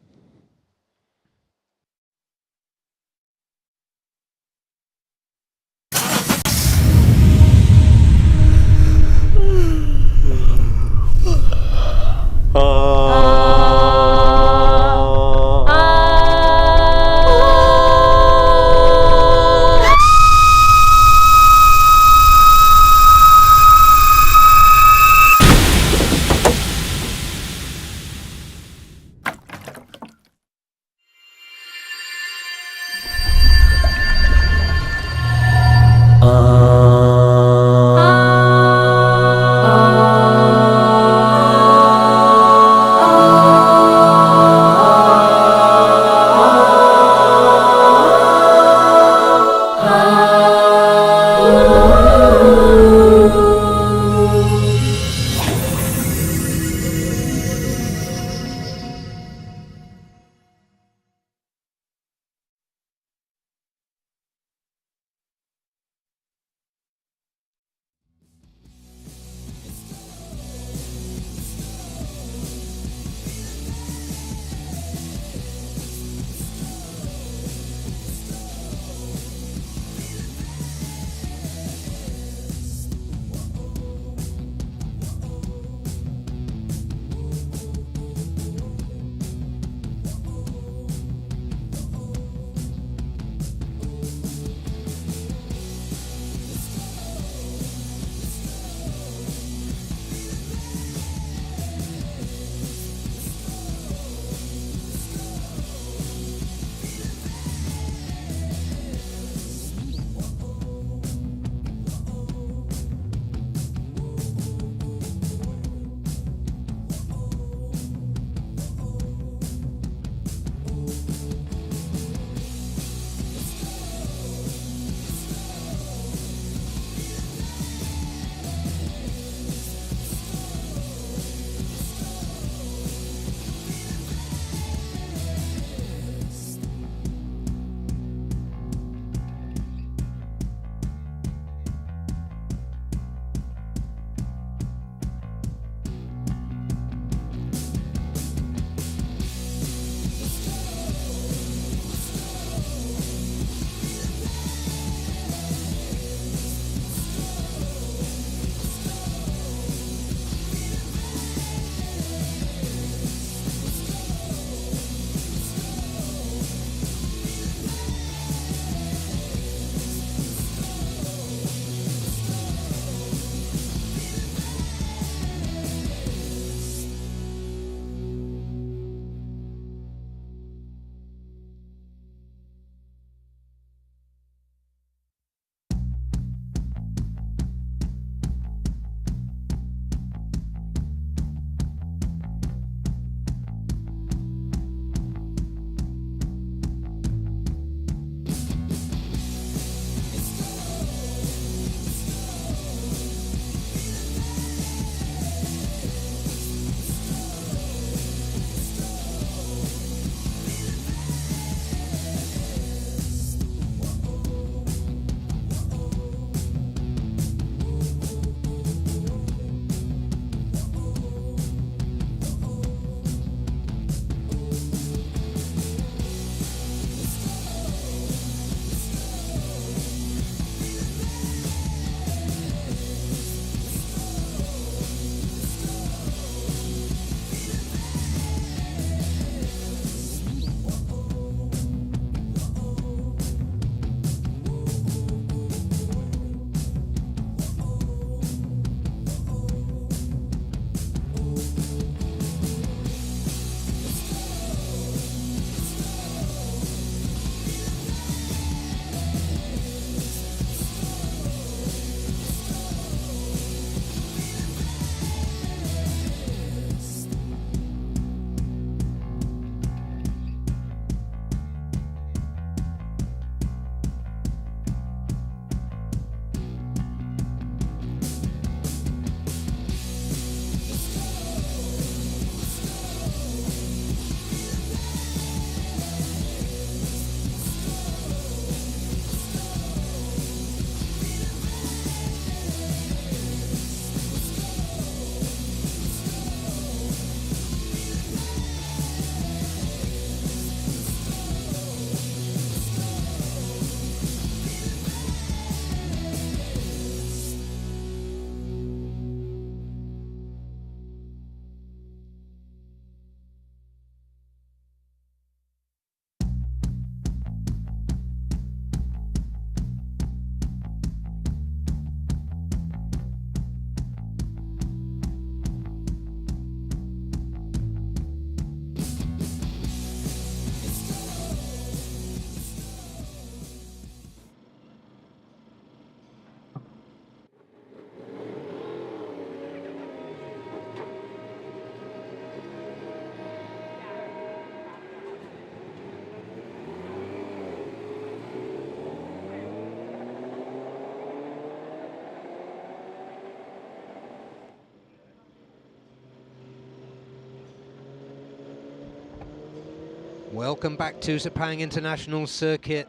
Welcome back to Sepang International Circuit,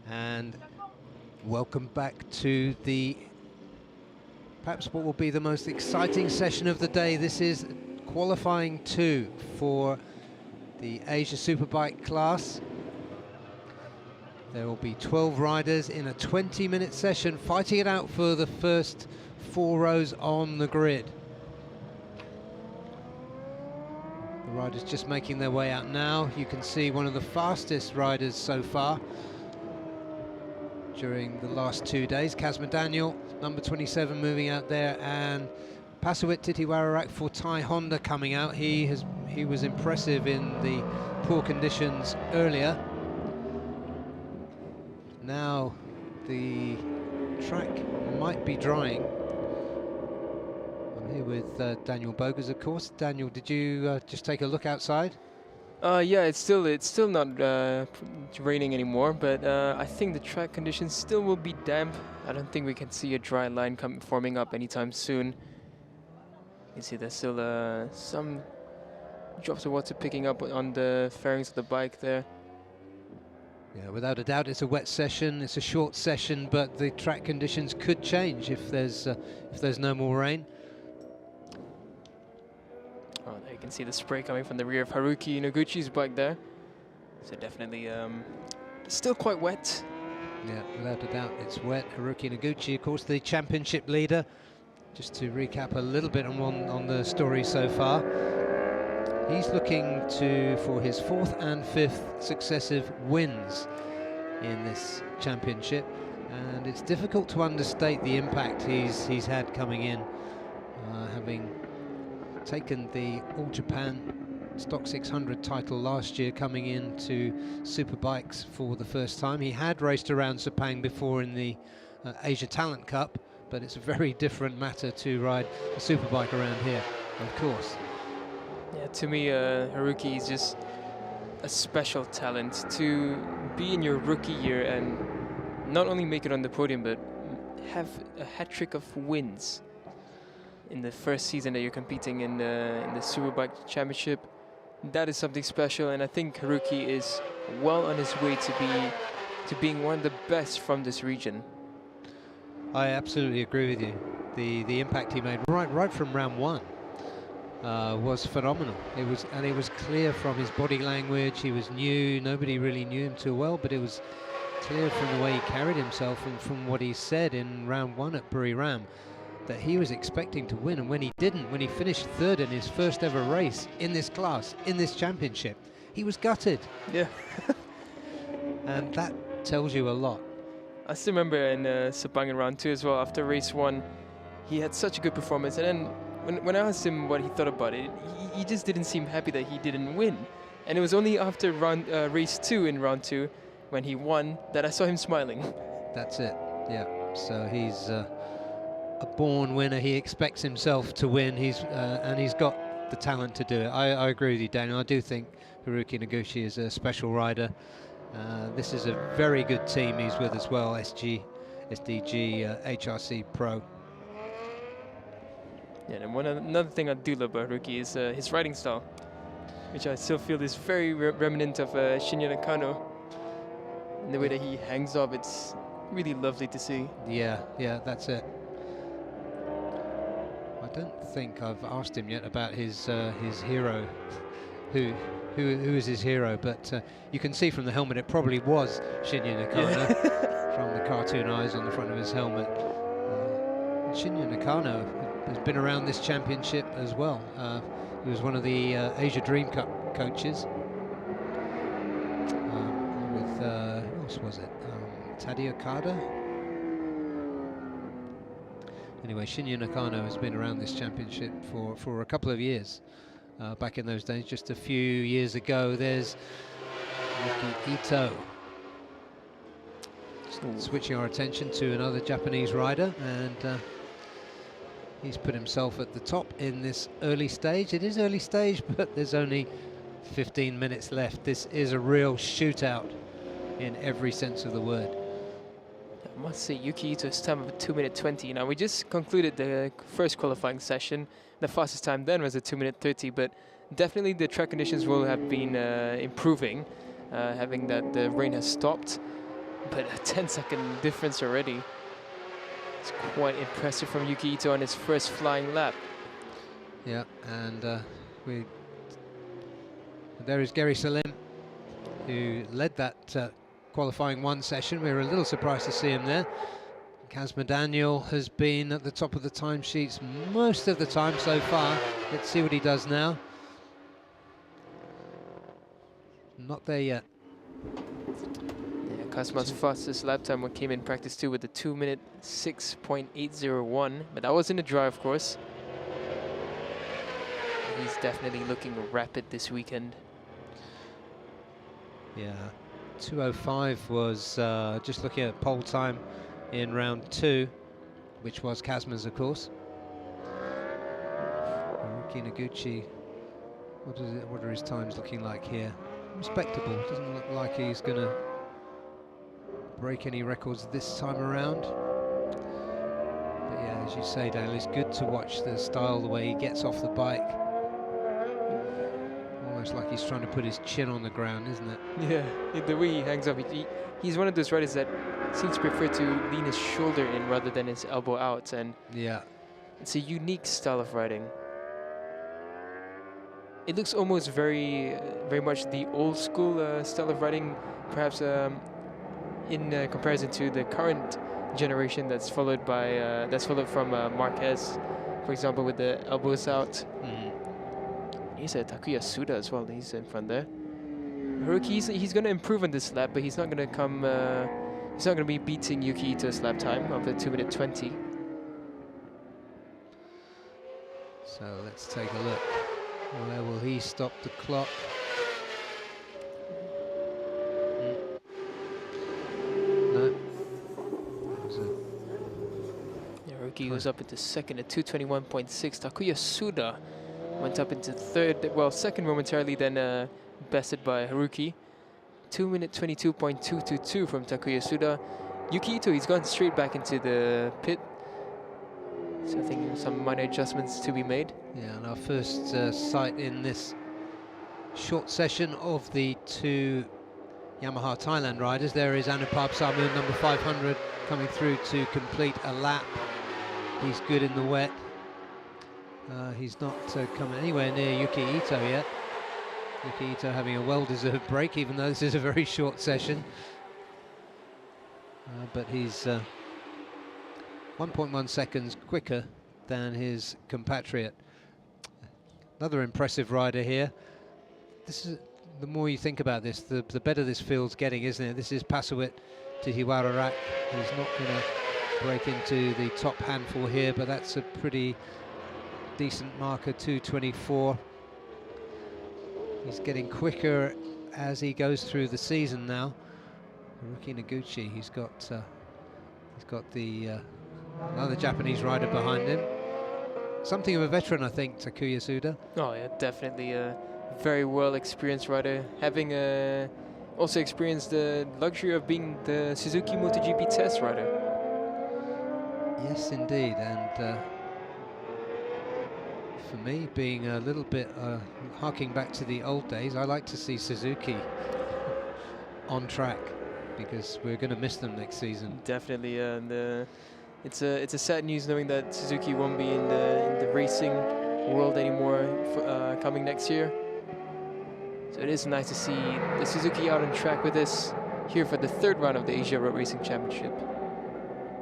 and welcome back to the perhaps what will be the most exciting session of the day. This is qualifying 2 for the Asia Superbike class. There will be 12 riders in a 20-minute session fighting it out for the first 4 rows on the grid. The riders just making their way out now. You can see one of the fastest riders so far during the last 2 days, Kazma Daniel, number 27, moving out there, and Pasawit Titiwararak for Thai Honda coming out. He was impressive in the poor conditions earlier. Now the track might be drying. I'm here with Daniel Bogas, of course. Daniel, did you just take a look outside? Yeah, it's still not raining anymore, but I think the track conditions still will be damp. I don't think we can see a dry line forming up anytime soon. You see there's still some drops of water picking up on the fairings of the bike there. Yeah, without a doubt, it's a wet session. It's a short session, but the track conditions could change if there's no more rain. Oh, there you can see the spray coming from the rear of Haruki Naguchi's bike there. So definitely still quite wet. Yeah, without a doubt, it's wet. Haruki Naguchi, of course, the championship leader. Just to recap a little bit on the story so far. He's looking for his 4th and 5th successive wins in this championship, and it's difficult to understate the impact he's had coming in, having taken the All Japan Stock 600 title last year, coming into Superbikes for the first time. He had raced around Sepang before in the Asia Talent Cup, but it's a very different matter to ride a Superbike around here, of course. Yeah, to me, Haruki is just a special talent to be in your rookie year and not only make it on the podium, but have a hat-trick of wins in the first season that you're competing in the Superbike Championship. That is something special, and I think Haruki is well on his way to being one of the best from this region. I absolutely agree with you. The impact he made right from round 1. Was phenomenal. It was clear from his body language. He was new. Nobody really knew him too well, but it was clear from the way he carried himself and from what he said in round 1 at Buriram that he was expecting to win. And when he didn't, when he finished 3rd in his first ever race in this class, in this championship, he was gutted. Yeah. And that tells you a lot. I still remember in Sepang in round 2 as well. After race 1, he had such a good performance, and then when I asked him what he thought about it, he just didn't seem happy that he didn't win. And it was only after race 2 in round 2, when he won, that I saw him smiling. That's it, yeah. So he's a born winner. He expects himself to win. And he's got the talent to do it. I agree with you, Daniel. I do think Haruki Naguchi is a special rider. This is a very good team he's with as well, SDG HRC Pro. Yeah, and another thing I do love about Haruki is his riding style, which I still feel is very reminiscent of Shinya Nakano. And the way that he hangs off, it's really lovely to see. Yeah, that's it. I don't think I've asked him yet about his hero, who is his hero, but you can see from the helmet it probably was Shinya Nakano from the cartoon eyes on the front of his helmet. Shinya Nakano has been around this championship as well. He was one of the Asia Dream Cup coaches with who else was it? Taddy Okada. Anyway, Shinya Nakano has been around this championship for a couple of years. Back in those days, just a few years ago. There's Yuki Ito. Switching our attention to another Japanese rider, and he's put himself at the top in this early stage. It is early stage, but there's only 15 minutes left. This is a real shootout in every sense of the word. I must say, Yuki Ito's time of 2:20. Now, we just concluded the first qualifying session. The fastest time then was a 2:30, but definitely the track conditions will have been improving, having that the rain has stopped. But a 10-second difference already. It's quite impressive from Yuki Ito on his first flying lap. Yeah, and there is Gary Salim, who led that qualifying 1 session. We were a little surprised to see him there. Kazma Daniel has been at the top of the timesheets most of the time so far. Let's see what he does now. Not there yet. Yeah, Kazma's fastest lap time came in practice 2 with the 2 minute 6.801, but that was in the dry, of course. He's definitely looking rapid this weekend. Yeah, 2:05 was just looking at pole time in round 2, which was Kazma's, of course. Haruki Naguchi, what are his times looking like here? Respectable. Doesn't look like he's going to break any records this time around. But yeah, as you say, Daniel, it's good to watch the style, the way he gets off the bike. Almost like he's trying to put his chin on the ground, isn't it? Yeah, the way he hangs up, he's one of those riders that seems to prefer to lean his shoulder in rather than his elbow out, and yeah, it's a unique style of riding. It looks almost very much the old school style of riding, perhaps in comparison to the current generation that's followed from Marquez, for example, with the elbows out. He's a Takuya Suda as well. He's in front there. Haruki, he's going to improve on this lap, but he's not going to come. He's not going to be beating Yuki Ito's lap time of the 2 minute 20. So let's take a look. Where will he stop the clock? No. Haruki was up into second at 2:21.6. Takuya Suda went up into third, well, second momentarily, then bested by Haruki. 2 minute 22.222 from Takuya Suda. Yuki Ito, he's gone straight back into the pit. So I think some minor adjustments to be made. Yeah, and our first sight in this short session of the 2 Yamaha Thailand riders. There is Anupab Samu, number 500, coming through to complete a lap. He's good in the wet. He's not coming anywhere near Yuki Ito yet. Yuki Ito having a well-deserved break, even though this is a very short session. But he's 1.1 seconds quicker than his compatriot. Another impressive rider here. This is, the more you think about this, the better this field's getting, isn't it? This is Pasawit to Hiwararak. He's not going to break into the top handful here, but that's a pretty decent marker, 2:24. He's getting quicker as he goes through the season now. Haruki Naguchi, he's got the another Japanese rider behind him. Something of a veteran, I think, Takuya Suda. Oh yeah, definitely a very well experienced rider, having also experienced the luxury of being the Suzuki MotoGP test rider. Yes, indeed, and for me, being a little bit harking back to the old days, I like to see Suzuki on track, because we're going to miss them next season. Definitely, it's a sad news knowing that Suzuki won't be in the racing world anymore coming next year. So it is nice to see the Suzuki out on track with us here for the 3rd round of the Asia Road Racing Championship.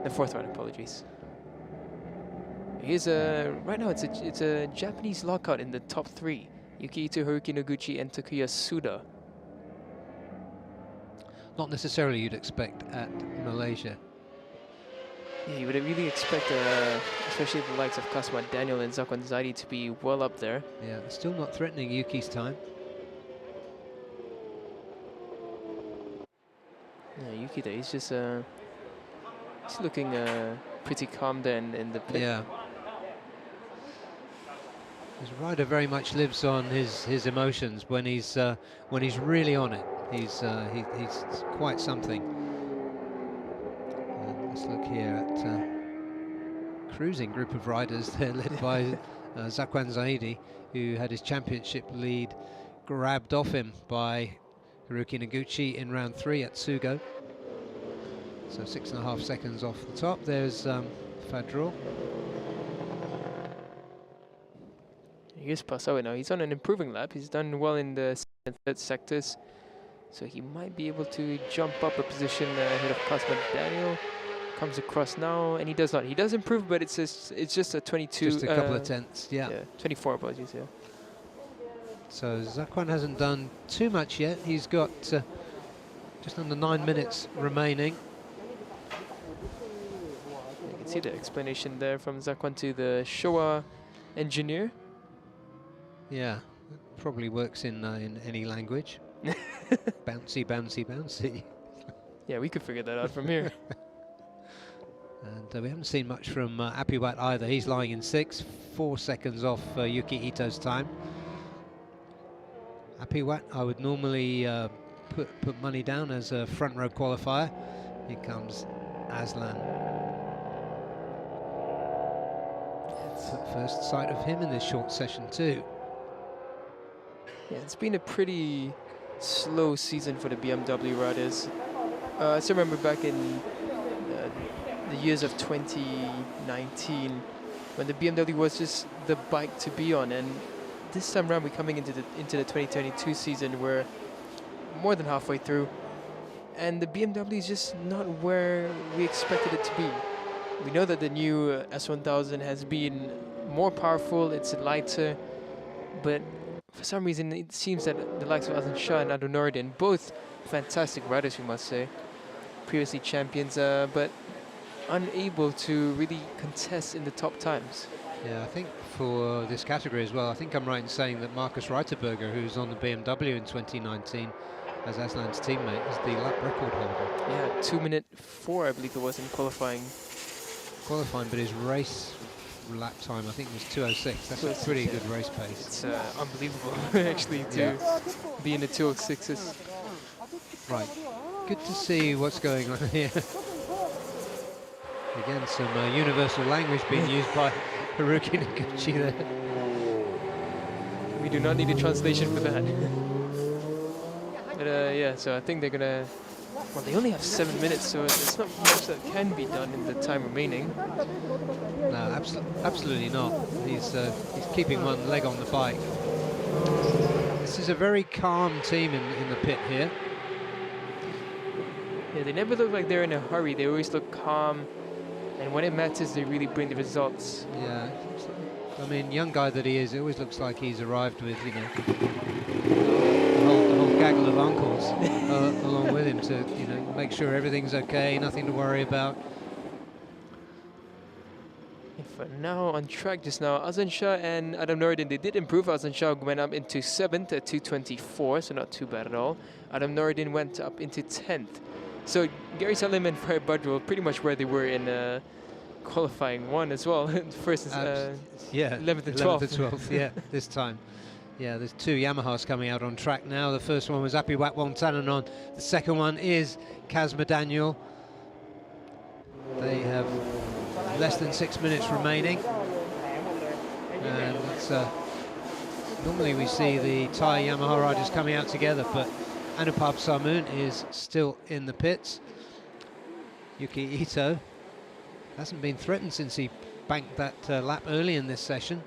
The 4th round, apologies. Here's right now it's a Japanese lockout in the top 3. Yuki Ito, Haruki Naguchi, and Takuya Suda. Not necessarily you'd expect at Malaysia. Yeah, you would really expect, especially the likes of Kazma Daniel and Zakwan Zaidi to be well up there. Yeah, still not threatening Yuki's time. Yeah, Yuki there, he's just he's looking pretty calm there in the pit. Yeah. His rider very much lives on his emotions when he's really on it. He's quite something. Let's look here at cruising group of riders. They're led by Zakwan Zaidi, who had his championship lead grabbed off him by Haruki Naguchi in round 3 at Sugo. So 6.5 seconds off the top. There's Fadrul. Here's Pasawe now. He's on an improving lap. He's done well in the second and third sectors. So he might be able to jump up a position ahead of Cosmo Daniel. Comes across now, and he does not. He does improve, but it's just a 22. Just a couple of tenths, yeah. 24, apologies, yeah. So Zakwan hasn't done too much yet. He's got just under 9 minutes remaining. You can see the explanation there from Zakwan to the Showa engineer. Yeah, it probably works in any language. Bouncy, bouncy, bouncy. Yeah, we could figure that out from here. And we haven't seen much from Apiwat either. He's lying in 6th, 4 seconds off Yuki Ito's time. Apiwat, I would normally put money down as a front row qualifier. Here comes Aslan. First sight of him in this short session too. Yeah, it's been a pretty slow season for the BMW riders. I still remember back in the years of 2019 when the BMW was just the bike to be on, and this time around we're coming into the 2022 season. We're more than halfway through, and the BMW is just not where we expected it to be. We know that the new S1000 has been more powerful, it's lighter, but for some reason it seems that the likes of Azan Shah and Ado Noureddin, both fantastic riders we must say, previously champions, but unable to really contest in the top times. Yeah, I think for this category as well, I think I'm right in saying that Markus Reiterberger, who's on the BMW in 2019 as Aslan's teammate, is the lap record holder. Yeah, 2:04 I believe it was in qualifying. But his race lap time I think was 2:06. That's a pretty good race pace. It's unbelievable actually to be in the 2:06s. Right, good to see what's going on here. Again, some universal language being used by Haruki Naguchi there. We do not need a translation for that. But yeah, so I think they're gonna. Well, they only have 7 minutes, so there's not much that can be done in the time remaining. No, absolutely not. He's keeping one leg on the bike. This is a very calm team in the pit here. Yeah, they never look like they're in a hurry. They always look calm, and when it matters, they really bring the results. Yeah, I mean, young guy that he is, it always looks like he's arrived with, you know, the whole gaggle of uncles along with him to, you know, make sure everything's okay, nothing to worry about. And for now, on track just now, Azan Shah and Adam Noureddin, they did improve. Azan Shah went up into 7th at 2:24, so not too bad at all. Adam Noureddin went up into 10th. So Gary Salim and Farid Badrul pretty much where they were in qualifying 1 as well. First is yeah, 11th and 12th. 11th and 12th, yeah, this time. Yeah, there's 2 Yamahas coming out on track now. The first one was Apiwat Wongtananon. The second one is Kazma Daniel. They have less than 6 minutes remaining. And it's, normally we see the Thai Yamaha riders coming out together, but Anupab Samoon is still in the pits. Yuki Ito hasn't been threatened since he banked that lap early in this session.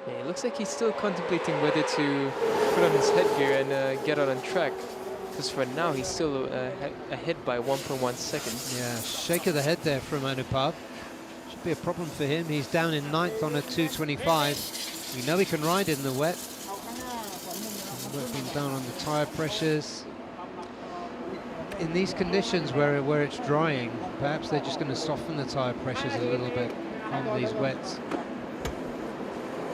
Yeah, it looks like he's still contemplating whether to put on his headgear and get out on track. Because for now, he's still ahead by 1.1 seconds. Yeah, shake of the head there from Anupab. Should be a problem for him. He's down in 9th on a 2:25. We know he can ride in the wet. He's working down on the tyre pressures. In these conditions where it's drying, perhaps they're just going to soften the tyre pressures a little bit on these wets.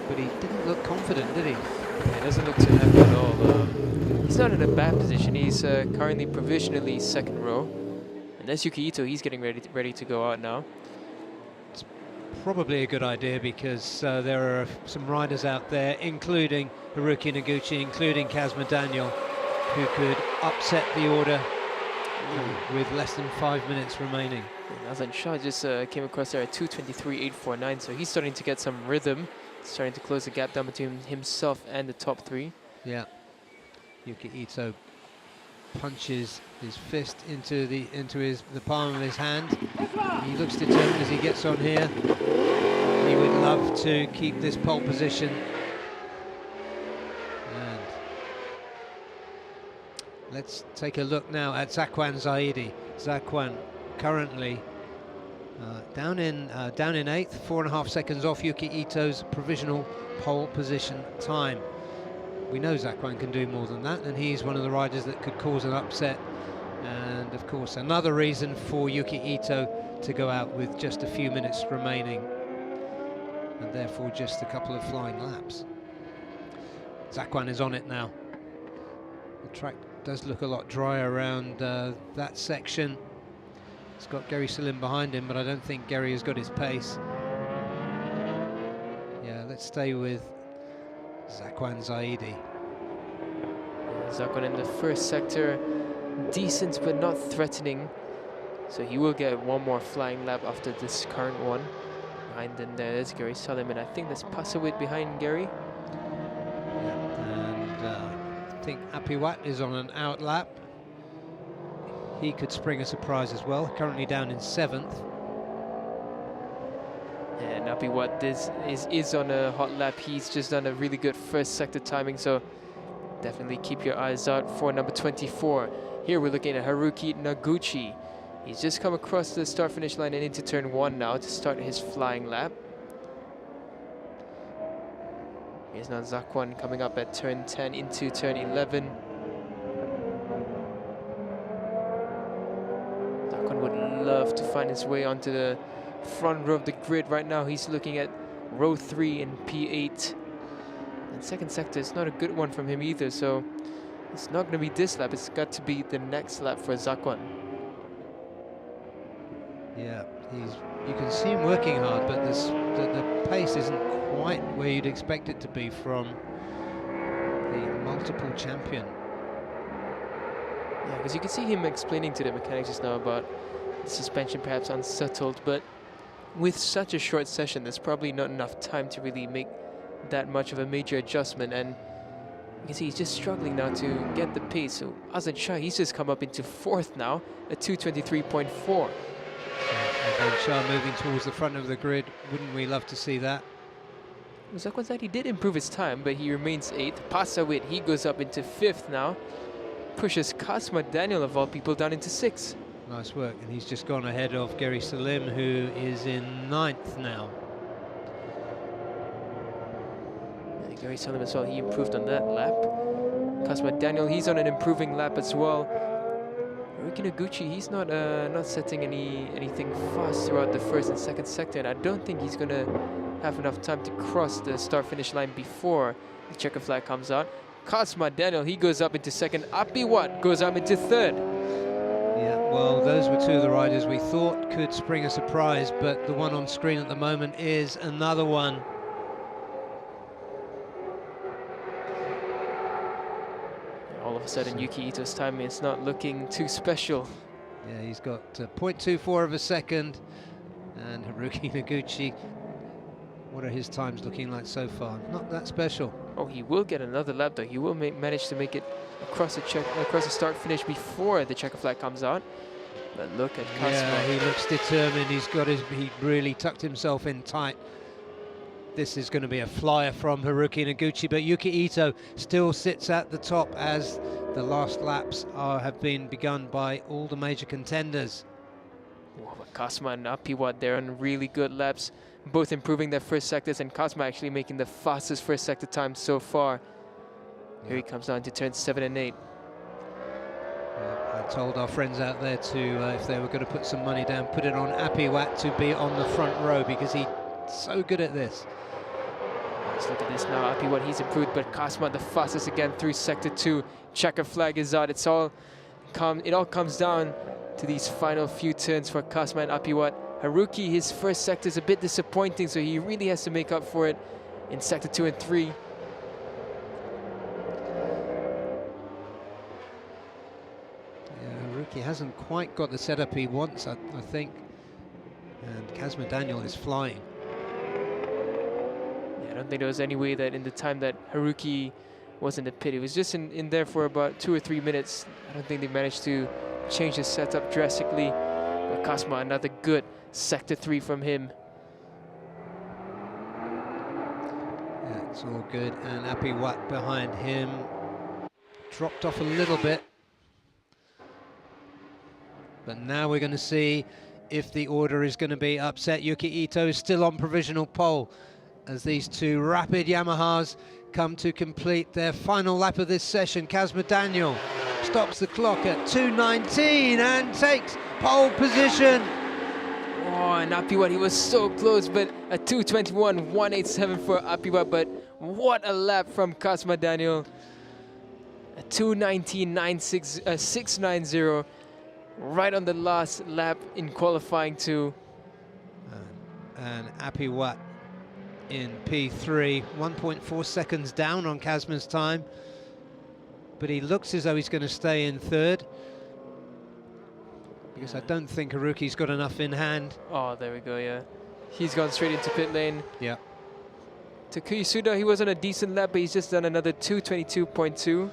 But he didn't look confident, did he? Yeah, he doesn't look too happy at all. He's not in a bad position. He's currently provisionally 2nd row. And that's Yuki Ito. He's getting ready to go out now. It's probably a good idea because there are some riders out there, including Haruki Naguchi, including Kazma Daniel, who could upset the order with less than 5 minutes remaining. And Azan Shah just came across there at 2:23.849, so he's starting to get some rhythm, starting to close the gap down between himself and the top three. Yeah. Yuki Ito punches his fist into the palm of his hand. He looks determined as he gets on here. He would love to keep this pole position. And let's take a look now at Zakwan Zaidi. Zakwan currently down in 8th, 4.5 seconds off Yuki Ito's provisional pole position time. We know Zakwan can do more than that, and he's one of the riders that could cause an upset. And of course, another reason for Yuki Ito to go out with just a few minutes remaining, and therefore just a couple of flying laps. Zakwan is on it now. The track does look a lot drier around that section. It's got Gary Salim behind him, but I don't think Gary has got his pace. Yeah, let's stay with Zakwan Zaidi. Zakwan in the first sector, decent but not threatening. So he will get one more flying lap after this current one. Behind them there's Gary Salim, and I think there's Pasawit behind Gary. Yeah, and I think Apiwat is on an out lap. He could spring a surprise as well, currently down in 7th. And Apiwat is on a hot lap. He's just done a really good first sector timing, so definitely keep your eyes out for number 24. Here we're looking at Haruki Naguchi. He's just come across the start-finish line and into turn 1 now to start his flying lap. Here's now Zakwan coming up at turn 10 into turn 11. Zakwan would love to find his way onto the front row of the grid. Right now he's looking at row 3 in P8. And second sector is not a good one from him either, so it's not going to be this lap, it's got to be the next lap for Zakwan. Yeah, you can see him working hard, but the pace isn't quite where you'd expect it to be from the multiple champion. Yeah, because you can see him explaining to the mechanics just now about the suspension perhaps unsettled, but with such a short session, there's probably not enough time to really make that much of a major adjustment, and you can see he's just struggling now to get the pace. So Azan Shah, he's just come up into 4th now at 2:23.4. And Shah moving towards the front of the grid. Wouldn't we love to see that? Zakwan Zaidi did improve his time, but he remains 8th. Pasawit, he goes up into 5th now. Pushes Kasma Daniel, of all people, down into 6th. Nice work, and he's just gone ahead of Gary Salim, who is in 9th now. Yeah, Gary Salim as well, he improved on that lap. Kasma Daniel, he's on an improving lap as well. Haruki Naguchi, he's not setting anything fast throughout the first and second sector, and I don't think he's going to have enough time to cross the start-finish line before the checker flag comes out. Kasma Daniel, he goes up into 2nd. Apiwat goes up into 3rd. Yeah, well, those were two of the riders we thought could spring a surprise, but the one on screen at the moment is another one. All of a sudden, Yuki Ito's time is not looking too special. Yeah, he's got 0.24 of a second, and Haruki Naguchi, what are his times looking like so far? Not that special. Oh, he will get another lap though. He will manage to make it across the start finish before the checker flag comes out. But look at Kasma. Yeah, he looks determined. He really tucked himself in tight. This is going to be a flyer from Haruki Naguchi, but Yuki Ito still sits at the top as the last laps have been begun by all the major contenders. Oh, but Kasma and Apiwat, they're on really good laps, both improving their first sectors, and Kasma actually making the fastest first sector time so far. Here he comes down to turn 7 and 8. I told our friends out there to, if they were going to put some money down, put it on Apiwat to be on the front row, because he's so good at this. Let's look at this now. Apiwat, he's improved, but Kasma the fastest again through sector 2. Checker flag is out. It all comes down to these final few turns for Kasma and Apiwat. Haruki, his first sector is a bit disappointing, so he really has to make up for it in sector 2 and 3. Yeah, Haruki hasn't quite got the setup he wants, I think. And Kazma Daniel is flying. Yeah, I don't think there was any way that in the time that Haruki was in the pit, it was just in there for about 2 or 3 minutes. I don't think they managed to change the setup drastically. But Kazma, another good sector 3 from him. Yeah, it's all good. And Api Wat behind him dropped off a little bit. But now we're going to see if the order is going to be upset. Yuki Ito is still on provisional pole as these two rapid Yamahas come to complete their final lap of this session. Kazma Daniel stops the clock at 2:19 and takes pole position. Oh, and Apiwat, he was so close, but a 2:21.187 for Apiwat, but what a lap from Kazma Daniel. A 2:19.690, right on the last lap in qualifying two. And Apiwat in P3, 1.4 seconds down on Kazma's time, but he looks as though he's going to stay in third, because I don't think Haruki's got enough in hand. Oh, there we go, yeah. He's gone straight into pit lane. Yeah. Takuya Suda, he was on a decent lap, but he's just done another 2:22.2.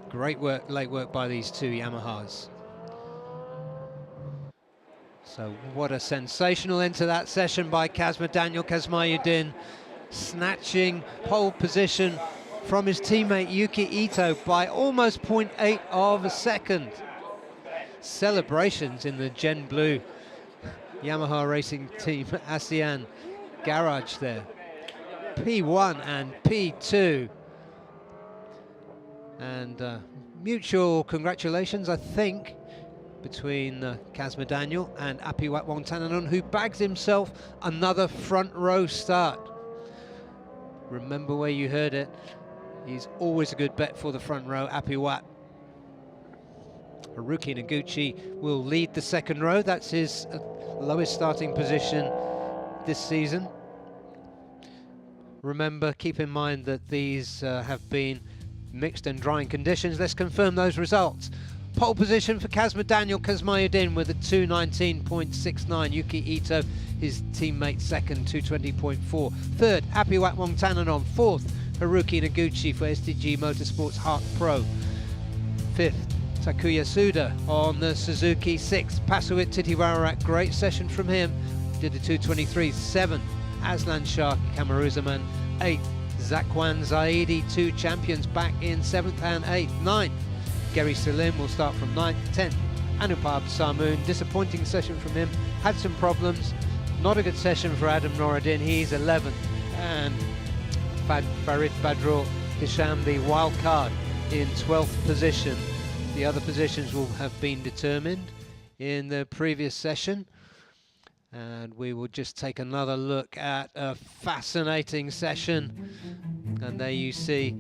Great work, late work by these two Yamahas. So what a sensational end to that session by Kazma Daniel. Kazmayuddin snatching pole position from his teammate Yuki Ito by almost 0.8 of a second. Celebrations in the Gen Blue Yamaha racing team ASEAN garage there. P1 and P2. And mutual congratulations, I think, between Kazma Daniel and Apiwat Wongtananon, who bags himself another front row start. Remember where you heard it. He's always a good bet for the front row, Apiwat. Haruki Naguchi will lead the second row. That's his lowest starting position this season. Remember, keep in mind that these have been mixed and drying conditions. Let's confirm those results. Pole position for Kazma Daniel, Kazmayuddin with a 2:19.69. Yuki Ito, his teammate, second, 2:20.4. Third, Apiwat Wongtananon. Fourth, Haruki Naguchi for SDG Motorsports Hart Pro. Fifth, Takuya Suda on the Suzuki. Sixth, Pasuit Titiwarat, great session from him, did a 2:23. Seventh, Aslan Shah Kamaruzaman. Eighth, Zakwan Zaidi, two champions back in 7th and 8th. 9th, Gary Salim will start from 9th. 10th, Anupab Samoon, disappointing session from him, had some problems, not a good session for Adam Noradin, he's 11th. And Farid Badrul Hisham, the wild card, in 12th position. The other positions will have been determined in the previous session. And we will just take another look at a fascinating session. And there you see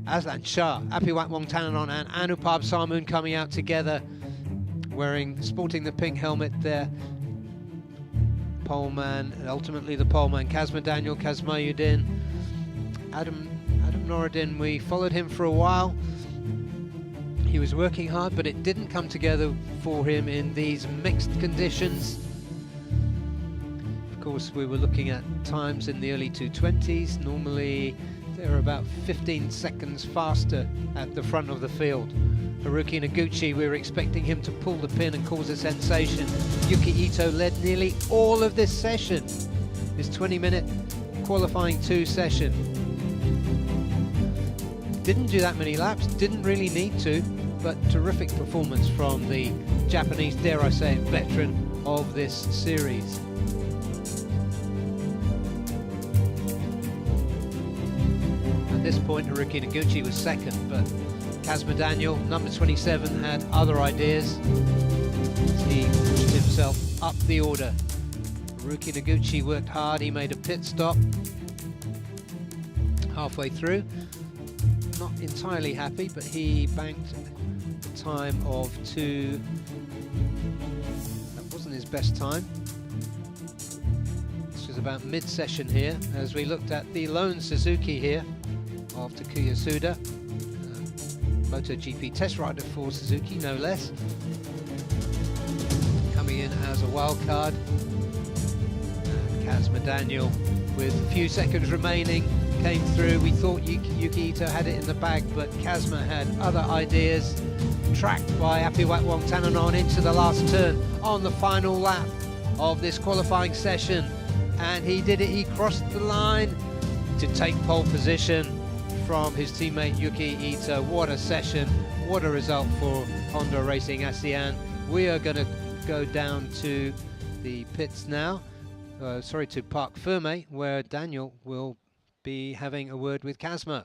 Aslan Shah, Apiwat Wongtananon and Anupab Samoon coming out together, sporting the pink helmet there. Poleman, ultimately the poleman, Kazma Daniel, Kazmayuddin. Adam Noradin, we followed him for a while. He was working hard, but it didn't come together for him in these mixed conditions. Of course, we were looking at times in the early 2:20s. Normally, they're about 15 seconds faster at the front of the field. Haruki Naguchi, we were expecting him to pull the pin and cause a sensation. Yuki Ito led nearly all of this session, this 20-minute qualifying 2 session. Didn't do that many laps, didn't really need to, but terrific performance from the Japanese, dare I say it, veteran of this series. At this point, Haruki Naguchi was second, but Kazma Daniel, number 27, had other ideas. He pushed himself up the order. Haruki Naguchi worked hard, he made a pit stop halfway through. Not entirely happy, but he banked a time of 2. That wasn't his best time. This was about mid-session here, as we looked at the lone Suzuki here of Takuya Suda, MotoGP test rider for Suzuki, no less. Coming coming in as a wild card. And Kazma Daniel, with a few seconds remaining, came through. We thought Yuki Ito had it in the bag, but Kazma had other ideas. Tracked by Apiwatwong Tananon into the last turn on the final lap of this qualifying session. And he did it, he crossed the line to take pole position from his teammate Yuki Ito. What a session, what a result for Honda Racing ASEAN. We are going to go down to the pits now, to Park Ferme, where Daniel will be having a word with Kazma.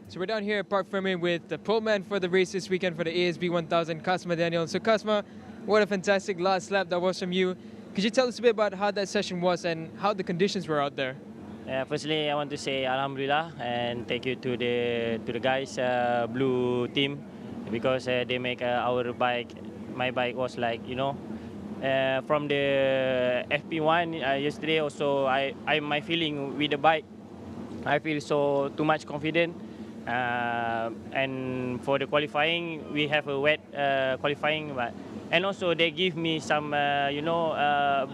So we're down here at Park Ferme with the pole man for the race this weekend for the ASB1000, Kazma Daniel. So Kazma, what a fantastic last lap that was from you. Could you tell us a bit about how that session was and how the conditions were out there? Firstly, I want to say Alhamdulillah and thank you to the guys, Blue team, because they make our bike. My bike was like, you know, from the FP1 yesterday. Also, my feeling with the bike, I feel so too much confident. And for the qualifying, we have a wet qualifying, and also they give me some,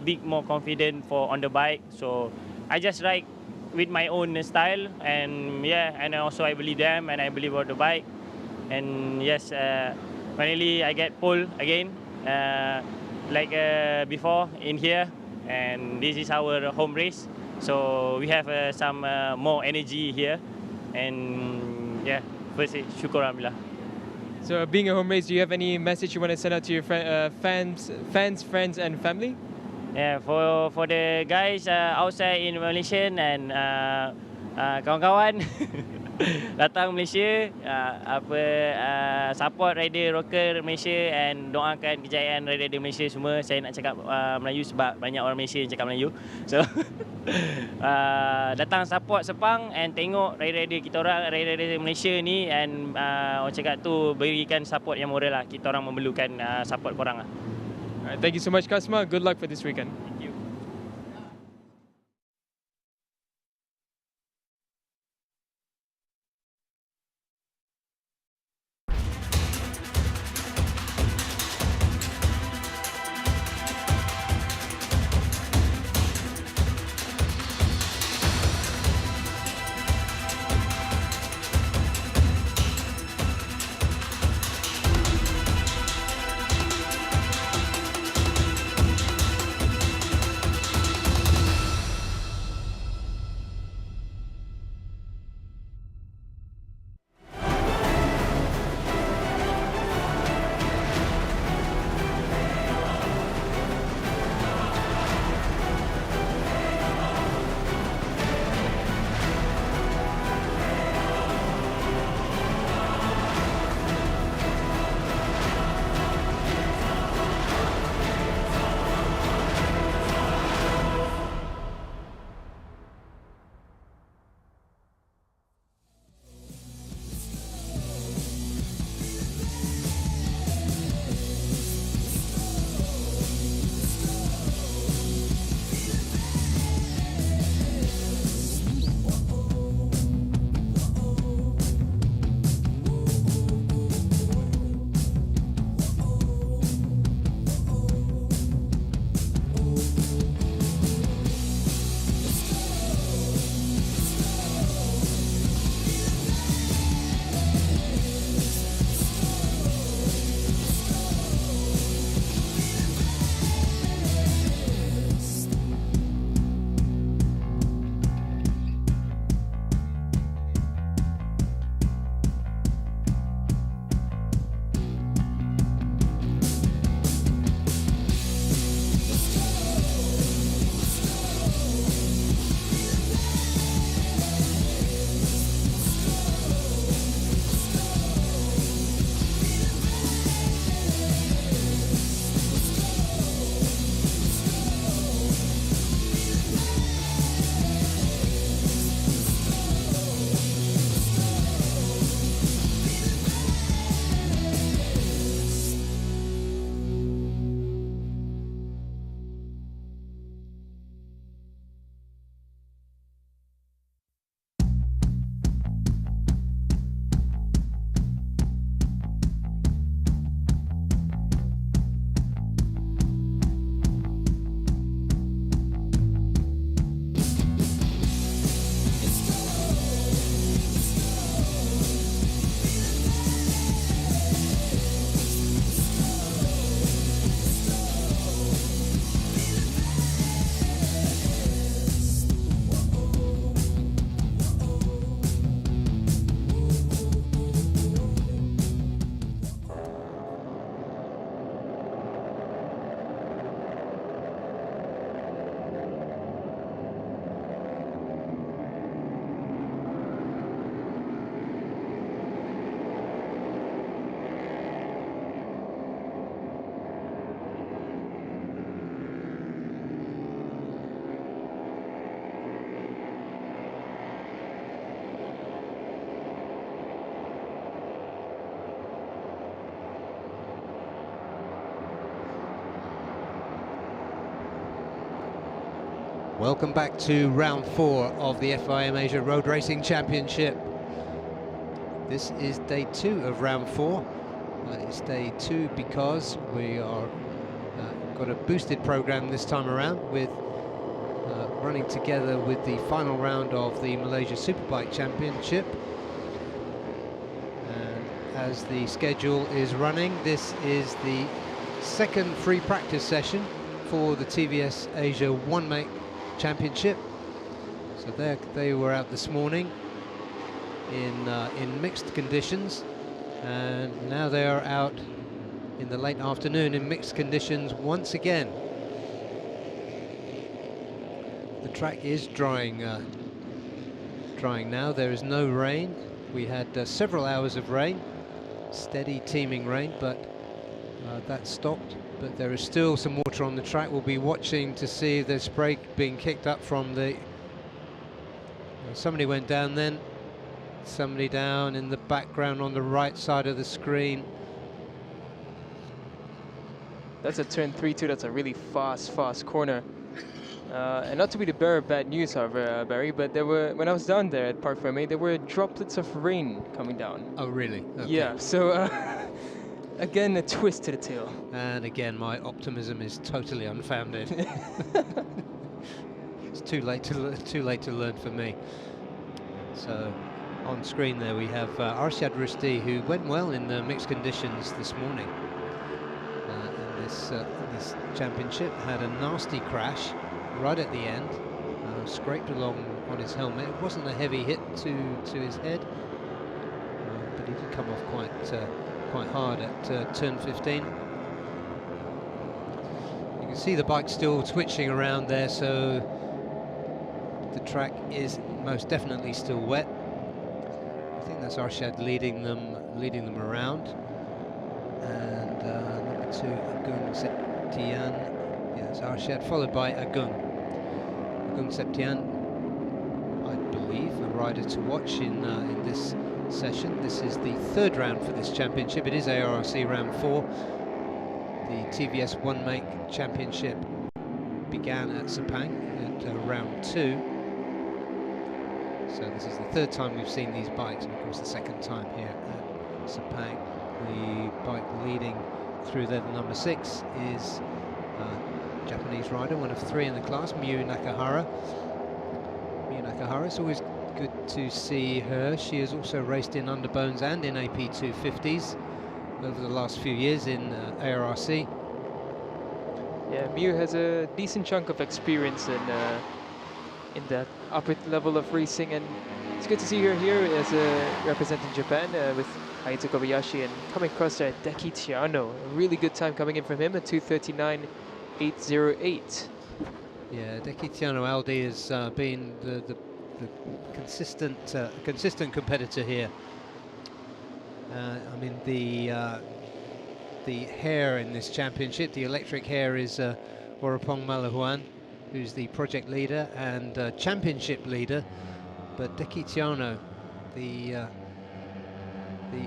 big more confident for on the bike. So I just ride with my own style, and yeah, and also I believe them, and I believe on the bike, and yes, finally I get pole again, like before in here, and this is our home race, so we have some more energy here, and yeah, firstly, syukur alhamdulillah. So being a home race, do you have any message you want to send out to your fans, friends, and family? Yeah, for the guys outside in Malaysia and kawan-kawan datang Malaysia, support rider local Malaysia and doakan kejayaan rider Malaysia semua. Saya nak cakap Melayu sebab banyak orang Malaysia yang cakap Melayu. So datang support Sepang and tengok rider kita orang, rider Malaysia ni, and orang cakap tu berikan support yang moral lah. Kita orang memerlukan support korang lah. Alright, thank you so much, Kazma. Good luck for this weekend. Thank you. Welcome back to round 4 of the FIM Asia Road Racing Championship. This is day 2 of round 4. It's day 2 because we are got a boosted program this time around, with running together with the final round of the Malaysia Superbike Championship. And as the schedule is running, this is the second free practice session for the TVS Asia One Make Championship. So there they were out this morning in mixed conditions, and now they are out in the late afternoon in mixed conditions once again. The track is drying now. There is no rain. We had several hours of rain, steady teeming rain, but that stopped. But there is still some water on the track. We'll be watching to see if there's spray being kicked up from the... somebody went down then. Somebody down in the background on the right side of the screen. That's a turn 3 too. That's a really fast corner. And not to be the bearer of bad news, however, Barry, but there were, when I was down there at Park Ferme, there were droplets of rain coming down. Oh, really? Okay. Yeah, so again, a twist to the tail. And again, my optimism is totally unfounded. It's too late to learn for me. So on screen there we have Arshad Rusti, who went well in the mixed conditions this morning. In this championship, had a nasty crash right at the end, scraped along on his helmet. It wasn't a heavy hit to his head, but he did come off quite hard at turn 15. You can see the bike still twitching around there, so the track is most definitely still wet. I think that's Arshad leading them around, and number 2 Agung Septian. Yes, Arshad followed by Agung Septian, I believe, a rider to watch in this session. This is the 3rd round for this championship. It is ARRC round 4. The TVS One Make Championship began at Sepang at round 2. So this is the 3rd time we've seen these bikes, and of course the 2nd time here at Sepang. The bike leading through there, the number 6, is Japanese rider, one of 3 in the class, Miyu Nakahara. It's always good to see her. She has also raced in underbones and in AP250s over the last few years in ARRC. Yeah, Miyu has a decent chunk of experience in that upper level of racing, and it's good to see her here as representing Japan with Hayato Kobayashi, and coming across there, Deki Tiano. A really good time coming in from him at 2:39.808. Yeah, Deki Tiano Aldi has been the consistent competitor here. I mean, the hair in this championship, the electric hair, is Warapong Malahuan, who's the project leader and championship leader, but Deki Tiano, the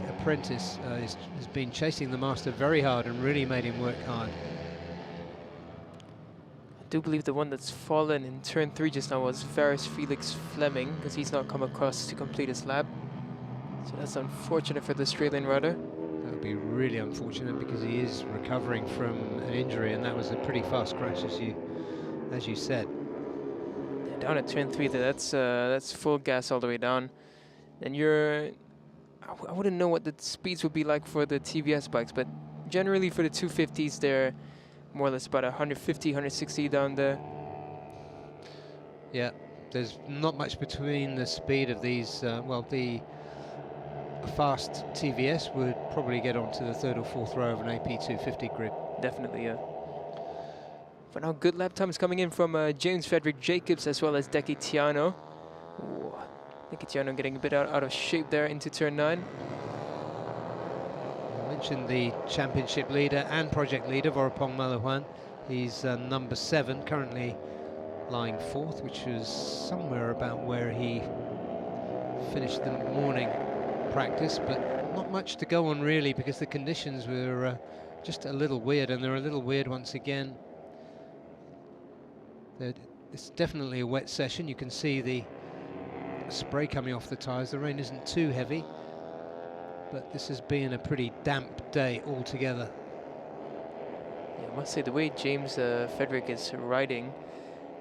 apprentice, has been chasing the master very hard and really made him work hard. I do believe the one that's fallen in turn 3 just now was Faris Felix Fleming, because he's not come across to complete his lap. So that's unfortunate for the Australian rider. That would be really unfortunate, because he is recovering from an injury, and that was a pretty fast crash, as you said. Yeah, down at turn 3, that's full gas all the way down. And I wouldn't know what the speeds would be like for the TVS bikes, but generally for the 250s, they're more or less about 150, 160 down there. Yeah, there's not much between the speed of these. Well, the fast TVS would probably get onto the 3rd or 4th row of an AP250 grid. Definitely, yeah. For now, good lap times coming in from James Frederick Jacobs as well as Deki Tiano. Ooh, Deki Tiano getting a bit out of shape there into turn 9. I mentioned the championship leader and project leader, Warapong Malahuan. He's number 7, currently lying 4th, which was somewhere about where he finished the morning practice, but not much to go on really, because the conditions were just a little weird, and they're a little weird once again. The It's definitely a wet session. You can see the spray coming off the tyres. The rain isn't too heavy, but this has been a pretty damp day altogether. Yeah, I must say the way James Frederick is riding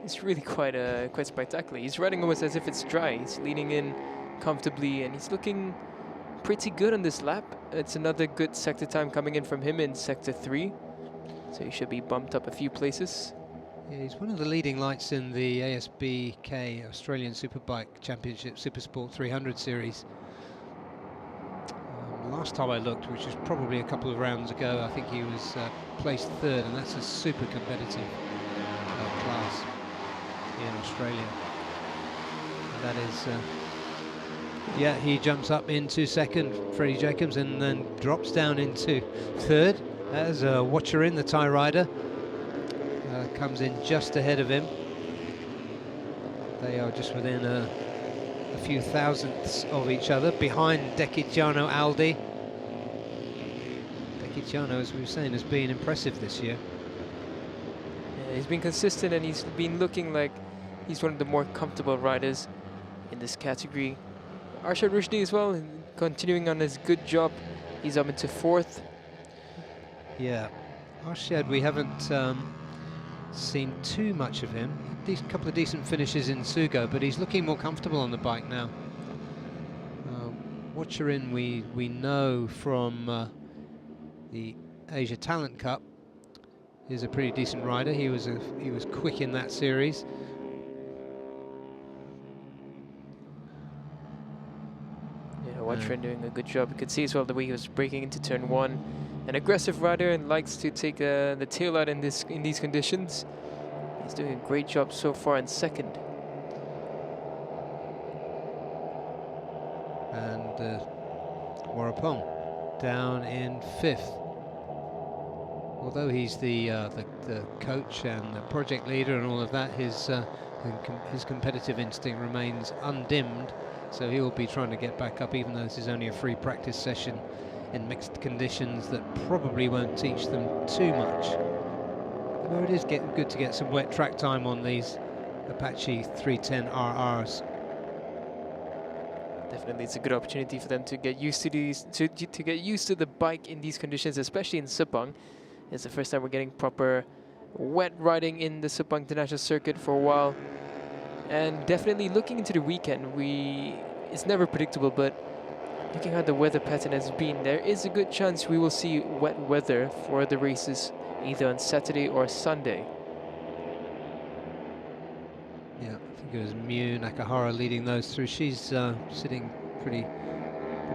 is really quite spectacular. He's riding almost as if it's dry. He's leaning in comfortably, and he's looking pretty good on this lap. It's another good sector time coming in from him in sector 3, so he should be bumped up a few places. Yeah, he's one of the leading lights in the ASBK Australian Superbike Championship Supersport 300 series. Last time I looked, which was probably a couple of rounds ago, I think he was placed 3rd, and that's a super competitive class in Australia. And that is, yeah, he jumps up into 2nd, Freddie Jacobs, and then drops down into 3rd as Watcher in, the Thai rider. Comes in just ahead of him. They are just within a few thousandths of each other, behind Dekiciano Aldi. Dekiciano, as we were saying, has been impressive this year. Yeah, he's been consistent, and he's been looking like he's one of the more comfortable riders in this category. Arshad Rushdi as well, continuing on his good job. He's up into 4th. Yeah, Arshad, we haven't seen too much of him. A couple of decent finishes in Sugo, but he's looking more comfortable on the bike now. Watcherin, we know from the Asia Talent Cup, is a pretty decent rider. He was quick in that series. Yeah, Watcherin doing a good job. You could see as well the way he was breaking into turn 1. An aggressive rider and likes to take the tail out in these conditions. He's doing a great job so far in 2nd. And Warapong down in 5th. Although he's the coach and the project leader and all of that, his competitive instinct remains undimmed. So he will be trying to get back up, even though this is only a free practice session in mixed conditions that probably won't teach them too much. Although it is good to get some wet track time on these Apache 310 RRs. Definitely, it's a good opportunity for them to get used to these, to get used to the bike in these conditions, especially in Sepang. It's the first time we're getting proper wet riding in the Sepang International Circuit for a while. And definitely looking into the weekend, it's never predictable, but looking how the weather pattern has been, there is a good chance we will see wet weather for the races either on Saturday or Sunday. Yeah, I think it was Miu Nakahara leading those through. She's sitting pretty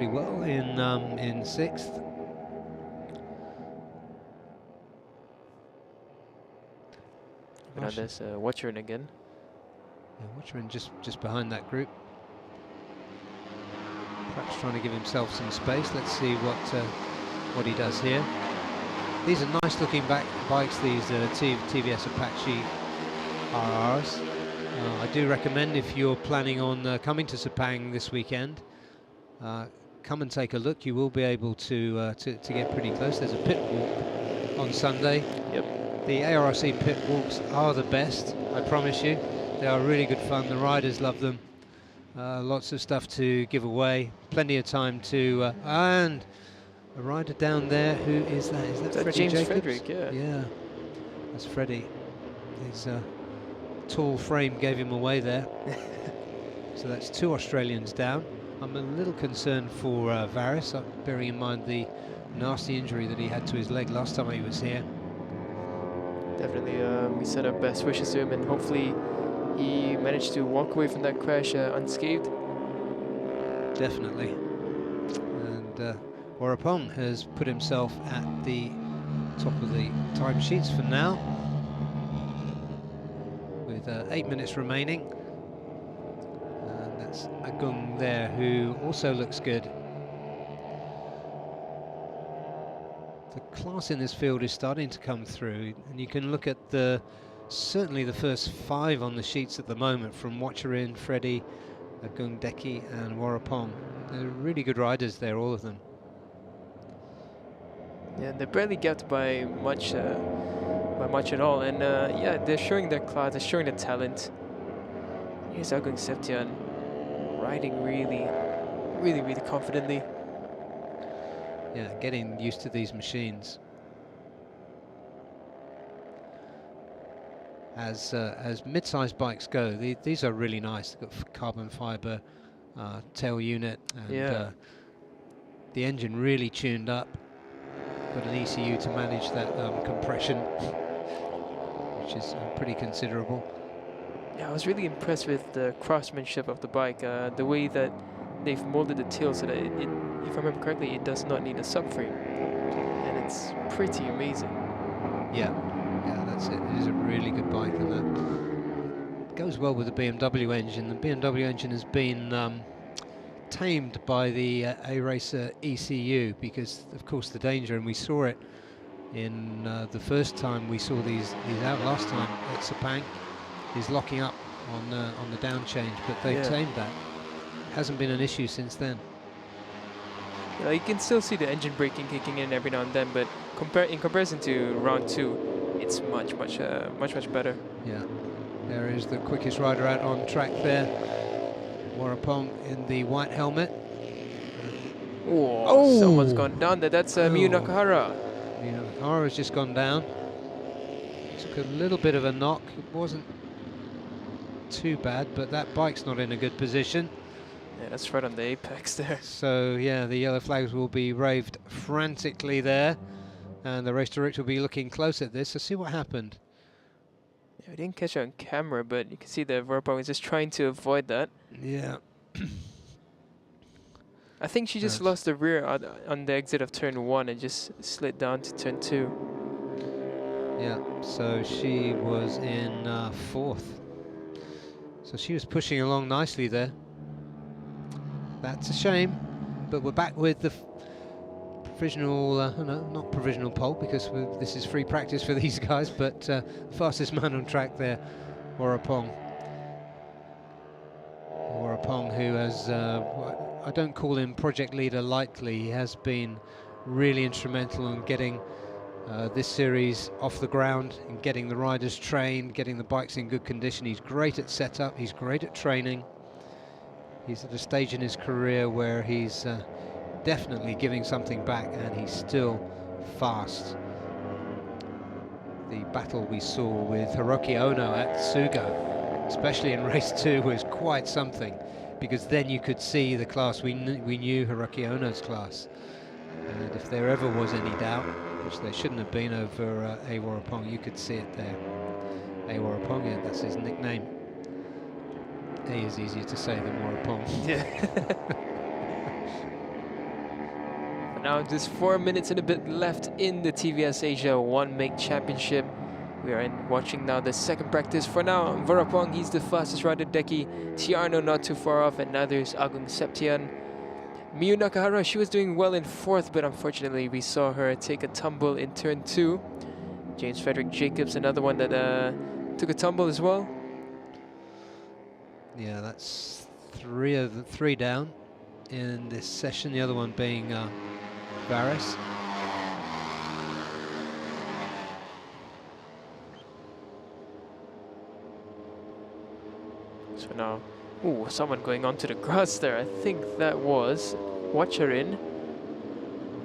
well in 6th. Now there's Watcherin again. Yeah, Watcherin just behind that group. Perhaps trying to give himself some space. Let's see what he does here. These are nice looking bikes, these TVS Apache RRs. I do recommend, if you're planning on coming to Sepang this weekend, come and take a look. You will be able to get pretty close. There's a pit walk on Sunday. Yep. The ARRC pit walks are the best, I promise you. They are really good fun. The riders love them. Lots of stuff to give away. Plenty of time to... and a rider down there. Who is that? Is that Freddie James Jacobs? Frederick, yeah. Yeah, that's Freddie. His tall frame gave him away there. So that's 2 Australians down. I'm a little concerned for Varys, bearing in mind the nasty injury that he had to his leg last time he was here. Definitely, we send our best wishes to him, and hopefully he managed to walk away from that crash unscathed. Definitely. And Warapong has put himself at the top of the timesheets for now, with 8 minutes remaining. And that's Agung there, who also looks good. The class in this field is starting to come through, and you can look at certainly the first 5 on the sheets at the moment, from Watcherin, Freddie, Agung Deki and Warapong. They're really good riders there, all of them. Yeah, they're barely gapped by much by much at all. And yeah, they're showing their class, they're showing their talent. Here's Agung Septian riding really confidently. Yeah, getting used to these machines. As mid-sized bikes go, these are really nice. They've got carbon fiber tail unit, and the engine really tuned up. Got an ECU to manage that compression, which is pretty considerable. Yeah, I was really impressed with the craftsmanship of the bike, the way that they've molded the tail so that it, if I remember correctly, it does not need a subframe, and it's pretty amazing. Yeah, that's it. It is a really good bike, and that goes well with the BMW engine. The BMW engine has been tamed by the A-Racer ECU because, of course, the danger, and we saw it in the first time we saw these out last time at Sepang, is locking up on the down change, but they've tamed that. Hasn't been an issue since then. Yeah, you can still see the engine braking kicking in every now and then, but in comparison to round 2, it's much better. Yeah, there is the quickest rider out on track there. Warapong in the white helmet. Oh, someone's gone down there. That's Miyu Nakahara. Miyu Nakahara has just gone down. Took a little bit of a knock. It wasn't too bad, but that bike's not in a good position. Yeah, that's right on the apex there. So yeah, the yellow flags will be waved frantically there, and the race director will be looking close at this to see what happened. Yeah, we didn't catch it on camera, but you can see that Warapong is just trying to avoid that. Yeah. I think she just lost the rear on the exit of turn 1 and just slid down to turn 2. Yeah, so she was in 4th. So she was pushing along nicely there. That's a shame, but we're back with the provisional, no, not provisional pole, because this is free practice for these guys, but fastest man on track there, Warapong. Warapong, who has, I don't call him project leader lightly, he has been really instrumental in getting this series off the ground and getting the riders trained, getting the bikes in good condition. He's great at setup, he's great at training. He's at a stage in his career where he's definitely giving something back, and he's still fast. The battle we saw with Haruki Ono at Sugo, especially in race 2, was quite something, because then you could see the class. We knew Haruki Ono's class, and if there ever was any doubt, which there shouldn't have been over A. Warapong, you could see it there. A. Warapong, yeah, that's his nickname. A is easier to say than Warapong. Yeah. Now just 4 minutes and a bit left in the TVS Asia 1 Championship. We are watching now the second practice. For now, Warapong, he's the fastest rider. Deki Tiarno not too far off, and now there's Agung Septian. Miyu Nakahara, she was doing well in 4th, but unfortunately we saw her take a tumble in turn 2. James Frederick Jacobs, another one that took a tumble as well. Yeah, that's 3 down in this session, the other one being Varis. So now, ooh, someone going onto the grass there. I think that was Watcherin,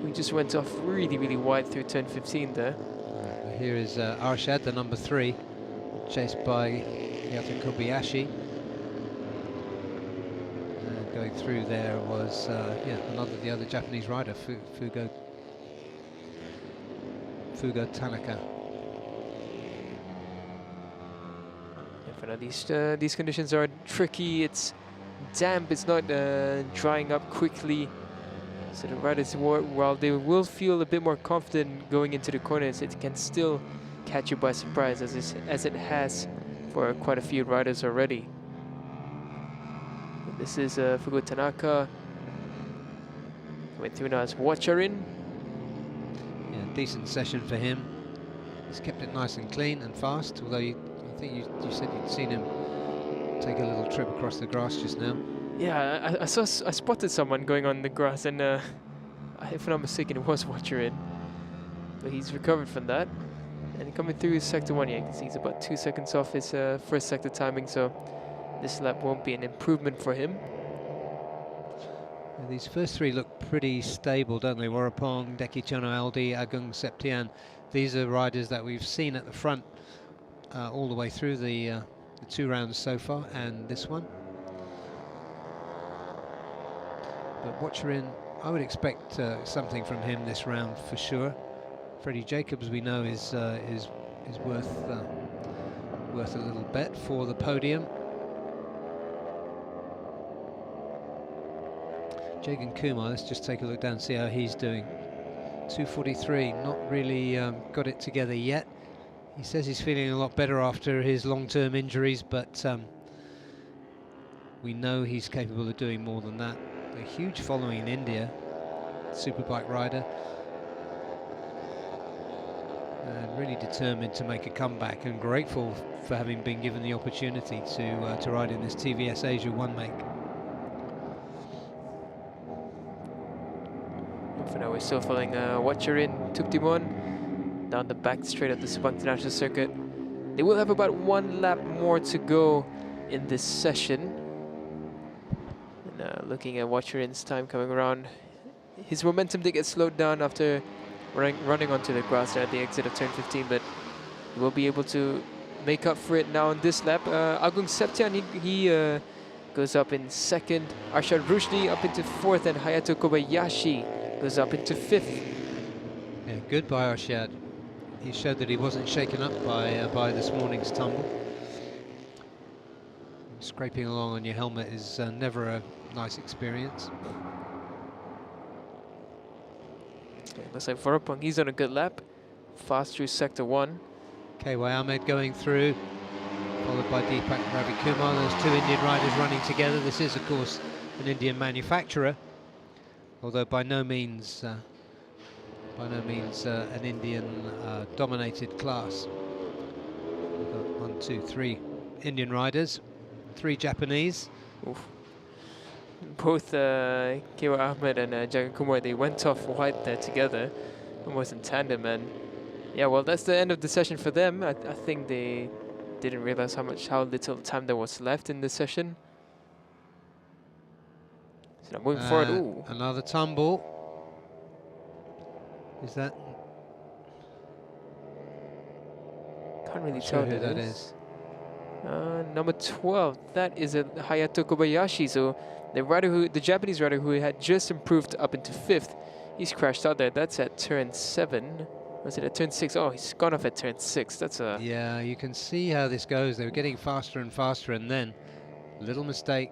who just went off really wide through turn 15 there. Here is Arshad, the number 3, chased by Yato Kobayashi. And going through there was the other Japanese rider, Fugo Tanaka. For now, these conditions are tricky. It's damp. It's not drying up quickly. So the riders, while they will feel a bit more confident going into the corners, it can still catch you by surprise, as it has for quite a few riders already. This is Fugo Tanaka. Went through now as Watcherin. Yeah, decent session for him. He's kept it nice and clean and fast, although I think you said you'd seen him take a little trip across the grass just now. Yeah, I spotted someone going on the grass, and if I'm not mistaken, it was Watcherin. But he's recovered from that. And coming through sector 1, yeah, you can see he's about 2 seconds off his first sector timing, so this lap won't be an improvement for him. These first three look pretty stable, don't they? Warapong, Dekichano Aldi, Agung Septian. These are riders that we've seen at the front all the way through the 2 rounds so far, and this one. But Watcherin, I would expect something from him this round for sure. Freddie Jacobs, we know, is worth a little bet for the podium. Jagan Kumar, let's just take a look down and see how he's doing. 2:43, not really got it together yet. He says he's feeling a lot better after his long-term injuries, but we know he's capable of doing more than that. A huge following in India, superbike rider, and really determined to make a comeback, and grateful for having been given the opportunity to ride in this TVS Asia 1 make. For now, we're still following Watcherin, Tuktimon down the back straight of the Sepang International Circuit. They will have about 1 lap more to go in this session. And looking at Watcherin's time coming around, his momentum did get slowed down after running onto the grass at the exit of turn 15, but he will be able to make up for it now in this lap. Agung Septian, he goes up in 2nd. Arshad Rushdi up into 4th, and Hayato Kobayashi goes up into 5th. Yeah, good by Arshad. He showed that he wasn't shaken up by this morning's tumble. Scraping along on your helmet is never a nice experience. Looks like Vorapong, he's on a good lap. Fast through sector 1. KY Ahmed going through, followed by Deepak Ravikumar. Those 2 Indian riders running together. This is, of course, an Indian manufacturer, although by no means an Indian dominated class. We've got 1, 2, 3 Indian riders, 3 Japanese. Oof. Both Kewa Ahmed and Jagan Kumar, they went off wide there together, almost in tandem, and yeah, well, that's the end of the session for them. I think they didn't realize how little time there was left in the session. So now moving forward, ooh. Another tumble. Is that? Can't really tell who that is. Number 12, that is a Hayato Kobayashi. So the Japanese rider who had just improved up into 5th, he's crashed out there. That's at turn 7. Was it at turn 6? Oh, he's gone off at turn 6. That's a... Yeah, you can see how this goes. They were getting faster and faster, and then a little mistake,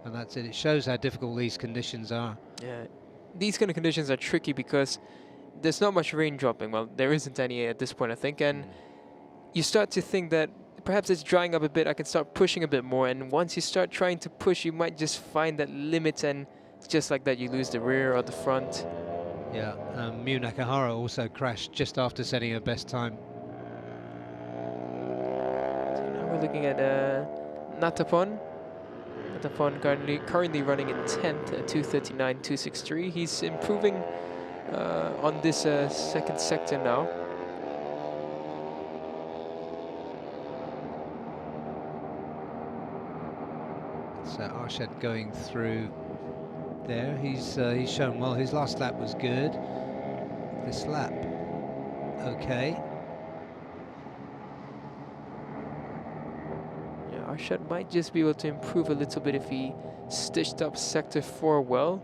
and that's it. It shows how difficult these conditions are. Yeah, these kind of conditions are tricky because there's not much rain dropping. Well, there isn't any at this point, I think, and you start to think that perhaps it's drying up a bit, I can start pushing a bit more, and once you start trying to push, you might just find that limit, and just like that, you lose the rear or the front. Yeah, Miu Nakahara also crashed just after setting her best time. So now we're looking at Natapon. Natapon currently running in 10th at 2:39.263. He's improving on this second sector now. So Arshad going through there. He's shown well. His last lap was good. This lap, okay. Yeah, Arshad might just be able to improve a little bit if he stitched up sector 4 well.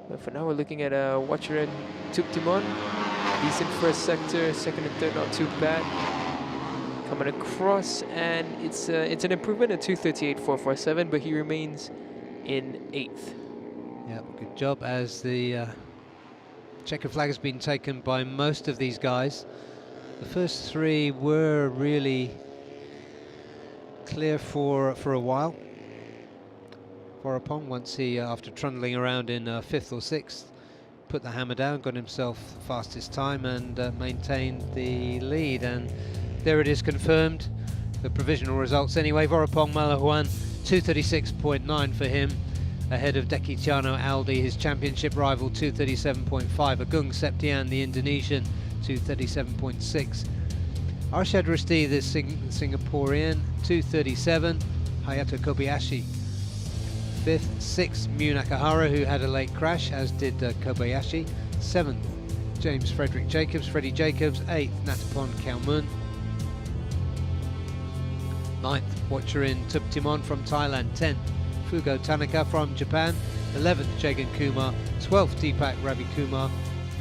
But for now, we're looking at Watcherin Tuktimon. Decent first sector, 2nd and 3rd, not too bad. Coming across, and it's an improvement at 2:38.447, but he remains in 8th. Yeah, good job, as the checker flag has been taken by most of these guys. The first 3 were really clear for a while. Vorapong, once he, after trundling around in 5th or 6th, put the hammer down, got himself the fastest time, and maintained the lead. And there it is, confirmed. The provisional results anyway. Vorapong Malahuan, 2:36.9 for him, ahead of Dekichano Aldi, his championship rival, 2:37.5. Agung Septian, the Indonesian, 2:37.6. Arshad Rusdi, the Singaporean, 2:37. Hayato Kobayashi 5th. 6th, Mew Nakahara, who had a late crash, as did Kobayashi. 7th, James Frederick Jacobs, Freddie Jacobs. 8th, Natapon Kaumun. 9th, Watcherin Tuptimon from Thailand. 10th, Fugo Tanaka from Japan. 11th, Jagan Kumar. 12th, Deepak Ravi Kumar.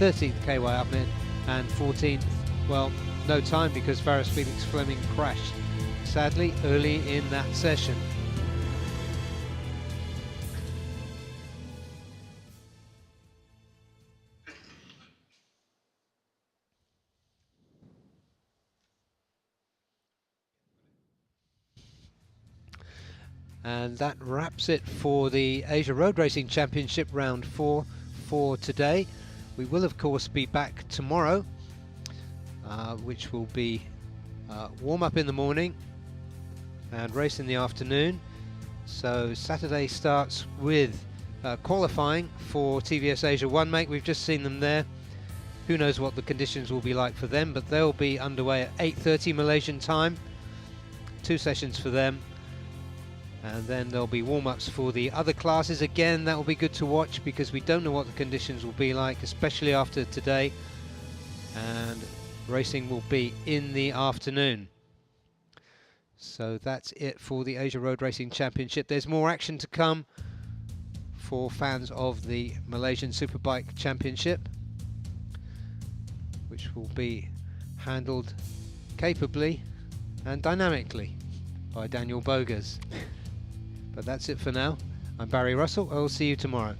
13th, KY Ahmed. And 14th, well, no time because Faris Felix Fleming crashed, sadly, early in that session. And that wraps it for the Asia Road Racing Championship round 4 for today. We will of course be back tomorrow, which will be warm up in the morning and race in the afternoon. So Saturday starts with qualifying for TVS Asia 1 make. We've just seen them there. Who knows what the conditions will be like for them, but they'll be underway at 8:30 Malaysian time. 2 sessions for them. And then there'll be warm-ups for the other classes. Again, that will be good to watch because we don't know what the conditions will be like, especially after today. And racing will be in the afternoon. So that's it for the Asia Road Racing Championship. There's more action to come for fans of the Malaysian Superbike Championship, which will be handled capably and dynamically by Daniel Bogas. But that's it for now. I'm Barry Russell. I'll see you tomorrow.